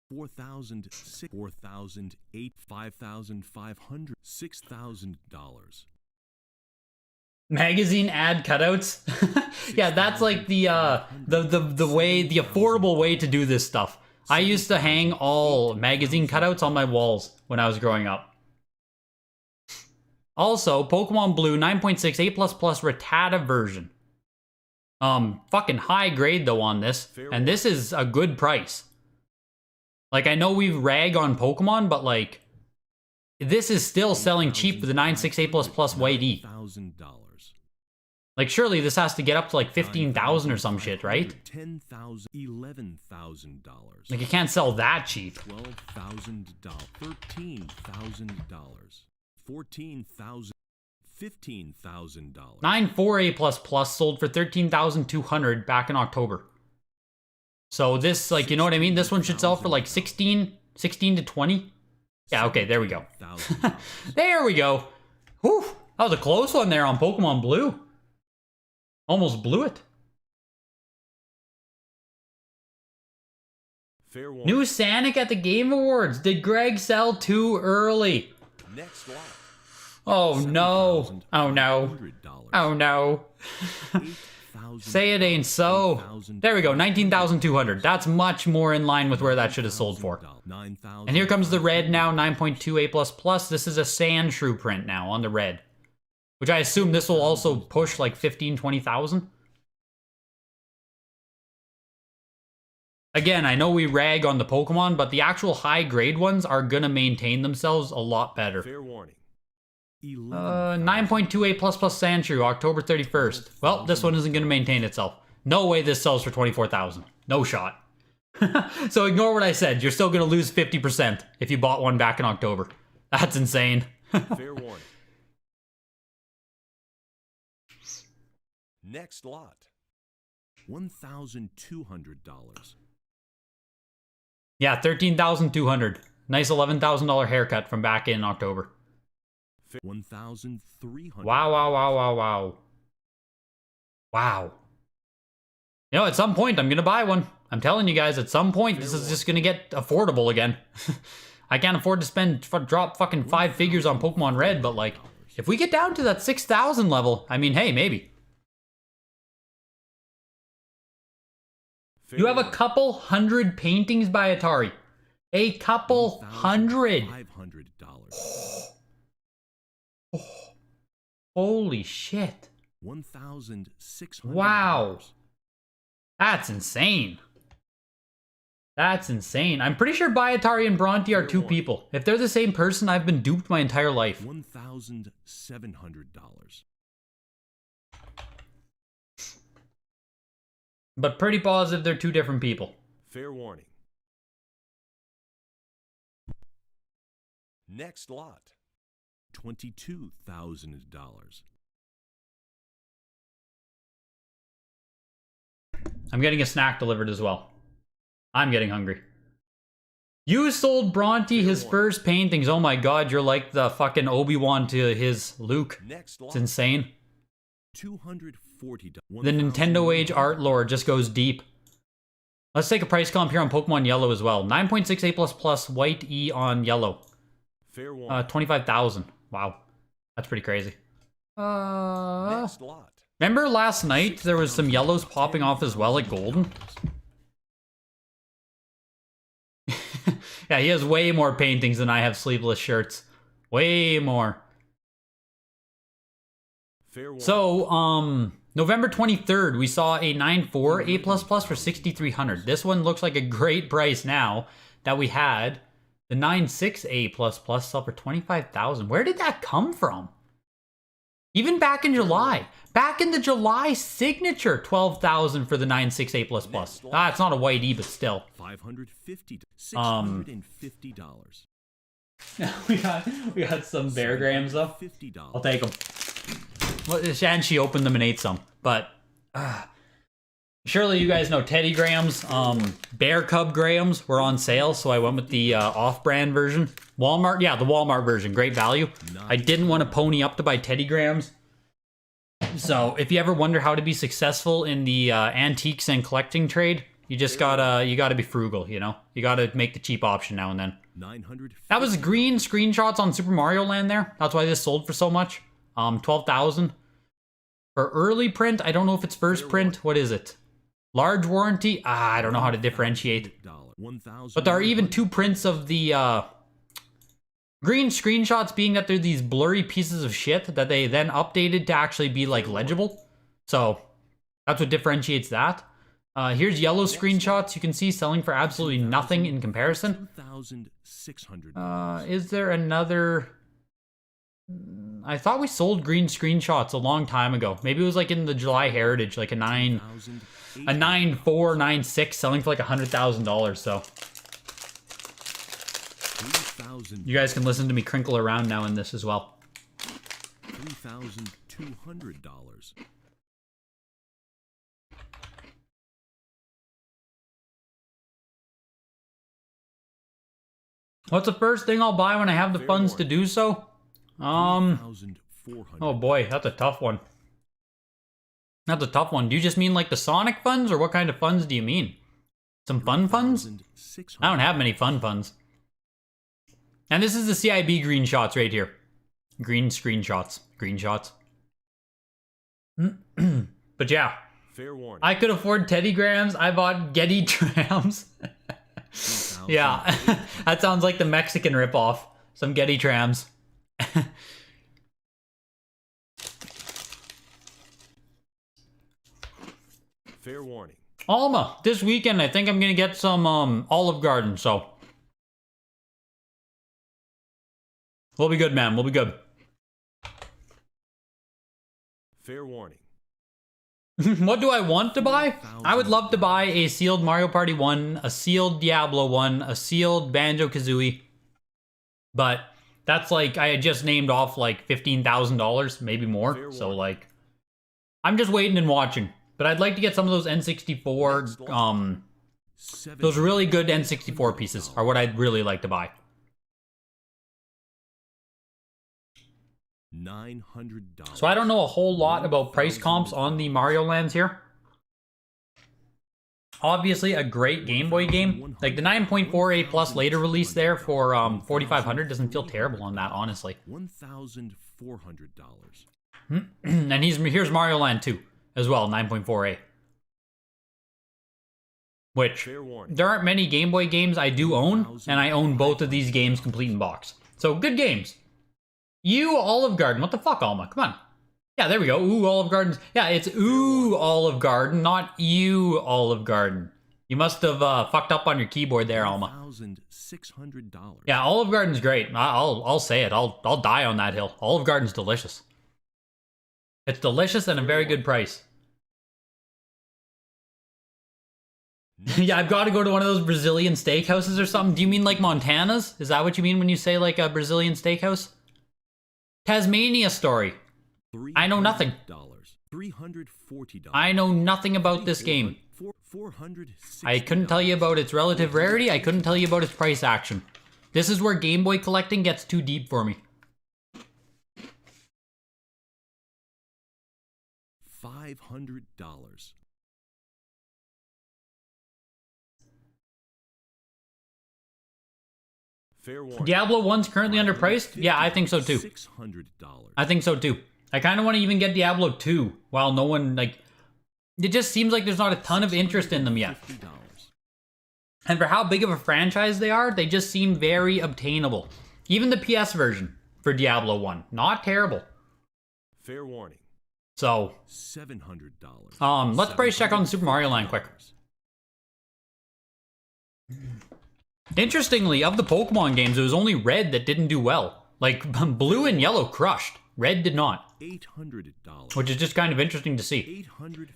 Speaker 1: 4,000, 4,008, 5,500, $6,000.
Speaker 2: Magazine ad cutouts. Yeah, that's like the way, the affordable way to do this stuff. I used to hang all magazine cutouts on my walls when I was growing up. Also, Pokemon Blue 9.6 A++ Rattata version. Fucking high grade though on this. And this is a good price. Like, I know we rag on Pokemon, but like, this is still selling cheap for the 9.6 A++ White E. Like, surely this has to get up to like 15,000 or some shit, right?
Speaker 1: $10,000, $11,000.
Speaker 2: Like, you can't sell that cheap.
Speaker 1: $12,000, $13,000, $14,000, $15,000.
Speaker 2: 9.4 A++ sold for 13,200 back in October. So this, like, you know what I mean? This one should sell for like 16 to 20. Yeah, okay, there we go. There we go. Whew, that was a close one there on Pokemon Blue. Almost blew it.
Speaker 3: Fair warning.
Speaker 2: New Sonic at the Game Awards. Did Greg sell too early?
Speaker 3: Next lot.
Speaker 2: Oh no. Oh no. Oh no. Say it ain't so. There we go, 19,200. That's much more in line with where that should have sold for. And here comes the red now, 9.2 A++. This is a Sandshrew print now on the red. Which I assume this will also push like 15, 20,000. Again, I know we rag on the Pokemon, but the actual high grade ones are gonna maintain themselves a lot better.
Speaker 3: Fair warning.
Speaker 2: 9.2 A++ Sandshrew, October 31st. Well, this one isn't gonna maintain itself. No way this sells for 24,000. No shot. So ignore what I said. You're still gonna lose 50% if you bought one back in October. That's insane.
Speaker 3: Fair warning. Next lot.
Speaker 1: $1,200.
Speaker 2: Yeah, 13,200. Nice $11,000 haircut from back in October.
Speaker 1: $1,300.
Speaker 2: Wow, wow, wow, wow, wow. Wow. You know, at some point, I'm gonna buy one. I'm telling you guys, at some point, this is just gonna get affordable again. I can't afford to drop fucking 5 figures on Pokemon Red, but like, if we get down to that 6,000 level, I mean, hey, maybe.
Speaker 3: Fair
Speaker 2: You have a
Speaker 3: warning.
Speaker 2: couple hundred paintings by Atari. A couple hundred.
Speaker 1: $500.
Speaker 2: Holy shit.
Speaker 1: $1,600.
Speaker 2: Wow. That's insane. That's insane. I'm pretty sure Atari and Bronte are two people. If they're the same person, I've been duped my entire life.
Speaker 1: $1,700.
Speaker 2: But pretty positive they're two different people.
Speaker 3: Fair warning. Next lot.
Speaker 1: $22,000.
Speaker 2: I'm getting a snack delivered as well. I'm getting hungry. You sold Bronte his first paintings. Oh my god, you're like the fucking Obi-Wan to his Luke.
Speaker 3: Next lot.
Speaker 2: It's insane.
Speaker 1: $240.
Speaker 2: The Nintendo Age art lore just goes deep. Let's take a price comp here on Pokemon Yellow as well. 9.6 A++ White E on Yellow.
Speaker 3: Fair warning.
Speaker 2: 25,000. Wow. That's pretty crazy.
Speaker 3: Next lot.
Speaker 2: Remember last night there was some yellows popping off as well at Golden? Yeah, he has way more paintings than I have sleeveless shirts. Way more.
Speaker 3: Fair warning.
Speaker 2: So, November 23rd, we saw a 9.4 A++ for 6,300. This one looks like a great price now that we had. The 9.6 A++ sell for 25,000. Where did that come from? Even back in July. Back in the July signature, 12,000 for the 9.6 A++. Ah, it's not a white E, but still.
Speaker 1: $550. $650.
Speaker 2: we got some Bear Grahams though.
Speaker 1: $50.
Speaker 2: I'll take them. Well, and she opened them and ate some, but surely you guys know Teddy Grahams, Bear Cub Grahams were on sale, so I went with the off-brand version. Walmart, yeah, the Walmart version, great value. I didn't want to pony up to buy Teddy Grahams. So if you ever wonder how to be successful in the antiques and collecting trade, you just gotta be frugal, you know? You gotta make the cheap option now and then.
Speaker 1: $900.
Speaker 2: That was green screenshots on Super Mario Land there. That's why this sold for so much. 12,000. For early print, I don't know if it's first print. What is it? Large warranty? I don't know how to differentiate. But there are even two prints of the Green screenshots being that they're these blurry pieces of shit that they then updated to actually be like legible. So that's what differentiates that. Here's yellow screenshots you can see selling for absolutely nothing in comparison.
Speaker 1: 2,600.
Speaker 2: Is there another? I thought we sold green screenshots a long time ago. Maybe it was like in the July Heritage, like a 9.4, 9.6 selling for like $100,000. So you guys can listen to me crinkle around now in this as well.
Speaker 1: $3,200.
Speaker 2: What's the first thing I'll buy when I have the funds to do so? Oh boy, that's a tough one. That's a tough one. Do you just mean like the Sonic funds, or what kind of funds do you mean? Some fun funds? I don't have many fun funds. And this is the CIB green shots right here. Green screenshots. Green shots. But yeah.
Speaker 3: Fair warning.
Speaker 2: I could afford Teddy Grams. I bought Getty Trams. Yeah. That sounds like the Mexican ripoff. Some Getty Trams.
Speaker 3: Fair warning.
Speaker 2: Alma, this weekend I think I'm gonna get some Olive Garden, so we'll be good, man. We'll be good.
Speaker 3: Fair warning.
Speaker 2: What do I want to buy? I would love to buy a sealed Mario Party 1, a sealed Diablo 1, a sealed Banjo-Kazooie. But that's like, I had just named off like $15,000, maybe more. So like, I'm just waiting and watching. But I'd like to get some of those N64, those really good N64 pieces are what I'd really like to buy.
Speaker 1: $900.
Speaker 2: So I don't know a whole lot about price comps on the Mario lands here. Obviously a great Game Boy game. Like the 9.4A Plus later release there for $4,500 doesn't feel terrible on that, honestly.
Speaker 1: $1,400.
Speaker 2: And here's Mario Land 2 as well, 9.4A. Which, there aren't many Game Boy games I do own, and I own both of these games complete in box. So, good games. You, Olive Garden. What the fuck, Alma? Come on. Yeah, there we go. Ooh, Olive Garden. Yeah, it's ooh, Olive Garden, not you, Olive Garden. You must have fucked up on your keyboard there, Alma.
Speaker 1: $1,600.
Speaker 2: Yeah, Olive Garden's great. I'll say it. I'll die on that hill. Olive Garden's delicious. It's delicious and a very good price. Yeah, I've got to go to one of those Brazilian steakhouses or something. Do you mean like Montana's? Is that what you mean when you say like a Brazilian steakhouse? Tasmania story. I know nothing.
Speaker 1: $340.
Speaker 2: I know nothing about this game. I couldn't tell you about its relative rarity. I couldn't tell you about its price action. This is where Game Boy collecting gets too deep for me.
Speaker 1: $500.
Speaker 3: Fair warning.
Speaker 2: Diablo 1's currently underpriced? Yeah, I think so too.
Speaker 1: $600.
Speaker 2: I think so too. I kind of want to even get Diablo 2 while no one, like, it just seems like there's not a ton of interest in them yet. And for how big of a franchise they are, they just seem very obtainable. Even the PS version for Diablo 1, not terrible.
Speaker 3: Fair warning.
Speaker 2: So,
Speaker 1: $700.
Speaker 2: let's price check on Super Mario Land quick. Interestingly, of the Pokemon games, it was only Red that didn't do well. Like, Blue and Yellow crushed. Red did not.
Speaker 1: $800.
Speaker 2: Which is just kind of interesting to see.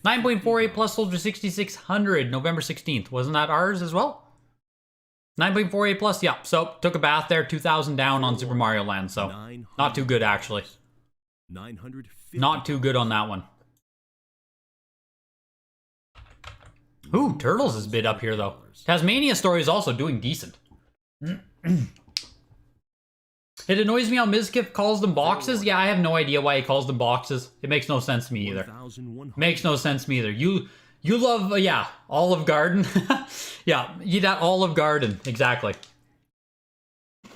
Speaker 2: 9.48 Plus sold for $6,600 November 16th. Wasn't that ours as well? 9.48 Plus, yeah. So, took a bath there, 2,000 down on Super Mario Land. So, not too good actually. Not too good on that one. Ooh, Turtles is bid up here though. Tasmania Story is also doing decent. It annoys me how Mizkif calls them boxes. Yeah, I have no idea why he calls them boxes. It makes no sense to me either. Makes no sense to me either. You love, yeah, Olive Garden. Yeah, eat at Olive Garden. Exactly.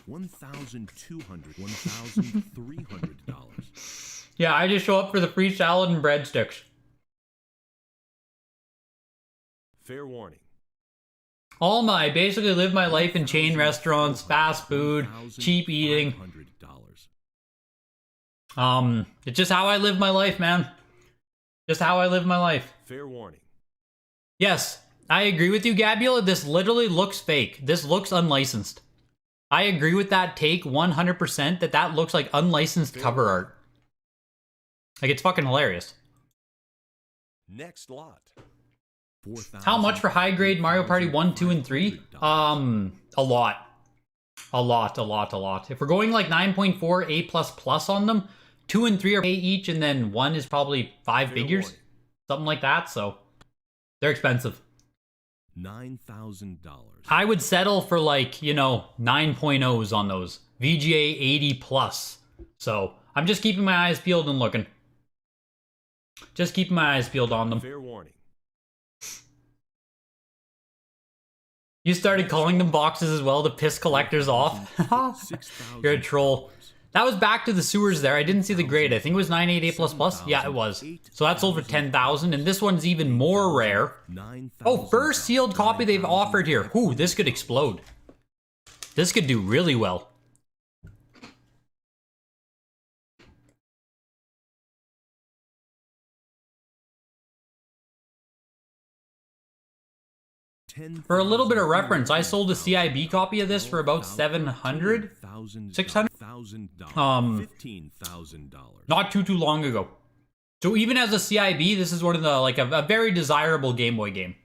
Speaker 1: $1,200, $1,300.
Speaker 2: Yeah, I just show up for the free salad and breadsticks.
Speaker 3: Fair warning.
Speaker 2: I basically live my life in chain restaurants, fast food, cheap eating. It's just how I live my life, man. Just how I live my life.
Speaker 3: Fair warning.
Speaker 2: Yes, I agree with you, Gabriel. This literally looks fake. This looks unlicensed. I agree with that take 100% that looks like unlicensed cover art. Like, it's fucking hilarious.
Speaker 3: Next lot.
Speaker 2: How much for high grade Mario Party 1, 2, and 3? A lot. A lot. If we're going like 9.4 A++ on them, 2 and 3 are A each, and then 1 is probably 5 figures. Something like that, so they're expensive.
Speaker 1: $9,000.
Speaker 2: I would settle for like, 9.0s on those. VGA 80+. So I'm just keeping my eyes peeled and looking. Just keeping my eyes peeled on them.
Speaker 3: Fair warning.
Speaker 2: You started calling them boxes as well to piss collectors off. You're a troll. That was back to the sewers there. I didn't see the grade. I think it was 988++. Yeah, it was. So that sold for 10,000, and this one's even more rare. Oh, first sealed copy they've offered here. Ooh, this could explode. This could do really well. For a little bit of reference, I sold a CIB copy of this for about 700, 600. Not too long ago. So even as a CIB, this is one of the like a very desirable Game Boy game.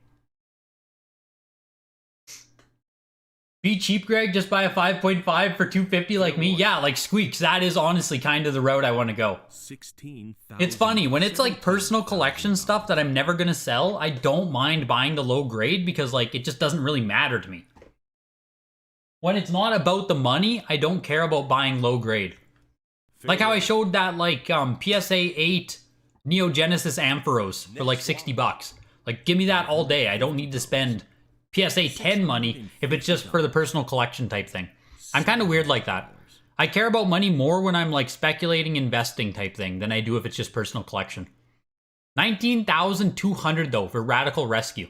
Speaker 2: Be cheap, Greg. Just buy a 5.5 for $250 like me. Yeah, like Squeaks. That is honestly kind of the route I want to go. It's funny when it's like personal collection stuff that I'm never gonna sell. I don't mind buying the low grade because like it just doesn't really matter to me. When it's not about the money, I don't care about buying low grade. Like how I showed that like PSA 8 Neo Genesis Ampharos for like $60. Like give me that all day. I don't need to spend PSA 10 money if it's just for the personal collection type thing. I'm kind of weird like that. I care about money more when I'm like speculating, investing type thing than I do if it's just personal collection. 19,200 though for Radical Rescue.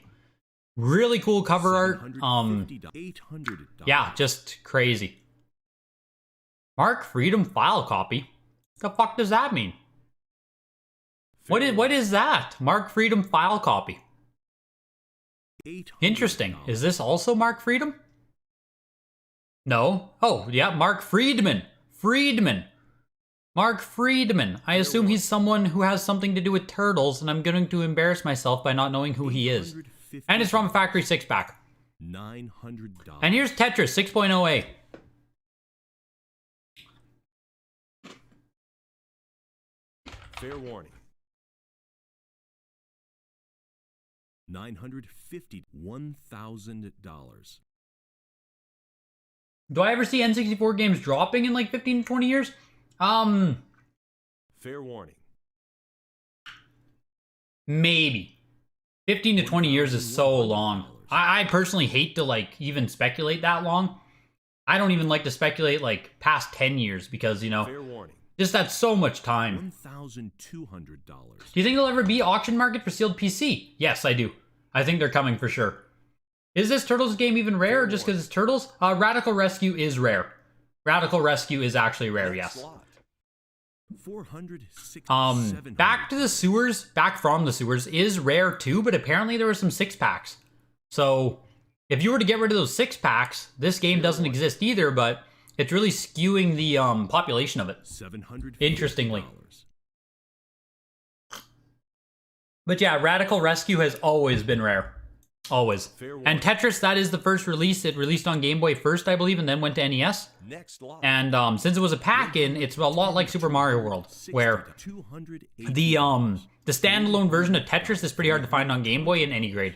Speaker 2: Really cool cover art. Yeah, just crazy. Mark Freedom file copy? The fuck does that mean? What is that? Mark Freedom file copy. Interesting. Is this also Mark Freedom? No. Oh, yeah, Mark Friedman. Mark Friedman. I assume he's someone who has something to do with turtles, and I'm going to embarrass myself by not knowing who he is. And it's from a Factory 6-pack.
Speaker 1: $900.
Speaker 2: And here's Tetris 6.0A.
Speaker 3: Fair warning.
Speaker 1: $950. $1,000.
Speaker 2: Do I ever see N64 games dropping in like 15 to 20 years?
Speaker 3: Fair warning.
Speaker 2: Maybe. 15 to 20 years is so long. I personally hate to like even speculate that long. I don't even like to speculate like past 10 years because, you know,
Speaker 3: Fair warning.
Speaker 2: just that's so much time.
Speaker 1: $1,200.
Speaker 2: Do you think there'll ever be auction market for sealed PC? Yes, I do. I think they're coming for sure. Is this Turtles game even rare just because it's Turtles? Radical Rescue is rare. Radical Rescue is actually rare, yes. Back to the Sewers, back from the Sewers is rare too, but apparently there were some 6-packs. So if you were to get rid of those 6-packs, this game doesn't exist either, but it's really skewing the population of it. Interestingly. But yeah, Radical Rescue has always been rare. Always. And Tetris, that is the first release. It released on Game Boy first, I believe, and then went to NES. And since it was a pack-in, it's a lot like Super Mario World, where the standalone version of Tetris is pretty hard to find on Game Boy in any grade.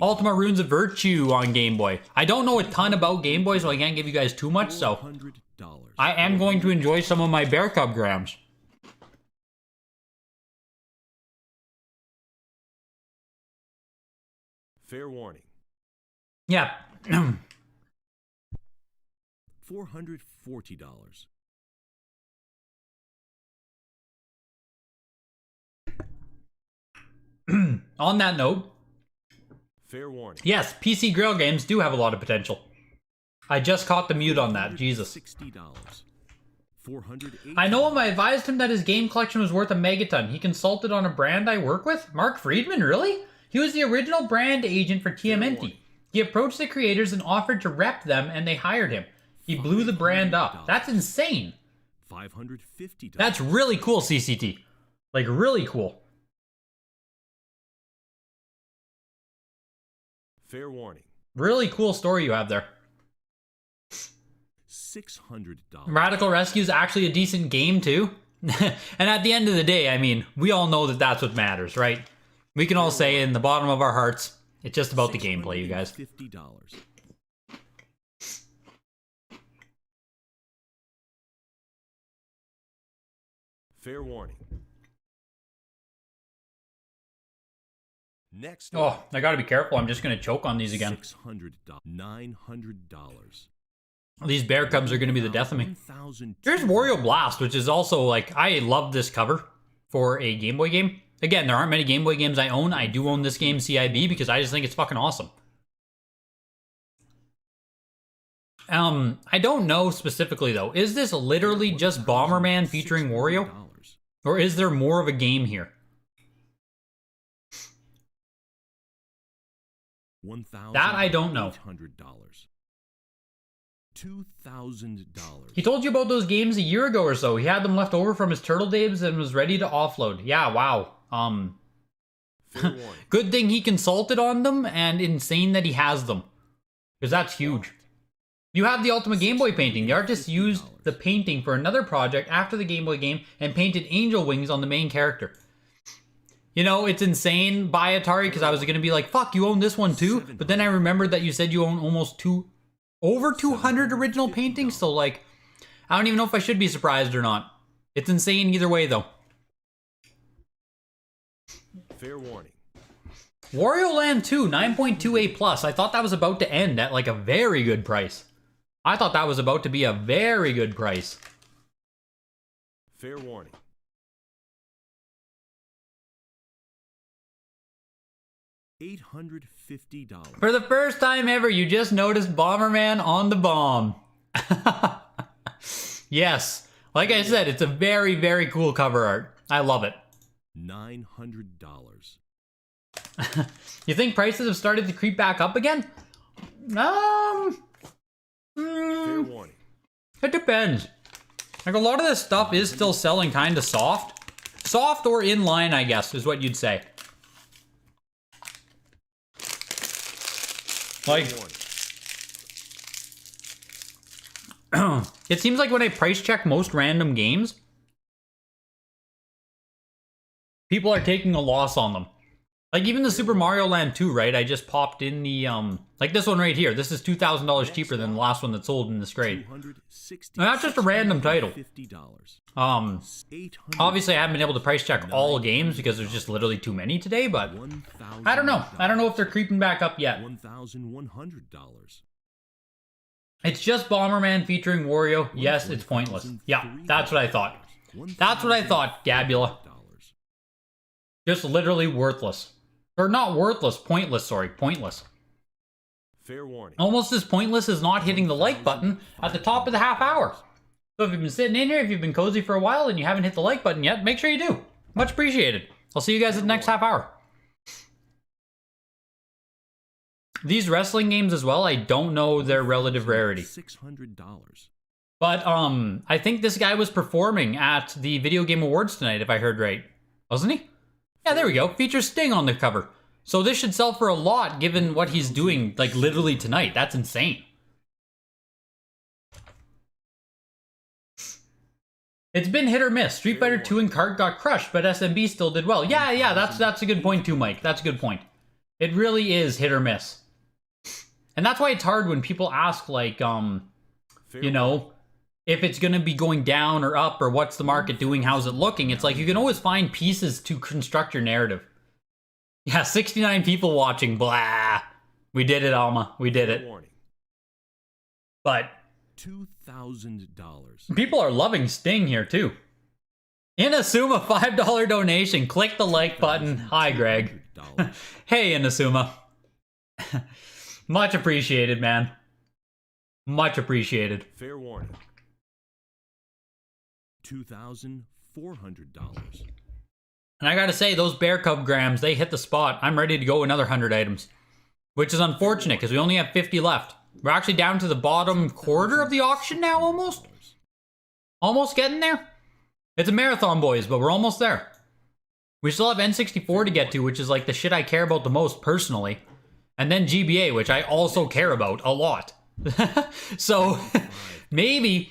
Speaker 2: Ultima Runes of Virtue on Game Boy. I don't know a ton about Game Boy, so I can't give you guys too much, so I am going to enjoy some of my Bear Cub grams.
Speaker 3: Fair warning.
Speaker 2: Yeah.
Speaker 1: $440.
Speaker 2: On that note,
Speaker 3: Fair warning.
Speaker 2: Yes, PC Grail games do have a lot of potential. I just caught the mute on that. Jesus.
Speaker 1: $60. 480.
Speaker 2: I know him. I advised him that his game collection was worth a megaton. He consulted on a brand I work with? Mark Friedman, really? He was the original brand agent for TMNT. He approached the creators and offered to rep them, and they hired him. He blew the brand up. That's insane.
Speaker 1: $550.
Speaker 2: That's really cool, CCT. Like, really cool.
Speaker 3: Fair warning.
Speaker 2: Really cool story you have there.
Speaker 1: $600.
Speaker 2: Radical Rescue is actually a decent game, too. And at the end of the day, I mean, we all know that that's what matters, right? We can all say in the bottom of our hearts, it's just about the gameplay, you guys.
Speaker 1: $50.
Speaker 3: Fair warning. Next.
Speaker 2: Oh, I gotta be careful. I'm just gonna choke on these again.
Speaker 1: $600. $900.
Speaker 2: These bear cubs are gonna be the death of me.
Speaker 1: $1,200.
Speaker 2: Here's Wario Blast, which is also, like, I love this cover for a Game Boy game. Again, there aren't many Game Boy games I own. I do own this game CIB because I just think it's fucking awesome. I don't know specifically, though. Is this literally just Bomberman featuring Wario? Or is there more of a game here? That I don't know.
Speaker 1: $2,000.
Speaker 2: He told you about those games a year ago or so. He had them left over from his Turtle Days and was ready to offload. Yeah, wow.
Speaker 3: Fair warning.
Speaker 2: Good thing he consulted on them, and insane that he has them. Because that's huge. You have the Ultimate Game Boy painting. The artist used the painting for another project after the Game Boy game and painted angel wings on the main character. You know, it's insane by Atari because I was going to be like, fuck, you own this one too? But then I remembered that you said you own almost over 200 original paintings, so like, I don't even know if I should be surprised or not. It's insane either way, though.
Speaker 3: Fair warning.
Speaker 2: Wario Land 2, 9.28+. I thought that was about to end at like a very good price. I thought that was about to be a very good price.
Speaker 3: Fair warning.
Speaker 1: $850.
Speaker 2: For the first time ever, you just noticed Bomberman on the bomb. Yes. Like I said, it's a very, very cool cover art. I love it.
Speaker 1: $900.
Speaker 2: You think prices have started to creep back up again?
Speaker 3: Fair warning.
Speaker 2: It depends. Like, a lot of this stuff is still selling kind of soft. Soft or in line, I guess, is what you'd say. Like,
Speaker 3: Fair warning.
Speaker 2: it seems like when I price check most random games, people are taking a loss on them. Like, even the Super Mario Land 2, right? I just popped in the, like this one right here. This is $2,000 cheaper than the last one that sold in this grade. And that's just a random title. Obviously I haven't been able to price check all games because there's just literally too many today, but I don't know. I don't know if they're creeping back up yet.
Speaker 1: $1,100.
Speaker 2: It's just Bomberman featuring Wario. Yes, it's pointless. Yeah, that's what I thought. That's what I thought, Gabula. Just literally worthless. Or not worthless, pointless, sorry, pointless.
Speaker 3: Fair warning.
Speaker 2: Almost as pointless as not hitting the like button at the top of the half hour. So if you've been sitting in here, if you've been cozy for a while and you haven't hit the like button yet, make sure you do. Much appreciated. I'll see you guys in the next half hour. These wrestling games as well, I don't know their relative rarity.
Speaker 1: $600.
Speaker 2: But I think this guy was performing at the Video Game Awards tonight, if I heard right. Wasn't he? Yeah, there we go. Features Sting on the cover. So this should sell for a lot given what he's doing, like, literally tonight. That's insane. It's been hit or miss. Street Fighter 2 and Kart got crushed, but SMB still did well. Yeah, that's a good point too, Mike. That's a good point. It really is hit or miss. And that's why it's hard when people ask, like, you know, if it's going to be going down or up or what's the market doing, how's it looking? It's like you can always find pieces to construct your narrative. Yeah, 69 people watching, blah. We did it, Alma. We did it.
Speaker 3: Warning.
Speaker 2: But
Speaker 1: $2,000.
Speaker 2: people are loving Sting here, too. Inasuma, $5 donation. Click the like button. Hi, Greg. Hey, Inasuma. Much appreciated, man. Much appreciated.
Speaker 3: Fair warning.
Speaker 1: $2,400.
Speaker 2: And I gotta say, those Bear Cub grams, they hit the spot. I'm ready to go another 100 items. Which is unfortunate, because we only have 50 left. We're actually down to the bottom quarter of the auction now, almost. Almost getting there. It's a marathon, boys, but we're almost there. We still have N64 to get to, which is like the shit I care about the most personally. And then GBA, which I also care about a lot. So, maybe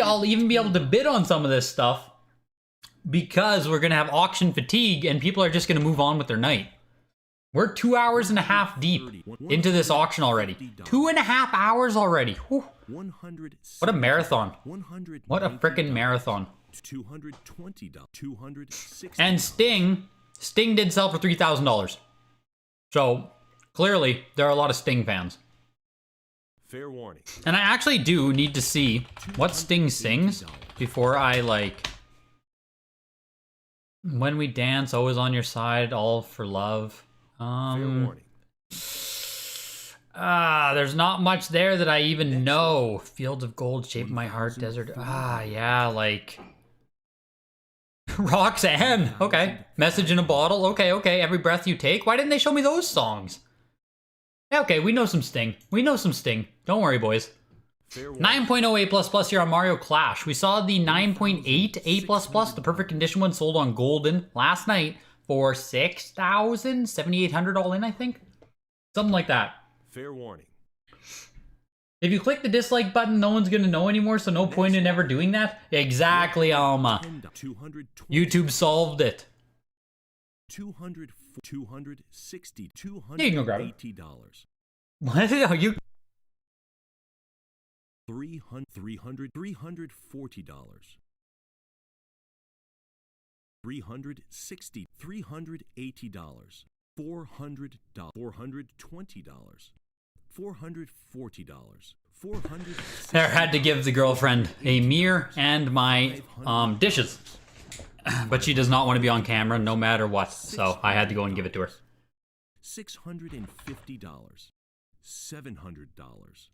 Speaker 2: I'll even be able to bid on some of this stuff. Because we're going to have auction fatigue and people are just going to move on with their night. We're 2.5 hours deep into this auction already. 2.5 hours already. Whew. What a marathon. What a frickin' marathon.
Speaker 1: $220. $260.
Speaker 2: And Sting did sell for $3,000. So, clearly, there are a lot of Sting fans.
Speaker 3: Fair warning.
Speaker 2: And I actually do need to see what Sting sings before I, like... When we dance, always on your side, all for love.
Speaker 3: Fair warning.
Speaker 2: There's not much there that I even know. Fields of gold, shape of my heart, desert. Yeah, like... Roxanne, okay. Message in a bottle, okay. Every breath you take. Why didn't they show me those songs? Yeah, okay, we know some Sting. Don't worry, boys. 9.0 A++ here on Mario Clash. We saw the 9.8 A++, the perfect condition one, sold on Golden last night for $6,000, $7,800 all in, I think. Something like that.
Speaker 3: Fair warning.
Speaker 2: If you click the dislike button, no one's gonna know anymore, so no point in ever doing that. Exactly, Alma. YouTube solved it.
Speaker 1: $260.
Speaker 2: Yeah, you can go grab it.
Speaker 1: $280.
Speaker 2: What are you?
Speaker 1: $340. $360. $380. $400. $420. $440.
Speaker 2: There, had to give the girlfriend a mirror and my dishes. But she does not want to be on camera no matter what, so I had to go and give it to her.
Speaker 1: $650. $700.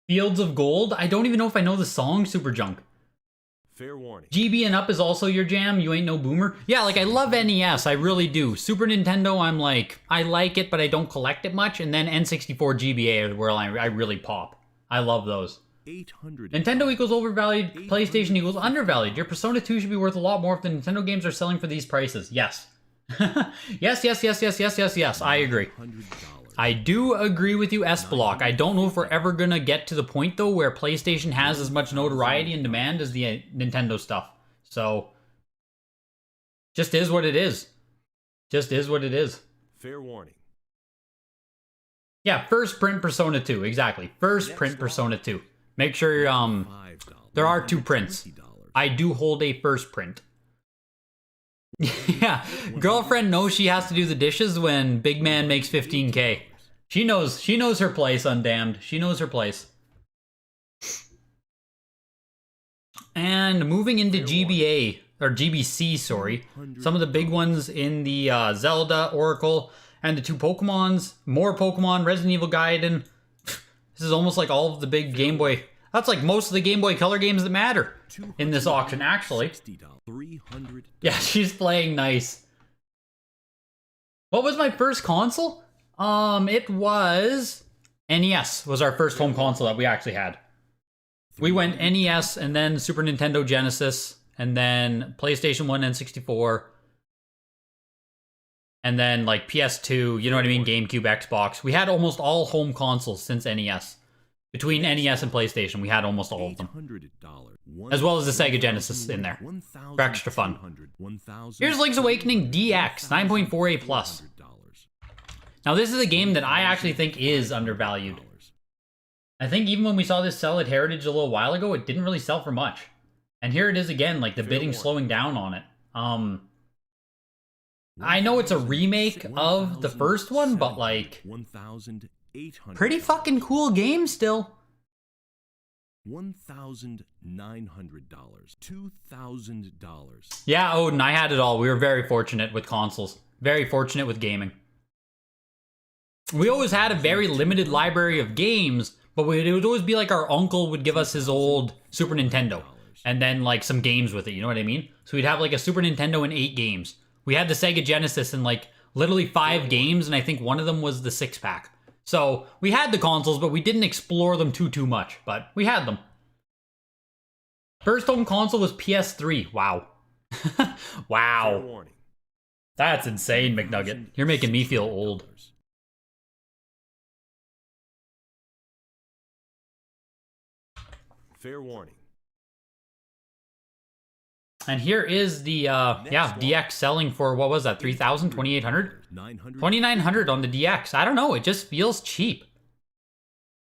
Speaker 2: Fields of Gold? I don't even know if I know the song, Super Junk.
Speaker 3: Fair warning.
Speaker 2: GB and up is also your jam? You ain't no boomer? Yeah, like, I love NES, I really do. Super Nintendo, I'm like, I like it, but I don't collect it much. And then N64 GBA are where I really pop. I love those.
Speaker 1: 800.
Speaker 2: Nintendo equals overvalued, PlayStation equals undervalued. Your Persona 2 should be worth a lot more if the Nintendo games are selling for these prices. Yes. Yes, I agree. I do agree with you, S Block. I don't know if we're ever gonna get to the point, though, where PlayStation has as much notoriety and demand as the Nintendo stuff. So, just is what it is. Just is what it is.
Speaker 3: Fair warning.
Speaker 2: Yeah, first print Persona 2, exactly. First print Persona 2. Make sure, there are 2 prints. I do hold a first print. Yeah, girlfriend knows she has to do the dishes when big man makes 15K. She knows her place, undamned. She knows her place. And moving into GBA, or GBC, sorry. Some of the big ones in the Zelda, Oracle, and the 2 Pokemons. More Pokemon, Resident Evil Gaiden. This is almost like all of the big Game Boy. That's like most of the Game Boy Color games that matter in this auction, actually. Yeah, she's playing nice. What was my first console? It was... NES was our first home console that we actually had. We went NES, and then Super Nintendo Genesis, and then PlayStation 1 and N64. And then, like, PS2, you know what I mean? GameCube, Xbox. We had almost all home consoles since NES. Between NES and PlayStation, we had almost all of them. As well as the Sega Genesis in there. For extra fun. Here's Link's Awakening DX, 9.4A+. Now this is a game that I actually think is undervalued. I think even when we saw this sell at Heritage a little while ago, it didn't really sell for much. And here it is again, like the bidding slowing down on it. I know it's a remake of the first one, but like... pretty fucking cool game still.
Speaker 1: $1,900. $2,000.
Speaker 2: Yeah, Odin, I had it all. We were very fortunate with consoles. Very fortunate with gaming. we always had a very limited library of games, but it would always be like our uncle would give us his old Super Nintendo and then like some games with it, you know what I mean? So we'd have like a Super Nintendo and 8 games. We had the Sega Genesis and like literally 5 games, and I think one of them was the 6-pack. So we had the consoles, but we didn't explore them too much, but we had them. First home console was PS3. Wow. Wow.
Speaker 3: Fair warning.
Speaker 2: That's insane, McNugget. You're making me feel old.
Speaker 3: Fair warning.
Speaker 2: And here is the, DX selling for, what was that, 3,000, 2,800? 2,900 on the DX. I don't know, it just feels cheap.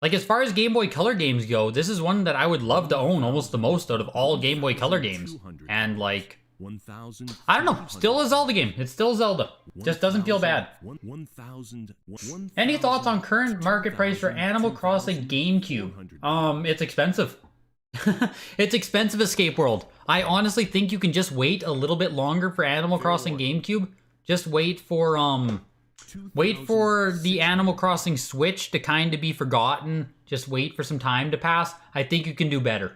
Speaker 2: Like, as far as Game Boy Color games go, this is one that I would love to own almost the most out of all Game Boy Color games. And, like, I don't know, still a Zelda game. It's still Zelda. Just doesn't feel bad. Any thoughts on current market price for Animal Crossing GameCube? It's expensive. It's expensive, Escape World. I honestly think you can just wait a little bit longer for Animal Crossing GameCube. Just wait for the Animal Crossing Switch to kind of be forgotten. Just wait for some time to pass. I think you can do better.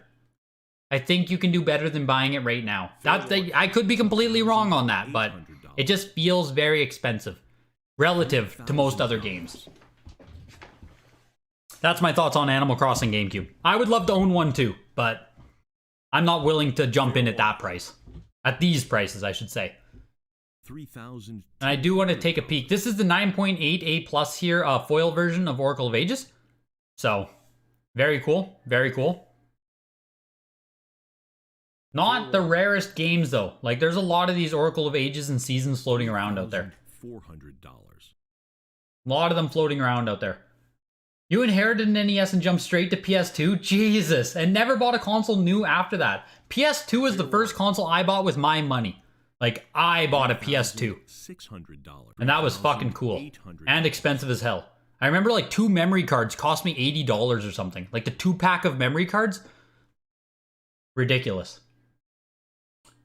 Speaker 2: I think you can do better than buying it right now. I could be completely wrong on that, but it just feels very expensive relative to most other games. That's my thoughts on Animal Crossing GameCube. I would love to own one too, but I'm not willing to jump in at that price. At these prices, I should say.
Speaker 1: 3,000.
Speaker 2: And I do want to take a peek. This is the 9.8 A plus here, foil version of Oracle of Ages. So, very cool. Very cool. Not the rarest games though. Like, there's a lot of these Oracle of Ages and Seasons floating around out there.
Speaker 1: $400.
Speaker 2: A lot of them floating around out there. You inherited an NES and jumped straight to PS2? Jesus. And never bought a console new after that. PS2 was the first console I bought with my money. Like, I bought a PS2.
Speaker 1: $600.
Speaker 2: And that was fucking cool. And expensive as hell. I remember like 2 memory cards cost me $80 or something. Like the 2-pack of memory cards. Ridiculous.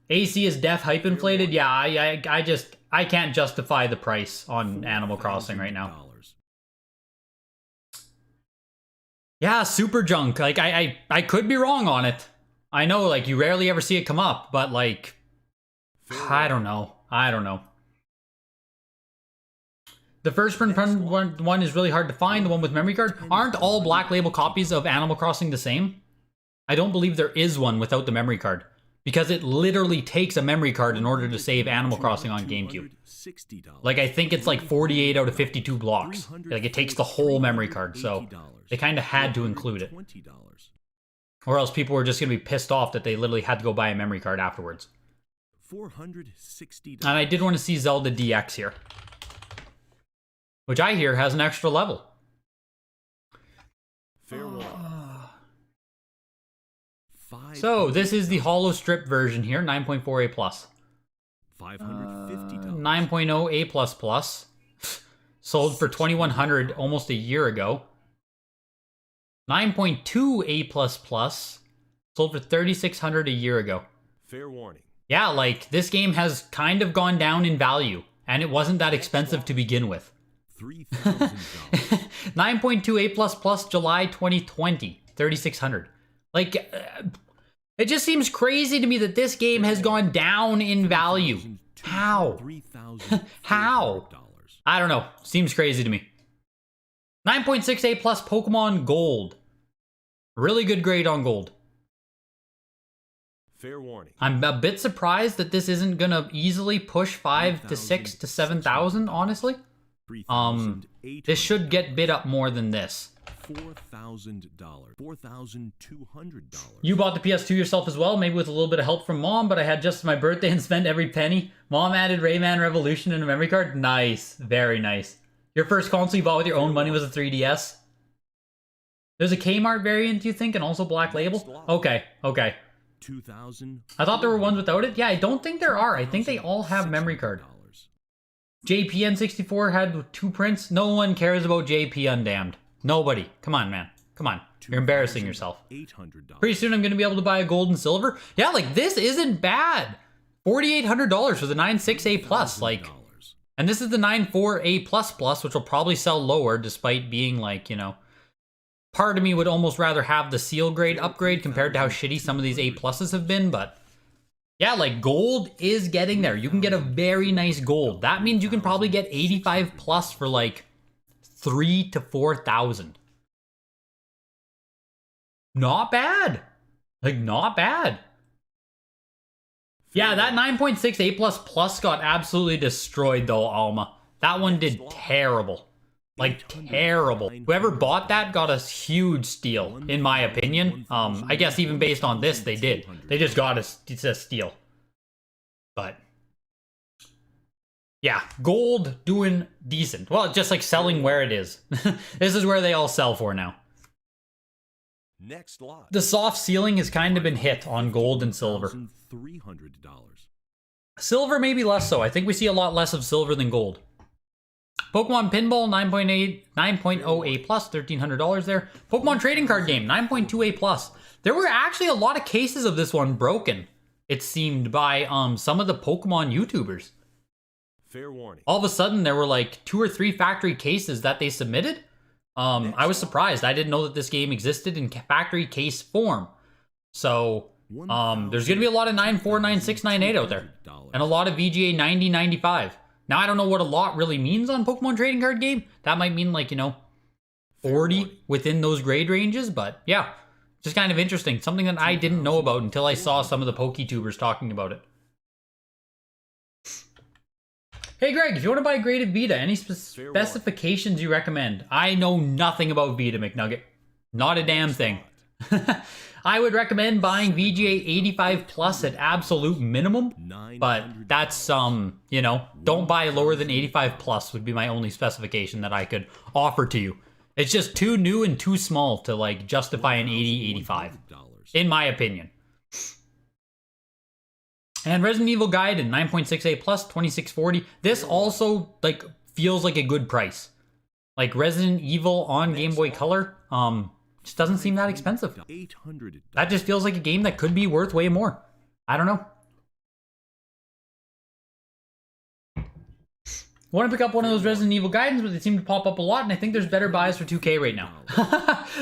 Speaker 2: AC is def hype inflated? Yeah, I can't justify the price on Animal Crossing right now. Yeah, super junk. Like, I could be wrong on it. I know, like, you rarely ever see it come up, but, like, I don't know. I don't know. The first print one is really hard to find, the one with memory card. Aren't all Black Label copies of Animal Crossing the same? I don't believe there is one without the memory card. Because it literally takes a memory card in order to save Animal Crossing on GameCube. Like, I think it's like 48 out of 52 blocks. Like, it takes the whole memory card, so they kind of had to include it. Or else people were just going to be pissed off that they literally had to go buy a memory card afterwards.
Speaker 1: $460.
Speaker 2: And I did want to see Zelda DX here. Which I hear has an extra level.
Speaker 3: Fair warning.
Speaker 2: So, this is the Hollow Strip version here, 9.4 A+.
Speaker 1: $550.
Speaker 2: 9.0 A++. Sold for $2,100 almost a year ago. 9.2 A++. Sold for $3,600 a year ago.
Speaker 3: Fair warning.
Speaker 2: Yeah, like, this game has kind of gone down in value. And it wasn't that expensive to begin with.
Speaker 1: $3,000.
Speaker 2: 9.2 A++, July 2020. $3,600. Like, it just seems crazy to me that this game has gone down in value. How? How? I don't know. Seems crazy to me. 9.6 A+ Pokemon Gold. Really good grade on Gold.
Speaker 3: Fair warning.
Speaker 2: I'm a bit surprised that this isn't gonna easily push 5 to 6 to 7,000, honestly. This should get bid up more than this.
Speaker 1: $4,000. $4,200.
Speaker 2: You bought the PS2 yourself as well, maybe with a little bit of help from Mom, but I had just my birthday and spent every penny. Mom added Rayman Revolution in a memory card. Nice. Very nice. Your first console you bought with your own money was a 3DS? There's a Kmart variant, you think, and also Black Label? Okay, okay.
Speaker 1: 2,000.
Speaker 2: I thought there were ones without it. Yeah, I don't think there are. I think they all have memory card. JP N64 had 2 prints. No one cares about JP Undamned. Nobody. Come on, man. Come on. You're embarrassing yourself.
Speaker 1: $800.
Speaker 2: Pretty soon I'm going to be able to buy a gold and silver. Yeah, like, this isn't bad. $4,800 for the 9.6 A+. Like, And this is the 94A++, which will probably sell lower despite being like, you know, part of me would almost rather have the seal grade upgrade compared to how shitty some of these A+s have been, but yeah, like gold is getting there. You can get a very nice gold. That means you can probably get 85 plus for like 3,000 to 4,000. Not bad. Like, not bad. Yeah, that 9.6 A++ got absolutely destroyed though, Alma. That one did terrible. Like, terrible. Whoever bought that got a huge steal, in my opinion. I guess even based on this, they did. They just got a steal. But, yeah, gold doing decent. Well, just like selling where it is. This is where they all sell for now.
Speaker 3: Next lot.
Speaker 2: The soft ceiling has kind of been hit on gold and silver.
Speaker 1: $300.
Speaker 2: Silver maybe less so. I think we see a lot less of silver than gold. Pokemon Pinball 9.0 A plus, $1,300 there. Pokemon Trading Card Game 9.2 A plus. There were actually a lot of cases of this one broken, it seemed, by some of the Pokemon YouTubers.
Speaker 3: Fair warning.
Speaker 2: All of a sudden there were like 2 or 3 factory cases that they submitted. I was surprised. I didn't know that this game existed in factory case form. So there's gonna be a lot of 94, 96, 98 out there, and a lot of VGA 90, 95. Now, I don't know what a lot really means on Pokemon Trading Card Game. That might mean like, you know, 40 within those grade ranges, but yeah, just kind of interesting. Something that I didn't know about until I saw some of the PokeTubers talking about it. Hey Greg, if you want to buy a graded Vita, any specifications you recommend? I know nothing about Vita, McNugget. Not a damn thing. I would recommend buying VGA 85 plus at absolute minimum, but that's, you know, don't buy lower than 85 plus would be my only specification that I could offer to you. It's just too new and too small to, like, justify an 80, 85, in my opinion. And Resident Evil Gaiden 9.6 A plus, 2640. This also, like, feels like a good price. Like, Resident Evil on Game Boy Color, just doesn't seem that expensive. That just feels like a game that could be worth way more. I don't know. Want to pick up one of those Resident Evil Gaidens, but they seem to pop up a lot, and I think there's better buys for 2K right now.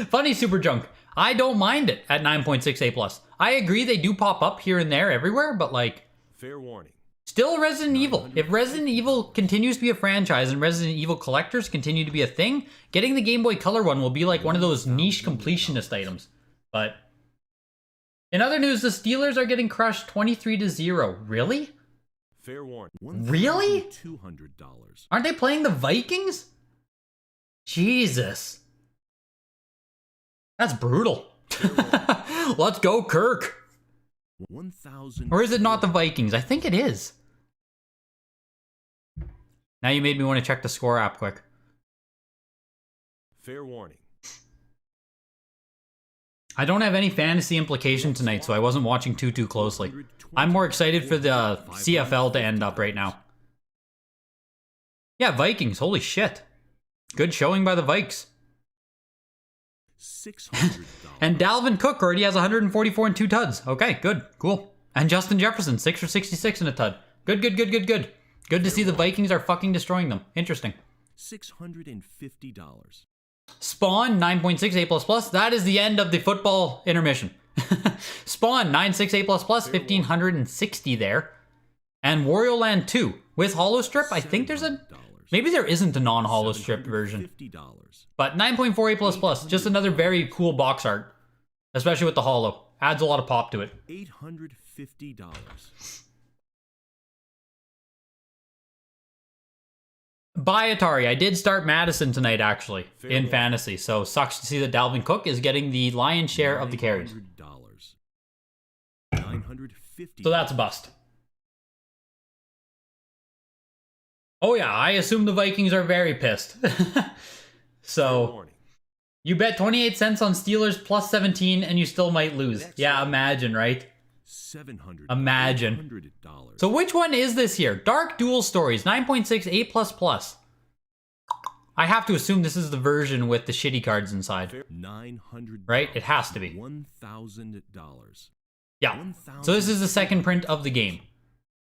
Speaker 2: Funny, Super Junk. I don't mind it at 9.6 A plus. I agree they do pop up here and there everywhere, but like,
Speaker 3: fair warning.
Speaker 2: Still Resident Evil. If Resident Evil continues to be a franchise and Resident Evil collectors continue to be a thing, getting the Game Boy Color one will be like one of those niche completionist items. But in other news, the Steelers are getting crushed 23-0. Really?
Speaker 3: Fair warning.
Speaker 2: Really?
Speaker 1: $200.
Speaker 2: Aren't they playing the Vikings? Jesus. That's brutal. Let's go, Kirk.
Speaker 1: 1,000.
Speaker 2: Or is it not the Vikings? I think it is. Now you made me want to check the score app quick.
Speaker 3: Fair warning.
Speaker 2: I don't have any fantasy implication tonight, so I wasn't watching too closely. I'm more excited for the CFL to end up right now. Yeah, Vikings. Holy shit. Good showing by the Vikes.
Speaker 1: $600.
Speaker 2: And Dalvin Cook already has 144 and 2 tuds. Okay, good, cool. And Justin Jefferson, 6 for 66 and a tud. Good. Good to see the Vikings are fucking destroying them. Interesting.
Speaker 1: $650.
Speaker 2: Spawn, 9.6 A++. That is the end of the football intermission. Spawn, 9.6 A++, 1,560 there. And Wario Land 2 with Holo Strip. I think there's a... Maybe there isn't a non-Holo Strip version. But 9.4 A++, just another very cool box art. Especially with the Holo. Adds a lot of pop to it.
Speaker 1: $850.
Speaker 2: Buy Atari. I did start Madison tonight, actually, in fantasy. So sucks to see that Dalvin Cook is getting the lion's share of the carries.
Speaker 1: $950.
Speaker 2: So that's a bust. Oh yeah, I assume the Vikings are very pissed. So, you bet 28 cents on Steelers plus 17 and you still might lose. Yeah, imagine, right?
Speaker 1: $700.
Speaker 2: Imagine. So which one is this here? Dark Dual Stories, 9.6 A++. I have to assume this is the version with the shitty cards inside.
Speaker 1: $900.
Speaker 2: Right? It has to be.
Speaker 1: $1,000.
Speaker 2: Yeah. So this is the second print of the game.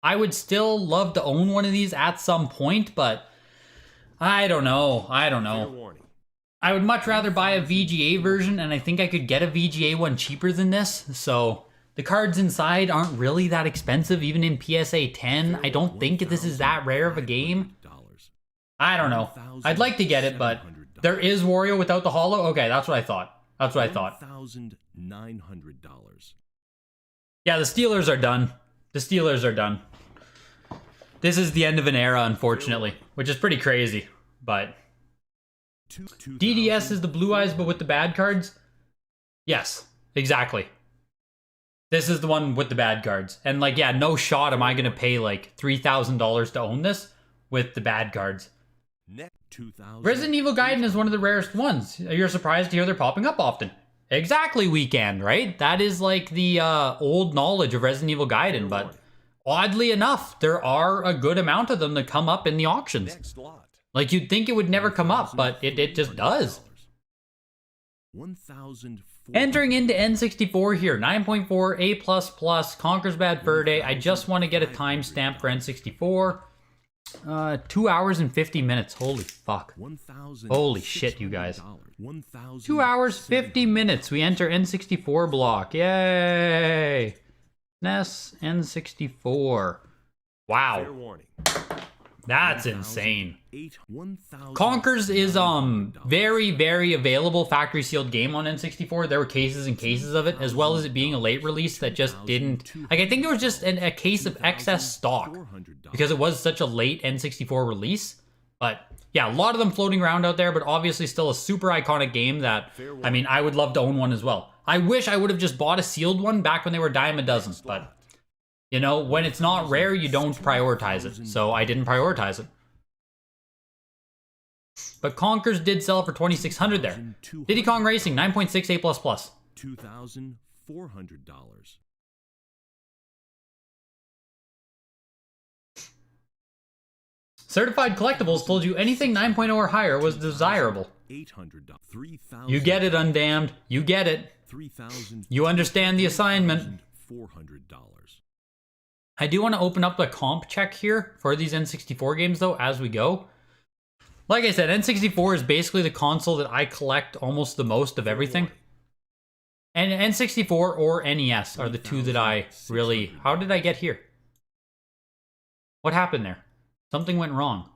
Speaker 2: I would still love to own one of these at some point, but I don't know.
Speaker 3: Fair warning.
Speaker 2: I would much rather buy a VGA version, and I think I could get a VGA one cheaper than this. So the cards inside aren't really that expensive, even in PSA 10. I don't think this is that rare of a game. I don't know. I'd like to get it, but there is Wario without the holo? Okay, that's what I thought. That's what I thought.
Speaker 1: $1,900.
Speaker 2: Yeah, the Steelers are done. The Steelers are done. This is the end of an era, unfortunately, which is pretty crazy, but... DDS is the blue eyes, but with the bad cards? Yes, exactly. This is the one with the bad cards. And, like, yeah, no shot am I going to pay, like, $3,000 to own this with the bad cards. Resident Evil Gaiden is one of the rarest ones. You're surprised to hear they're popping up often. Exactly, Weekend, right? That is, like, the old knowledge of Resident Evil Gaiden, but oddly enough, there are a good amount of them that come up in the auctions.
Speaker 3: Next lot.
Speaker 2: Like, you'd think it would never come up, but it just does. Entering into N64 here, 9.4, A++, Conker's Bad Fur Day. I just want to get a timestamp for N64. 2 hours and 50 minutes. Holy fuck. Holy shit, you guys. 2 hours, 50 minutes. We enter N64 block. Yay! SNES N64. Wow.
Speaker 3: Fair warning.
Speaker 2: That's insane. Conkers is very, very available factory sealed game on N64. There were cases and cases of it, as well as it being a late release that just didn't... Like, I think there was just a case of excess stock because it was such a late N64 release. But yeah, a lot of them floating around out there, but obviously still a super iconic game that, I mean, I would love to own one as well. I wish I would have just bought a sealed one back when they were dime a dozen, but... You know, when it's not rare, you don't prioritize it. So I didn't prioritize it. But Conkers did sell for $2,600 there. Diddy Kong Racing, 9.6 A++.
Speaker 1: $2,400.
Speaker 2: Certified Collectibles told you anything 9.0 or higher was desirable.
Speaker 1: $800.
Speaker 2: You get it, Undamned. You get it. You understand the assignment.
Speaker 1: $400.
Speaker 2: I do want to open up the comp check here for these N64 games, though, as we go. Like I said, N64 is basically the console that I collect almost the most of everything. And N64 or NES are the two that I really... How did I get here? What happened there? Something went wrong.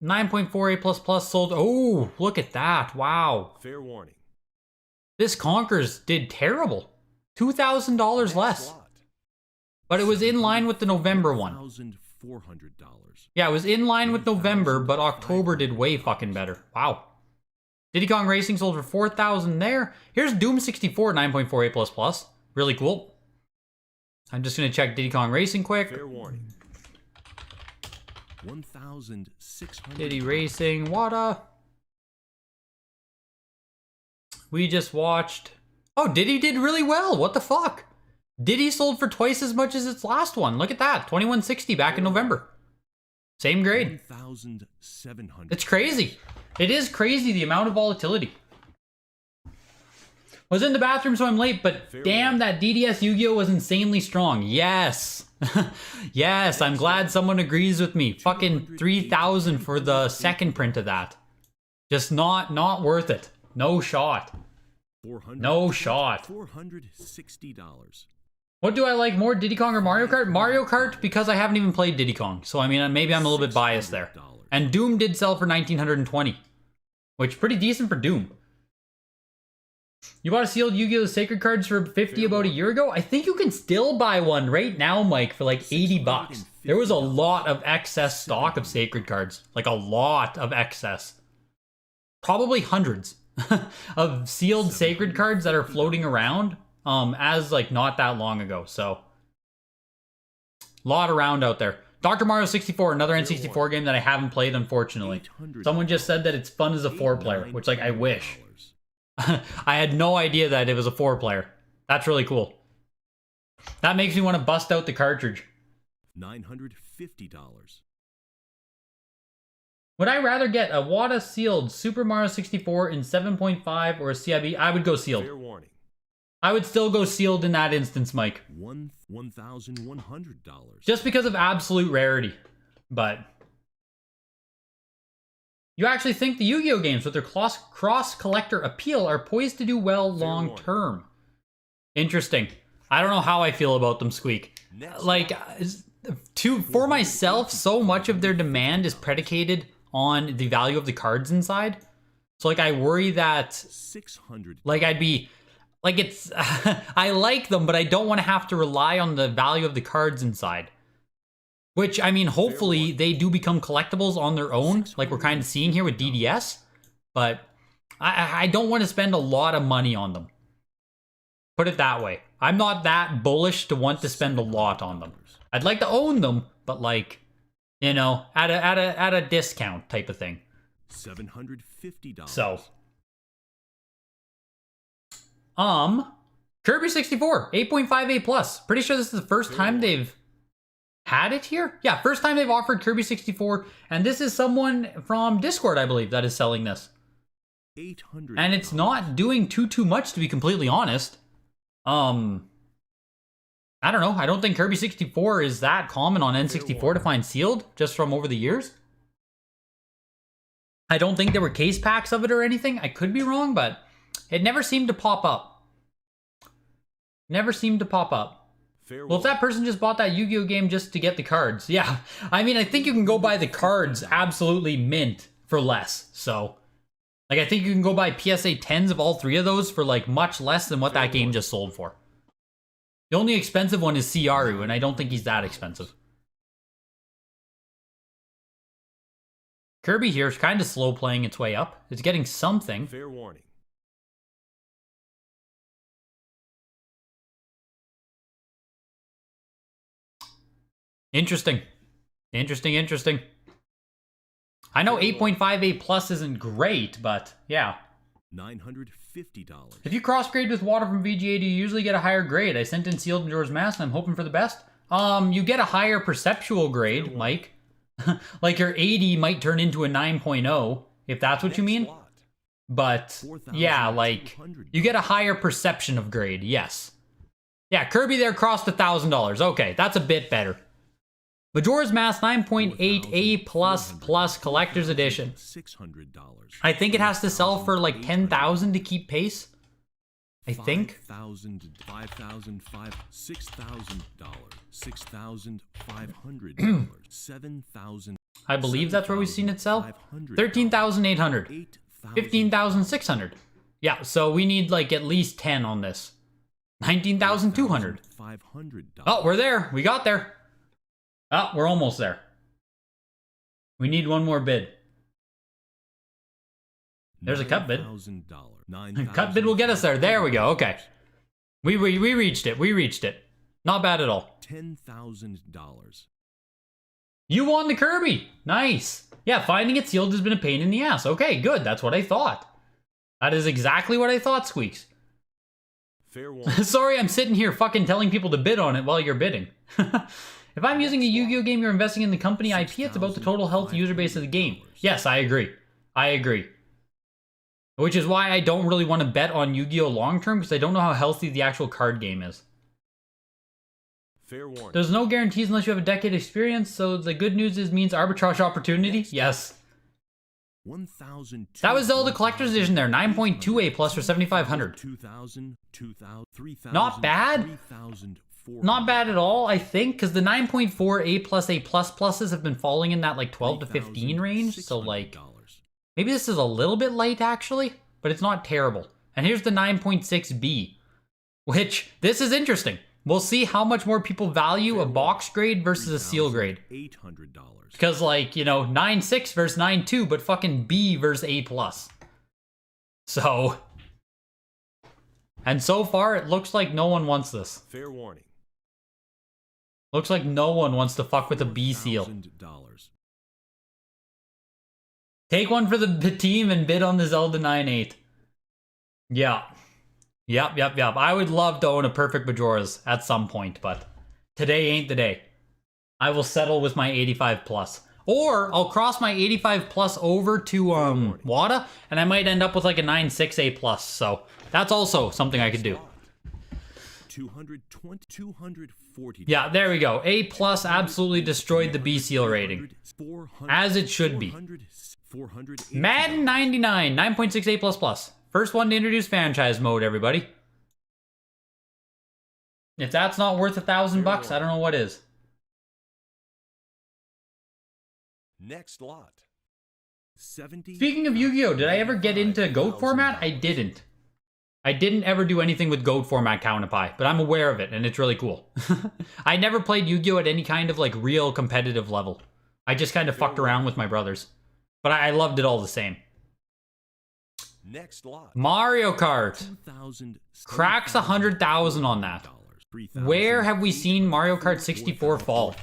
Speaker 2: 9.4 A++ sold... Oh, look at that. Wow.
Speaker 3: Fair warning.
Speaker 2: This Conkers did terrible. $2,000 less. But it was in line with the November one. Yeah, it was in line with November, but October did way fucking better. Wow. Diddy Kong Racing sold for $4,000 there. Here's Doom 64, 9.4 A++. Really cool. I'm just going to check Diddy Kong Racing quick.
Speaker 3: Fair warning.
Speaker 2: Diddy Racing, WATA. We just watched... Oh, Diddy did really well. What the fuck? Diddy sold for twice as much as its last one. Look at that. $2,160 back in November. Same grade. It's crazy. It is crazy, the amount of volatility. Was in the bathroom, so I'm late, but damn, that DDS Yu-Gi-Oh! Was insanely strong. Yes. Yes, I'm glad someone agrees with me. Fucking 3,000 for the second print of that. Just not worth it. No shot. No shot.
Speaker 1: $460.
Speaker 2: What do I like more, Diddy Kong or Mario Kart? Mario Kart, because I haven't even played Diddy Kong. So, I mean, maybe I'm a little bit biased there. And Doom did sell for $1,920, which pretty decent for Doom. You bought a sealed Yu-Gi-Oh! Sacred cards for $50 about a year ago? I think you can still buy one right now, Mike, for like $80. There was a lot of excess stock of Sacred cards. Like a lot of excess. Probably hundreds of sealed Sacred cards that are floating around. As like not that long ago, so lot around out there. Dr. Mario 64, another N64 game that I haven't played, unfortunately. Someone just said that it's fun as a 4-player, which like I wish. I had no idea that it was a 4-player. That's really cool. That makes me want to bust out the cartridge.
Speaker 1: $950.
Speaker 2: Would I rather get a WATA sealed Super Mario 64 in 7.5 or a CIB? I would go sealed.
Speaker 3: Fair warning.
Speaker 2: I would still go sealed in that instance, Mike.
Speaker 1: $1,100.
Speaker 2: Just because of absolute rarity. But you actually think the Yu-Gi-Oh games with their cross-collector appeal are poised to do well long-term. Interesting. I don't know how I feel about them, Squeak. Like, for myself, so much of their demand is predicated on the value of the cards inside. So, like, I worry that,
Speaker 1: $600.
Speaker 2: like, I'd be, like, it's, I like them, but I don't want to have to rely on the value of the cards inside. Which, I mean, hopefully they do become collectibles on their own, like we're kind of seeing here with DDS. But I don't want to spend a lot of money on them. Put it that way. I'm not that bullish to want to spend a lot on them. I'd like to own them, but like, you know, at a discount type of thing.
Speaker 1: $750.
Speaker 2: So, Kirby 64, 8.58 plus. Pretty sure this is the first time they've had it here? Yeah, first time they've offered Kirby 64, and this is someone from Discord, I believe, that is selling this.
Speaker 1: $800.
Speaker 2: And it's not doing too much, to be completely honest. I don't know. I don't think Kirby 64 is that common on N64 to find sealed, just from over the years. I don't think there were case packs of it or anything. I could be wrong, but it never seemed to pop up. Never seemed to pop up. Well, if that person just bought that Yu-Gi-Oh game just to get the cards, yeah. I mean, I think you can go buy the cards absolutely mint for less. So, like, I think you can go buy PSA 10s of all three of those for, like, much less than what that game just sold for. The only expensive one is Ciaru, and I don't think he's that expensive. Kirby here is kind of slow playing its way up. It's getting something.
Speaker 3: Fair warning.
Speaker 2: Interesting. Interesting. I know 8.58 plus isn't great, but yeah.
Speaker 1: $950.
Speaker 2: If you cross-grade with WATA from VGA, do you usually get a higher grade? I sent in sealed Majora's Mask, and I'm hoping for the best. You get a higher perceptual grade, Mike. Like your 80 might turn into a 9.0, if that's what you mean. But, yeah, like, you get a higher perception of grade, yes. Yeah, Kirby there crossed $1,000. Okay, that's a bit better. Majora's Mask 9.8 A++ Collector's Edition.
Speaker 1: $600.
Speaker 2: I think it has to sell for like 10,000 to keep pace. I think.
Speaker 1: $5,000, $5,000, $6,000, $6,500, $7,000.
Speaker 2: I believe that's where we've seen it sell. 13,800. 15,600. Yeah, so we need like at least 10 on this. 19,200. Oh, we're there. We got there. Oh, we're almost there. We need one more bid. There's a cut bid. Cut bid will get us there. There we go. Okay. We reached it. We reached it. Not bad at all.
Speaker 1: $10,000.
Speaker 2: You won the Kirby. Nice. Yeah, finding it sealed has been a pain in the ass. Okay, good. That's what I thought. That is exactly what I thought, Squeaks.
Speaker 3: Fair warning.
Speaker 2: Sorry, I'm sitting here fucking telling people to bid on it while you're bidding. If I'm using a Yu-Gi-Oh game, you're investing in the company IP, it's about the total health user base of the game. Yes, I agree. I agree. Which is why I don't really want to bet on Yu-Gi-Oh long term, because I don't know how healthy the actual card game is.
Speaker 3: Fair warning.
Speaker 2: There's no guarantees unless you have a decade experience, so the good news is means arbitrage opportunity. Yes. That was Zelda Collector's Edition there, 9.2 A+ for 7,500. Not bad. Not bad at all, I think, because the 9.4 A+++s have been falling in that like 12 to 15 range, so like, maybe this is a little bit light actually, but it's not terrible. And here's the 9.6 B, which, this is interesting. We'll see how much more people value a box grade versus a seal grade. Because like, you know, 9.6 versus 9.2, but fucking B versus A+. So, and so far it looks like no one wants this.
Speaker 3: Fair warning.
Speaker 2: Looks like no one wants to fuck with a B seal. Take one for the team and bid on the Zelda 9.8. Yeah. Yep. I would love to own a perfect Majora's at some point, but today ain't the day. I will settle with my 85 plus. Or I'll cross my 85 plus over to WATA, and I might end up with like a 9.6 A+. So that's also something I could do.
Speaker 1: 220, 240.
Speaker 2: Yeah, there we go. A plus absolutely destroyed the B seal rating. As it should be. Madden 99, 9.68 plus plus. First one to introduce franchise mode, everybody. If that's not worth $1,000, I don't know what is.
Speaker 3: Next lot.
Speaker 1: 70.
Speaker 2: Speaking of Yu-Gi-Oh, did I ever get into GOAT format? I didn't. I didn't ever do anything with GOAT format Counterpie, but I'm aware of it, and it's really cool. I never played Yu-Gi-Oh at any kind of like real competitive level. I just kind of fucked around with my brothers. But I loved it all the same.
Speaker 3: Next lot.
Speaker 2: Mario Kart. Cracks 100,000 on that. Where have we seen Mario Kart 64 fall?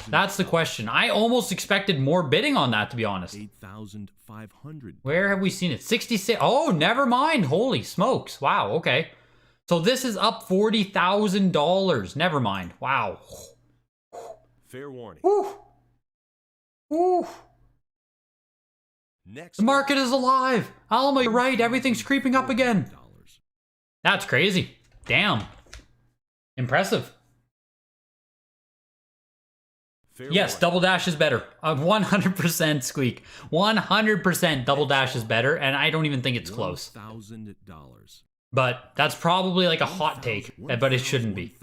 Speaker 2: That's the question. I almost expected more bidding on that, to be honest.
Speaker 1: 8,500.
Speaker 2: Where have we seen it? 66. Oh, never mind. Holy smokes. Wow, okay. So this is up $40,000. Never mind. Wow.
Speaker 3: Fair warning.
Speaker 2: Woo. Woo.
Speaker 3: Next
Speaker 2: The market is alive. Alma, you're right. Everything's creeping up again. That's crazy. Damn. Impressive.
Speaker 3: Fair
Speaker 2: Yes,
Speaker 3: warning.
Speaker 2: Double Dash is better. 100% Squeak. 100% Double Dash is better, and I don't even think it's close.
Speaker 1: $1,000.
Speaker 2: But that's probably like a hot take, but it shouldn't be.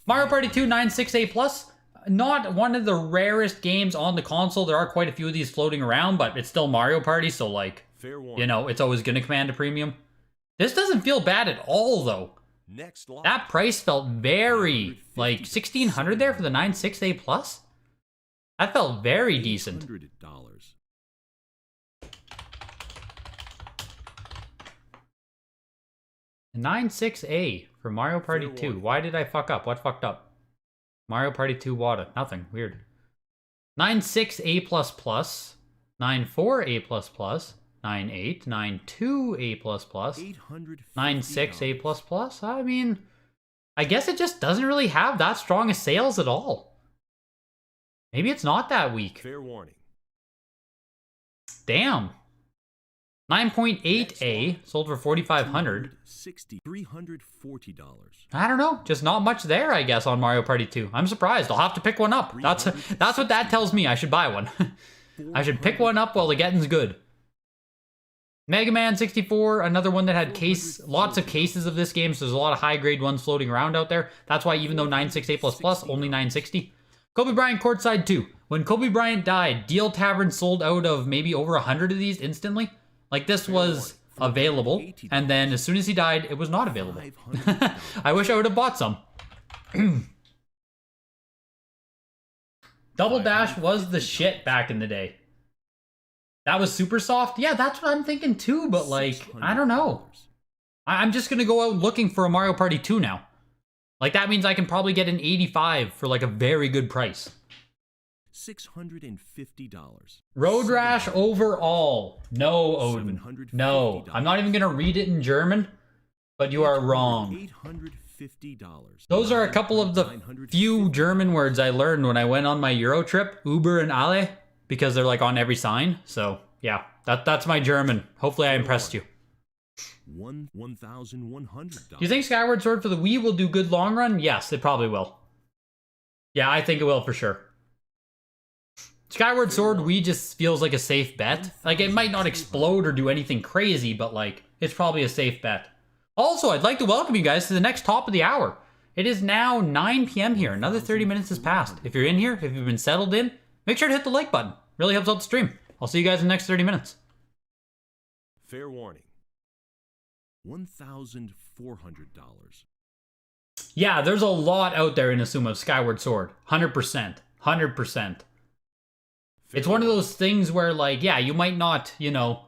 Speaker 2: Mario Party 2 968 Plus, not one of the rarest games on the console. There are quite a few of these floating around, but it's still Mario Party, so like,
Speaker 3: Fair warning.
Speaker 2: you know, it's always going to command a premium. This doesn't feel bad at all, though.
Speaker 3: Next lot.
Speaker 2: That price felt very, like, 1,600 there for the 968 Plus? That felt very decent.
Speaker 1: $800.
Speaker 2: The 96A for Mario Party
Speaker 3: Fair
Speaker 2: 2.
Speaker 3: warning.
Speaker 2: Why did I fuck up? What fucked up? Mario Party 2 WATA. Nothing. Weird. 96A++. 94A++. 98. 92A++. 96A++. I mean, I guess it just doesn't really have that strong a sales at all. Maybe it's not that weak.
Speaker 3: Fair warning.
Speaker 2: Damn. 9.8A sold for $4,500.
Speaker 1: $340.
Speaker 2: I don't know, just not much there, I guess, on Mario Party 2. I'm surprised. I'll have to pick one up. That's what that tells me. I should buy one. I should pick one up while the getting's good. Mega Man 64, another one that had lots of cases of this game, so there's a lot of high-grade ones floating around out there. That's why even though 968++, only 960. Kobe Bryant Courtside 2. When Kobe Bryant died, Deal Tavern sold out of maybe over 100 of these instantly. Like, this was available, and then as soon as he died, it was not available. I wish I would have bought some. Double Dash was the shit back in the day. That was super soft? Yeah, that's what I'm thinking too, but like, I don't know. I'm just gonna go out looking for a Mario Party 2 now. Like, that means I can probably get an 85 for like a very good price.
Speaker 1: $650.
Speaker 2: Road Rash overall. No, Odin. No. I'm not even gonna read it in German, but you are wrong.
Speaker 1: $850.
Speaker 2: Those are a couple of the few German words I learned when I went on my Euro trip, Uber and Alle, because they're like on every sign. So yeah, that's my German. Hopefully I impressed you.
Speaker 1: $1,100.
Speaker 2: Do you think Skyward Sword for the Wii will do good long run? Yes, it probably will. Yeah, I think it will for sure. Skyward Sword Wii just feels like a safe bet. Like, it might not explode or do anything crazy, but like, it's probably a safe bet. Also, I'd like to welcome you guys to the next top of the hour. It is now 9 p.m. here. Another 30 minutes has passed. If you're in here, if you've been settled in, make sure to hit the like button. Really helps out the stream. I'll see you guys in the next 30 minutes.
Speaker 3: Fair warning.
Speaker 1: $1,400.
Speaker 2: Yeah, there's a lot out there in Asuma of Skyward Sword. 100%. 100%. It's one of those things where, like, yeah, you might not, you know,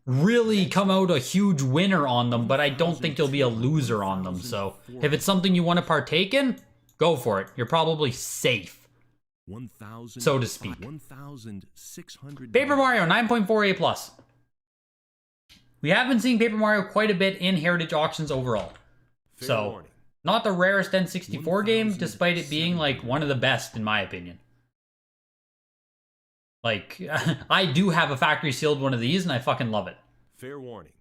Speaker 2: really come out a huge winner on them, but I don't think you'll be a loser on them. So if it's something you want to partake in, go for it. You're probably safe, so to speak.
Speaker 1: $1,600.
Speaker 2: Paper Mario 9.4A plus. We have been seeing Paper Mario quite a bit in Heritage Auctions overall.
Speaker 3: Fair
Speaker 2: So,
Speaker 3: warning.
Speaker 2: not the rarest N64 game, despite it being like one of the best in my opinion. Like, I do have a factory sealed one of these and I fucking love it.
Speaker 3: Fair warning.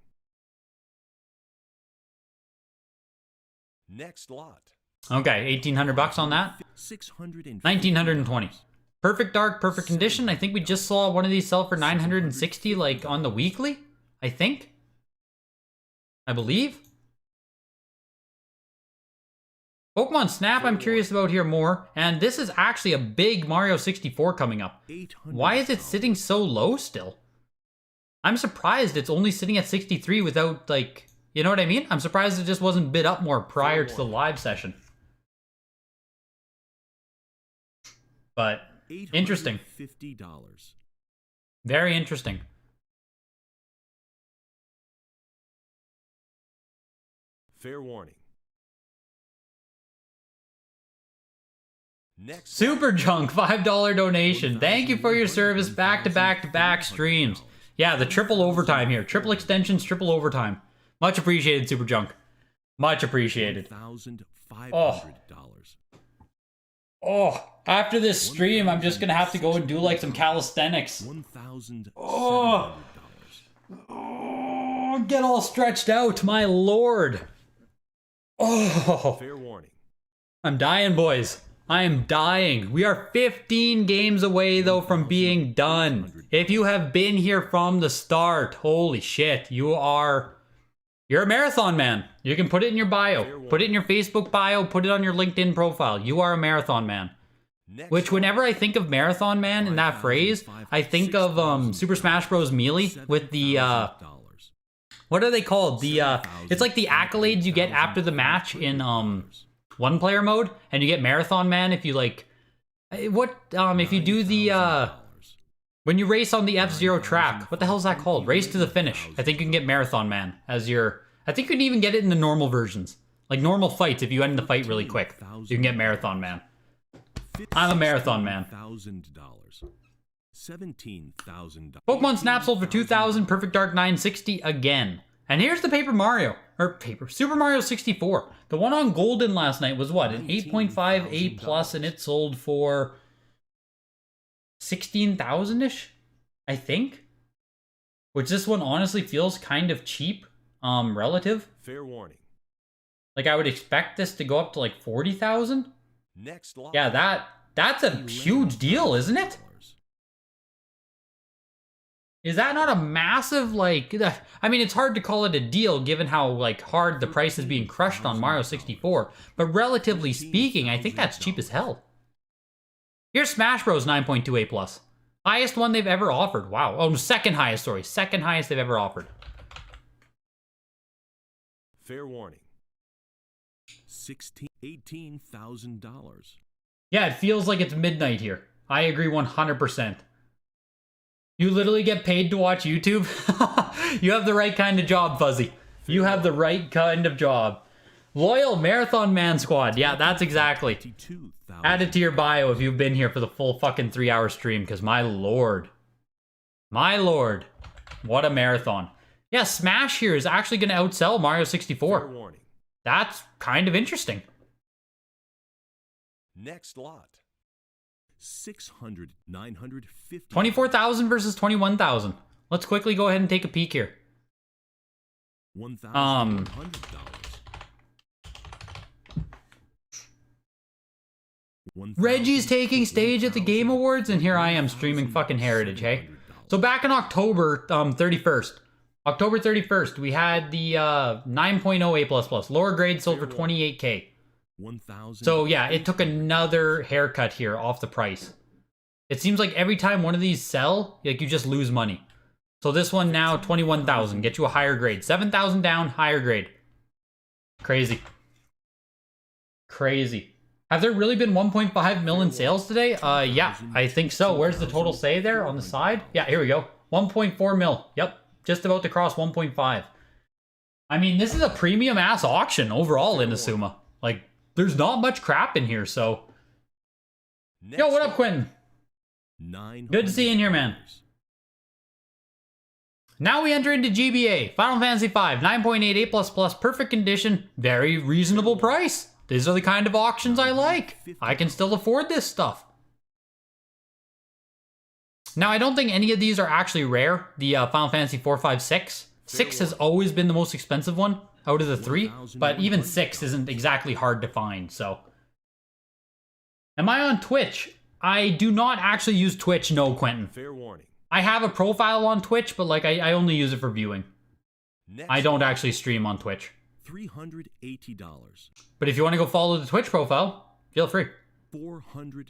Speaker 3: Next lot.
Speaker 2: Okay, 1,800 bucks on that. 1,920. Perfect dark, perfect condition. I think we just saw one of these sell for 960, like on the weekly. I think. I believe. Pokemon Snap, I'm curious about here more. And this is actually a big Mario 64 coming up. Why is it sitting so low still? I'm surprised it's only sitting at 63 without, like, you know what I mean? I'm surprised it just wasn't bid up more prior to the live session. But, interesting.
Speaker 1: $50.
Speaker 2: Very interesting.
Speaker 3: Fair warning. Next
Speaker 2: Super Junk, $5 donation. Thank you for your service back-to-back-to-back streams. Yeah, the triple overtime here. Triple extensions, triple overtime. Much appreciated, Super Junk. Much appreciated.
Speaker 1: $1,500.
Speaker 2: Oh, after this stream, I'm just gonna have to go and do like some calisthenics.
Speaker 1: $1,700.
Speaker 2: Oh, get all stretched out, my lord. Oh,
Speaker 3: Fair warning.
Speaker 2: I'm dying, boys. I am dying. We are 15 games away, though, from being done. If you have been here from the start, holy shit, you're a marathon man. You can put it in your bio. Put it in your Facebook bio. Put it on your LinkedIn profile. You are a marathon man. Which, whenever I think of marathon man in that phrase, I think of Super Smash Bros. Melee with the, what are they called? The, it's like the accolades you get after the match in, one player mode, and you get Marathon Man if you like, if you do the, when you race on the F-Zero track, what the hell is that called? Race to the finish. I think you can get Marathon Man as your, I think you can even get it in the normal versions. Like normal fights, if you end the fight really quick, you can get Marathon Man. I'm a Marathon Man.
Speaker 1: $17,000.
Speaker 2: Pokemon Snap sold for $2,000, Perfect Dark 960 again. And here's the Super Mario 64. The one on Golden last night was what, an 8.5 A plus, and it sold for 16,000-ish, I think. Which this one honestly feels kind of cheap, relative.
Speaker 3: Fair warning.
Speaker 2: Like I would expect this to go up to like 40,000.
Speaker 3: Next lot.
Speaker 2: Yeah, that's a huge deal, isn't it? Is that not a massive, like, I mean, it's hard to call it a deal given how, like, hard the price is being crushed on Mario 64, but relatively speaking, I think that's cheap as hell. Here's Smash Bros. 9.2 A plus. Highest one they've ever offered. Wow. Oh, second highest, sorry. Second highest they've ever offered.
Speaker 3: Fair warning.
Speaker 1: $18,000.
Speaker 2: Yeah, it feels like it's midnight here. I agree 100%. You literally get paid to watch YouTube? You have the right kind of job, Fuzzy. You have the right kind of job. Loyal Marathon Man Squad. Yeah, that's exactly. Add it to your bio if you've been here for the full fucking 3-hour stream, because my lord. My lord. What a marathon. Yeah, Smash here is actually going to outsell Mario 64.
Speaker 3: Fair warning.
Speaker 2: That's kind of interesting.
Speaker 3: Next lot.
Speaker 1: 950.
Speaker 2: 24,000 versus 21,000. Let's quickly go ahead and take a peek here.
Speaker 1: $1,100.
Speaker 2: Reggie's taking stage at the Game Awards, and here I am streaming fucking Heritage, hey? So back in October 31st. October 31st, we had the 9.0 A++. Lower grade sold for 28K. So yeah, it took another haircut here off the price. It seems like every time one of these sell, like you just lose money. So this one now, 21,000. Get you a higher grade. 7,000 down, higher grade. Crazy. Crazy. Have there really been 1.5 mil in sales today? Yeah, I think so. Where's the total say there on the side? Yeah, here we go. 1.4 mil. Yep, just about to cross 1.5. I mean, this is a premium ass auction overall in Asuma. Like, there's not much crap in here, so. Yo, what up, Quentin? Good to see you in here, man. Now we enter into GBA. Final Fantasy V, 9.8 A++, perfect condition, very reasonable price. These are the kind of auctions I like. I can still afford this stuff. Now, I don't think any of these are actually rare. The Final Fantasy 4, 5, 6. 6 has always been the most expensive one. out of the 3, but even 6 isn't exactly hard to find, so. Am I on Twitch? I do not actually use Twitch, no, Quentin.
Speaker 3: Fair warning.
Speaker 2: I have a profile on Twitch, but like I only use it for viewing.
Speaker 3: Next
Speaker 2: I don't
Speaker 3: lot.
Speaker 2: actually stream on Twitch.
Speaker 1: $380.
Speaker 2: But if you want to go follow the Twitch profile, feel free.
Speaker 1: $400.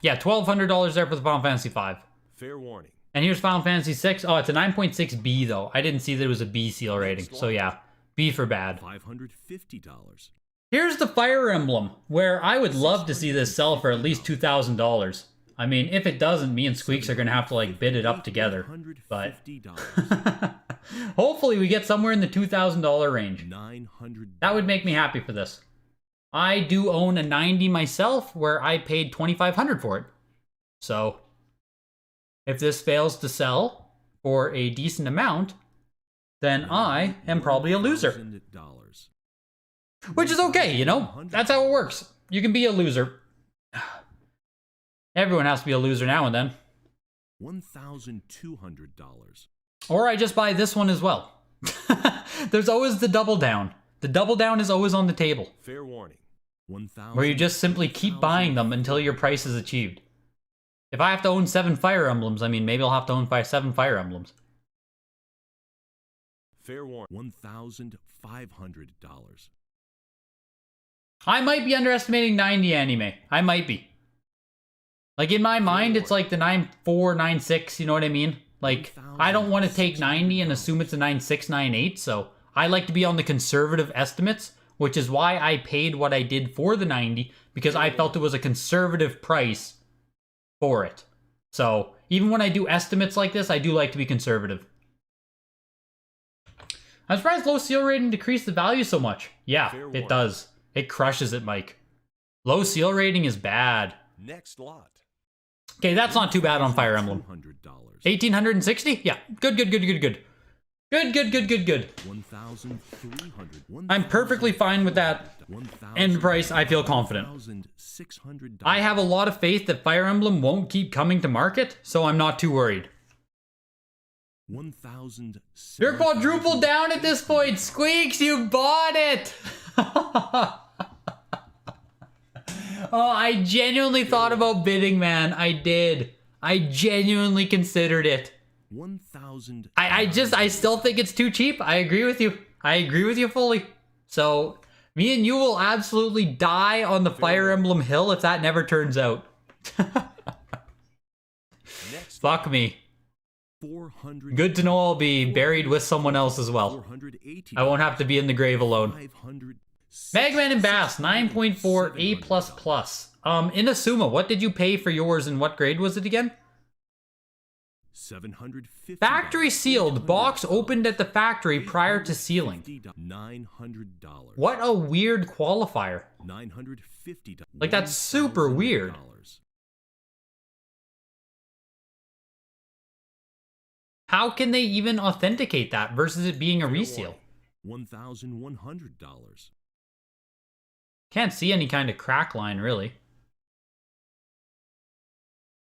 Speaker 2: Yeah, $1,200 there for the Final Fantasy V.
Speaker 3: Fair warning.
Speaker 2: And here's Final Fantasy VI. Oh, it's a 9.6B though. I didn't see that it was a B seal rating. So yeah, B for bad.
Speaker 1: $550.
Speaker 2: Here's the Fire Emblem, where I would love to see this sell for at least $2,000. I mean, if it doesn't, me and Squeaks are going to have to like bid it up together. But hopefully we get somewhere in the $2,000 range.
Speaker 1: $900.
Speaker 2: That would make me happy for this. I do own a 90 myself where I paid $2,500 for it. So if this fails to sell for a decent amount, then I am probably a loser.
Speaker 1: $1,000.
Speaker 2: Which is okay, you know? That's how it works. You can be a loser. Everyone has to be a loser now and then.
Speaker 1: $1,200.
Speaker 2: Or I just buy this one as well. There's always the double down. The double down is always on the table.
Speaker 3: Fair warning.
Speaker 2: Where you just simply keep buying them until your price is achieved. If I have to own 7 Fire Emblems, I mean, maybe I'll have to own 7 Fire Emblems.
Speaker 3: Fair warning.
Speaker 1: $1,500.
Speaker 2: I might be underestimating 90 anime. I might be. Like, in my mind, it's like the 9.4, 9.6, you know what I mean? Like, I don't want to take 90 and assume it's a 9.6, 9.8, so I like to be on the conservative estimates, which is why I paid what I did for the 90, because I felt it was a conservative price for it. So, even when I do estimates like this, I do like to be conservative. I'm surprised low seal rating decreased the value so much. Yeah, it does. It crushes it, Mike. Low seal rating is bad.
Speaker 3: Next lot.
Speaker 2: Okay, that's not too bad on Fire Emblem. $1,860? Yeah, good. Good. I'm perfectly fine with that end price. I feel confident. I have a lot of faith that Fire Emblem won't keep coming to market, so I'm not too worried. You're quadruple down at this point, Squeaks. You bought it. Oh, I genuinely thought about bidding, man. I did. I genuinely considered it. I still think it's too cheap. I agree with you. I agree with you fully. So, me and you will absolutely die on the Fire Emblem hill if that never turns out. Fuck me. Good to know I'll be buried with someone else as well. I won't have to be in the grave alone. Magman and Bass, 9.4 A++. Inazuma, what did you pay for yours and what grade was it again?
Speaker 1: $750.
Speaker 2: Factory sealed. Box opened at the factory prior to sealing.
Speaker 1: $900.
Speaker 2: What a weird qualifier.
Speaker 1: $950.
Speaker 2: Like, that's super weird. How can they even authenticate that versus it being a reseal?
Speaker 1: $1,100.
Speaker 2: Can't see any kind of crack line, really.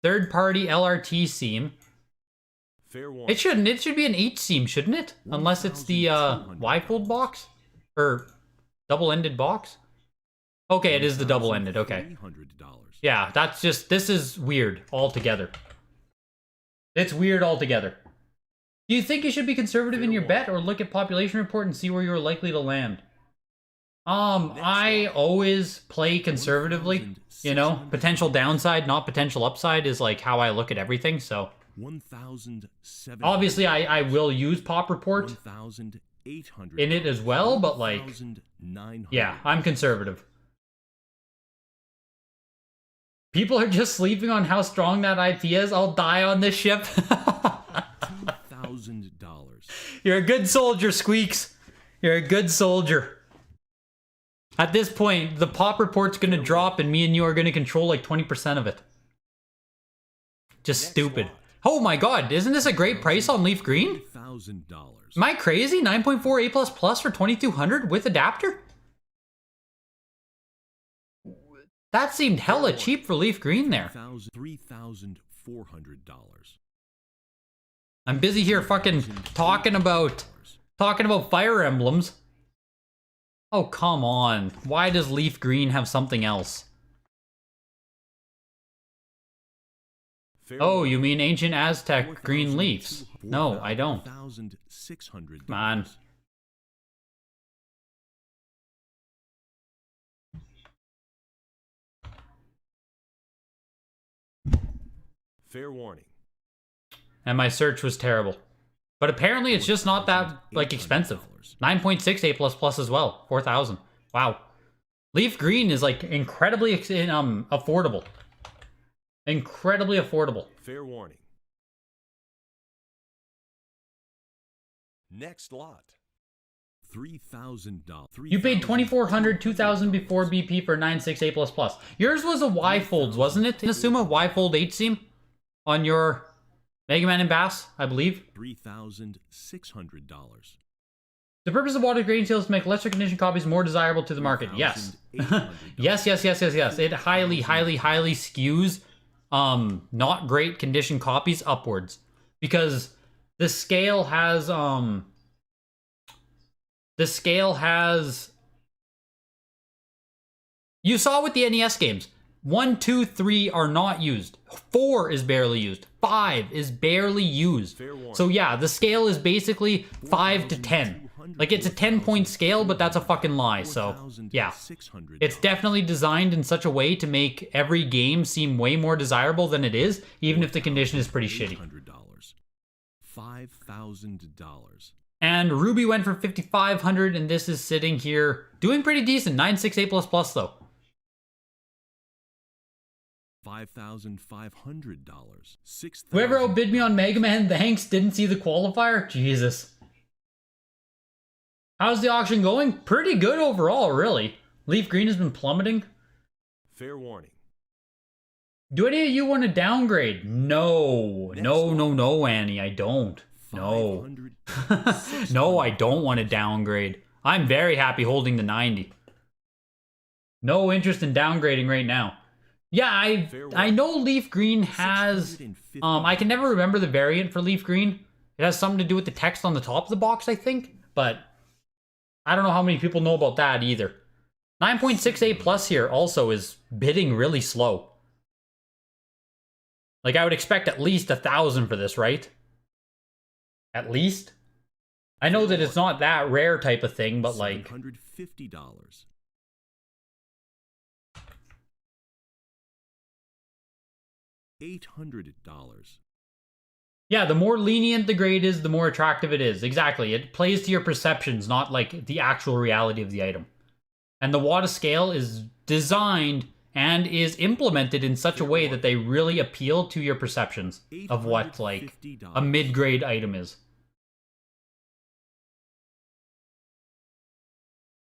Speaker 2: Third-party LRT seam.
Speaker 3: Fair warning.
Speaker 2: It shouldn't. It should be an H seam, shouldn't it? Unless it's the Y-fold box? Or double-ended box? Okay, it is the double-ended. Okay. Yeah, that's just... This is weird altogether. It's weird altogether. Do you think you should be conservative in your bet or look at population report and see where you're likely to land? I always play conservatively, you know? Potential downside, not potential upside is like how I look at everything, so... Obviously, I will use pop report in it as well, but like... Yeah, I'm conservative. People are just sleeping on how strong that IP is. I'll die on this ship.
Speaker 1: $2,000.
Speaker 2: You're a good soldier, Squeaks. You're a good soldier. At this point, the pop report's gonna drop and me and you are gonna control like 20% of it. Just stupid. Oh my god, isn't this a great price on Leaf Green?
Speaker 1: $1,000.
Speaker 2: Am I crazy? 9.4 A++ for $2,200 with adapter? That seemed hella cheap for Leaf Green there.
Speaker 1: $3,400.
Speaker 2: I'm busy here fucking talking about Fire Emblems. Oh, come on. Why does Leaf Green have something else?
Speaker 3: Fair
Speaker 2: Oh,
Speaker 3: warning.
Speaker 2: you mean ancient Aztec green leaves? No, I don't.
Speaker 1: $4,600.
Speaker 2: Come on.
Speaker 3: Fair warning.
Speaker 2: And my search was terrible. But apparently it's just not that, like, expensive. 9.6 A++ as well. 4,000. Wow. Leaf Green is, like, incredibly affordable. Incredibly affordable.
Speaker 3: Fair warning. Next lot.
Speaker 1: $3,000.
Speaker 2: You paid $2,400, $2,000 before BP for 9.6 A++. Yours was a Y-Folds, wasn't it? Inazuma Y-Fold 8 seam? On your Mega Man and Bass, I believe.
Speaker 1: $3,600.
Speaker 2: The purpose of water grading sales is to make lesser condition copies more desirable to the market. Yes. Yes. It highly skews not great condition copies upwards. Because the scale has you saw with the NES games. 1, 2, 3 are not used. 4 is barely used. 5 is barely used. So yeah, the scale is basically 5 to 10. Like, it's a 10-point scale, but that's a fucking lie. So yeah, it's definitely designed in such a way to make every game seem way more desirable than it is, even if the condition is pretty shitty.
Speaker 1: $5,000.
Speaker 2: And Ruby went for $5,500, and this is sitting here doing pretty decent. 9.6 A++ though.
Speaker 1: $5,500. $6,000.
Speaker 2: Whoever outbid me on Mega Man, thanks, didn't see the qualifier? Jesus. How's the auction going? Pretty good overall, really. Leaf Green has been plummeting.
Speaker 3: Fair warning.
Speaker 2: Do any of you want to downgrade? No. No, Annie, I don't. No. No, I don't want to downgrade. I'm very happy holding the 90. No interest in downgrading right now. Yeah, I know Leaf Green has... I can never remember the variant for Leaf Green. It has something to do with the text on the top of the box, I think. But I don't know how many people know about that either. 9.6 A+ here also is bidding really slow. Like, I would expect at least 1,000 for this, right? At least? I know that it's not that rare type of thing, but like...
Speaker 1: $750. $800.
Speaker 2: Yeah, the more lenient the grade is, the more attractive it is. Exactly. It plays to your perceptions, not like the actual reality of the item. And the WATA scale is designed and is implemented in such a way that they really appeal to your perceptions of what like a mid-grade item is.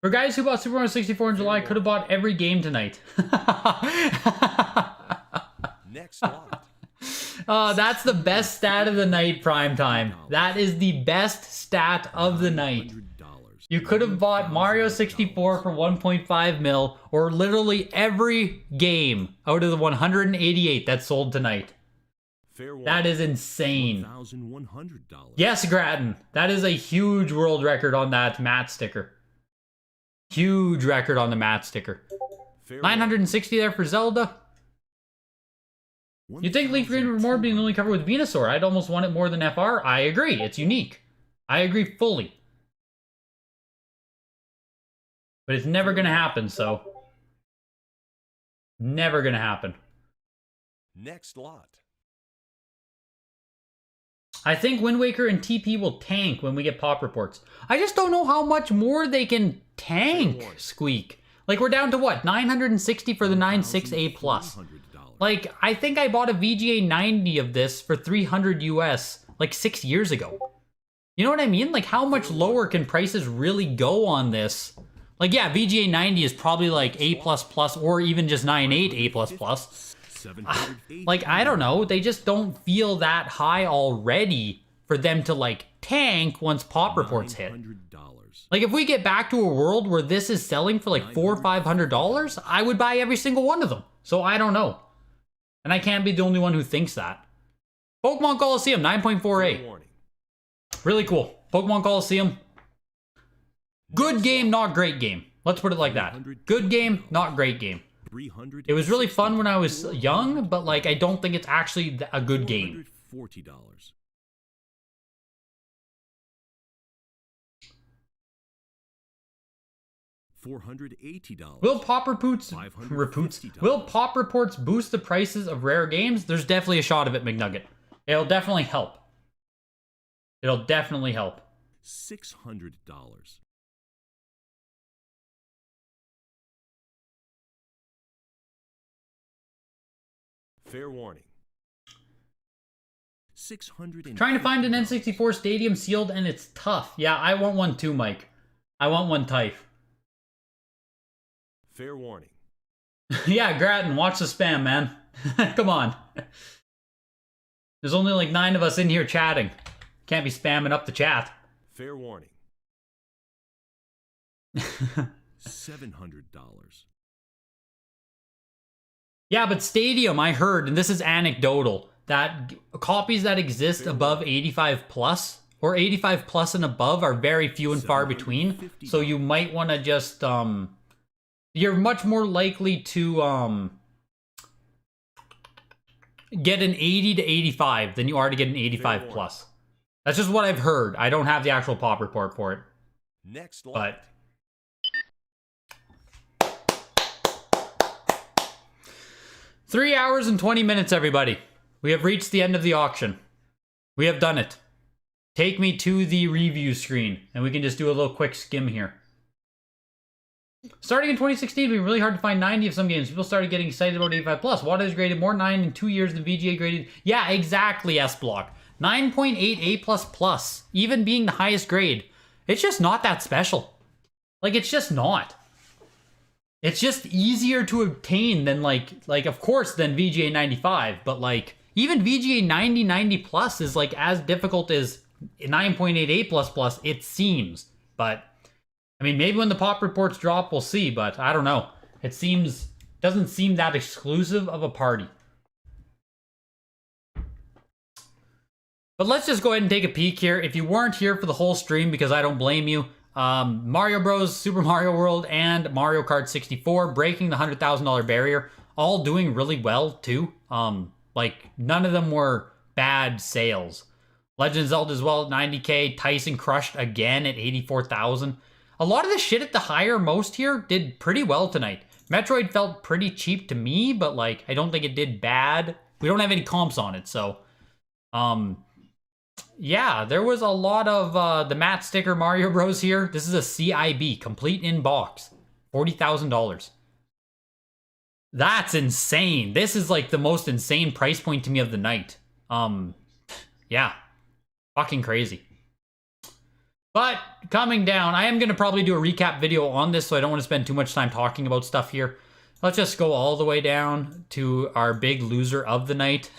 Speaker 2: For guys who bought Super Mario 64 in July, could have bought every game tonight.
Speaker 3: Next lot.
Speaker 2: That's the best stat of the night, Primetime. That is the best stat of the night. You could have bought Mario 64 for 1.5 mil, or literally every game out of the 188 that sold tonight.
Speaker 3: Fair warning.
Speaker 2: That is insane.
Speaker 1: $1,100.
Speaker 2: Yes, Grattan. That is a huge world record on that matte sticker. Huge record on the matte sticker.
Speaker 3: Fair
Speaker 2: 960 there for Zelda. You'd think Leaf Green More being only covered with Venusaur. I'd almost want it more than FR. I agree. It's unique. I agree fully. But it's never going to happen, so... Never going to happen.
Speaker 3: Next lot.
Speaker 2: I think Wind Waker and TP will tank when we get pop reports. I just don't know how much more they can tank, Squeak. Like, we're down to what? 960 for the 9.6 A+. Like, I think I bought a VGA 90 of this for 300 US like 6 years ago. You know what I mean? Like, how much lower can prices really go on this? Like, yeah, VGA 90 is probably like A++ or even just 9.8 A++. Like, I don't know. They just don't feel that high already for them to, like, tank once pop reports hit. Like, if we get back to a world where this is selling for like $400 or $500, I would buy every single one of them. So I don't know. And I can't be the only one who thinks that. Pokemon Coliseum, 9.48. Really cool. Pokemon Coliseum. Good game, not great game. Let's put it like that. Good game, not great game. It was really fun when I was young, but like I don't think it's actually a good game.
Speaker 1: $440. $480.
Speaker 2: Will Pop Reports boost the prices of rare games? There's definitely a shot of it, McNugget. It'll definitely help. It'll definitely help.
Speaker 1: $600.
Speaker 3: Fair warning.
Speaker 2: Trying to find an N64 Stadium sealed and it's tough. Yeah, I want one too, Mike. I want one type.
Speaker 3: Fair warning.
Speaker 2: Yeah, Grattan, watch the spam, man. Come on. There's only like 9 of us in here chatting. Can't be spamming up the chat.
Speaker 3: Fair warning.
Speaker 1: $700.
Speaker 2: Yeah, but Stadium, I heard, and this is anecdotal, that copies that exist above 85 plus or 85 plus and above are very few and far between. So you might want to just you're much more likely to get an 80 to 85 than you are to get an 85 plus. That's just what I've heard. I don't have the actual pop report for it.
Speaker 3: Next lot.
Speaker 2: But 3 hours and 20 minutes, everybody. We have reached the end of the auction. We have done it. Take me to the review screen, and we can just do a little quick skim here. Starting in 2016, it was really hard to find 90 of some games. People started getting excited about 85 plus. WATA has graded more 9 in 2 years than VGA graded. Yeah, exactly, S Block. 9.8 A++, even being the highest grade. It's just not that special. Like, it's just not. It's just easier to obtain than like of course than VGA 95, but like even VGA 90 plus is like as difficult as 9.8 A++, it seems. But I mean, maybe when the pop reports drop, we'll see, but I don't know. It doesn't seem that exclusive of a party. But let's just go ahead and take a peek here. If you weren't here for the whole stream, because I don't blame you, Mario Bros, Super Mario World, and Mario Kart 64 breaking the $100,000 barrier, all doing really well too. Like none of them were bad sales. Legend of Zelda as well at 90K. Tyson crushed again at 84,000. A lot of the shit at the higher most here did pretty well tonight. Metroid felt pretty cheap to me, but like I don't think it did bad. We don't have any comps on it, so yeah, there was a lot of the matte sticker Mario Bros here. This is a CIB, complete in box. $40,000. That's insane. This is like the most insane price point to me of the night. Yeah. Fucking crazy. But coming down, I am going to probably do a recap video on this, so I don't want to spend too much time talking about stuff here. Let's just go all the way down to our big loser of the night.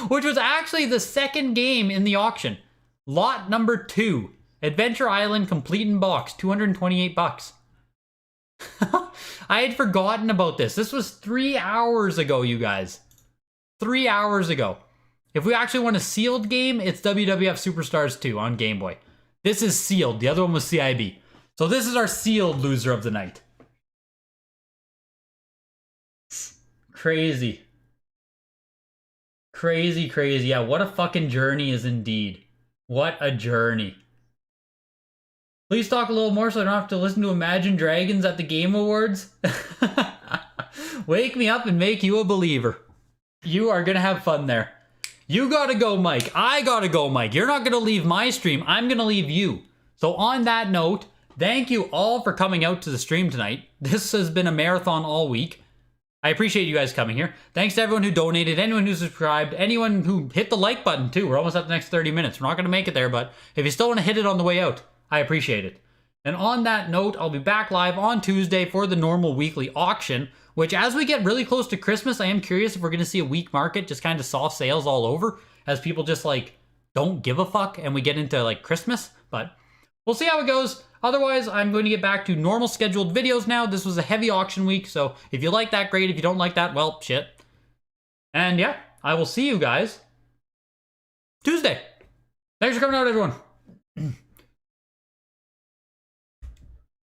Speaker 2: Which was actually the second game in the auction. Lot number 2. Adventure Island complete in box, $228. I had forgotten about this. This was 3 hours ago, you guys. 3 hours ago. If we actually want a sealed game, it's WWF Superstars 2 on Game Boy. This is sealed. The other one was CIB. So this is our sealed loser of the night. Crazy. Crazy, crazy. Yeah, what a fucking journey is indeed. What a journey. Please talk a little more so I don't have to listen to Imagine Dragons at the Game Awards. Wake me up and make you a believer. You are gonna have fun there. You gotta go, Mike. I gotta go, Mike. You're not gonna leave my stream. I'm gonna leave you. So on that note, thank you all for coming out to the stream tonight. This has been a marathon all week. I appreciate you guys coming here. Thanks to everyone who donated, anyone who subscribed, anyone who hit the like button too. We're almost at the next 30 minutes. We're not going to make it there, but if you still want to hit it on the way out, I appreciate it. And on that note, I'll be back live on Tuesday for the normal weekly auction, which as we get really close to Christmas, I am curious if we're going to see a weak market, just kind of soft sales all over, as people just like don't give a fuck and we get into like Christmas, but we'll see how it goes. Otherwise, I'm going to get back to normal scheduled videos now. This was a heavy auction week, so if you like that, great. If you don't like that, well, shit. And yeah, I will see you guys Tuesday. Thanks for coming out, everyone.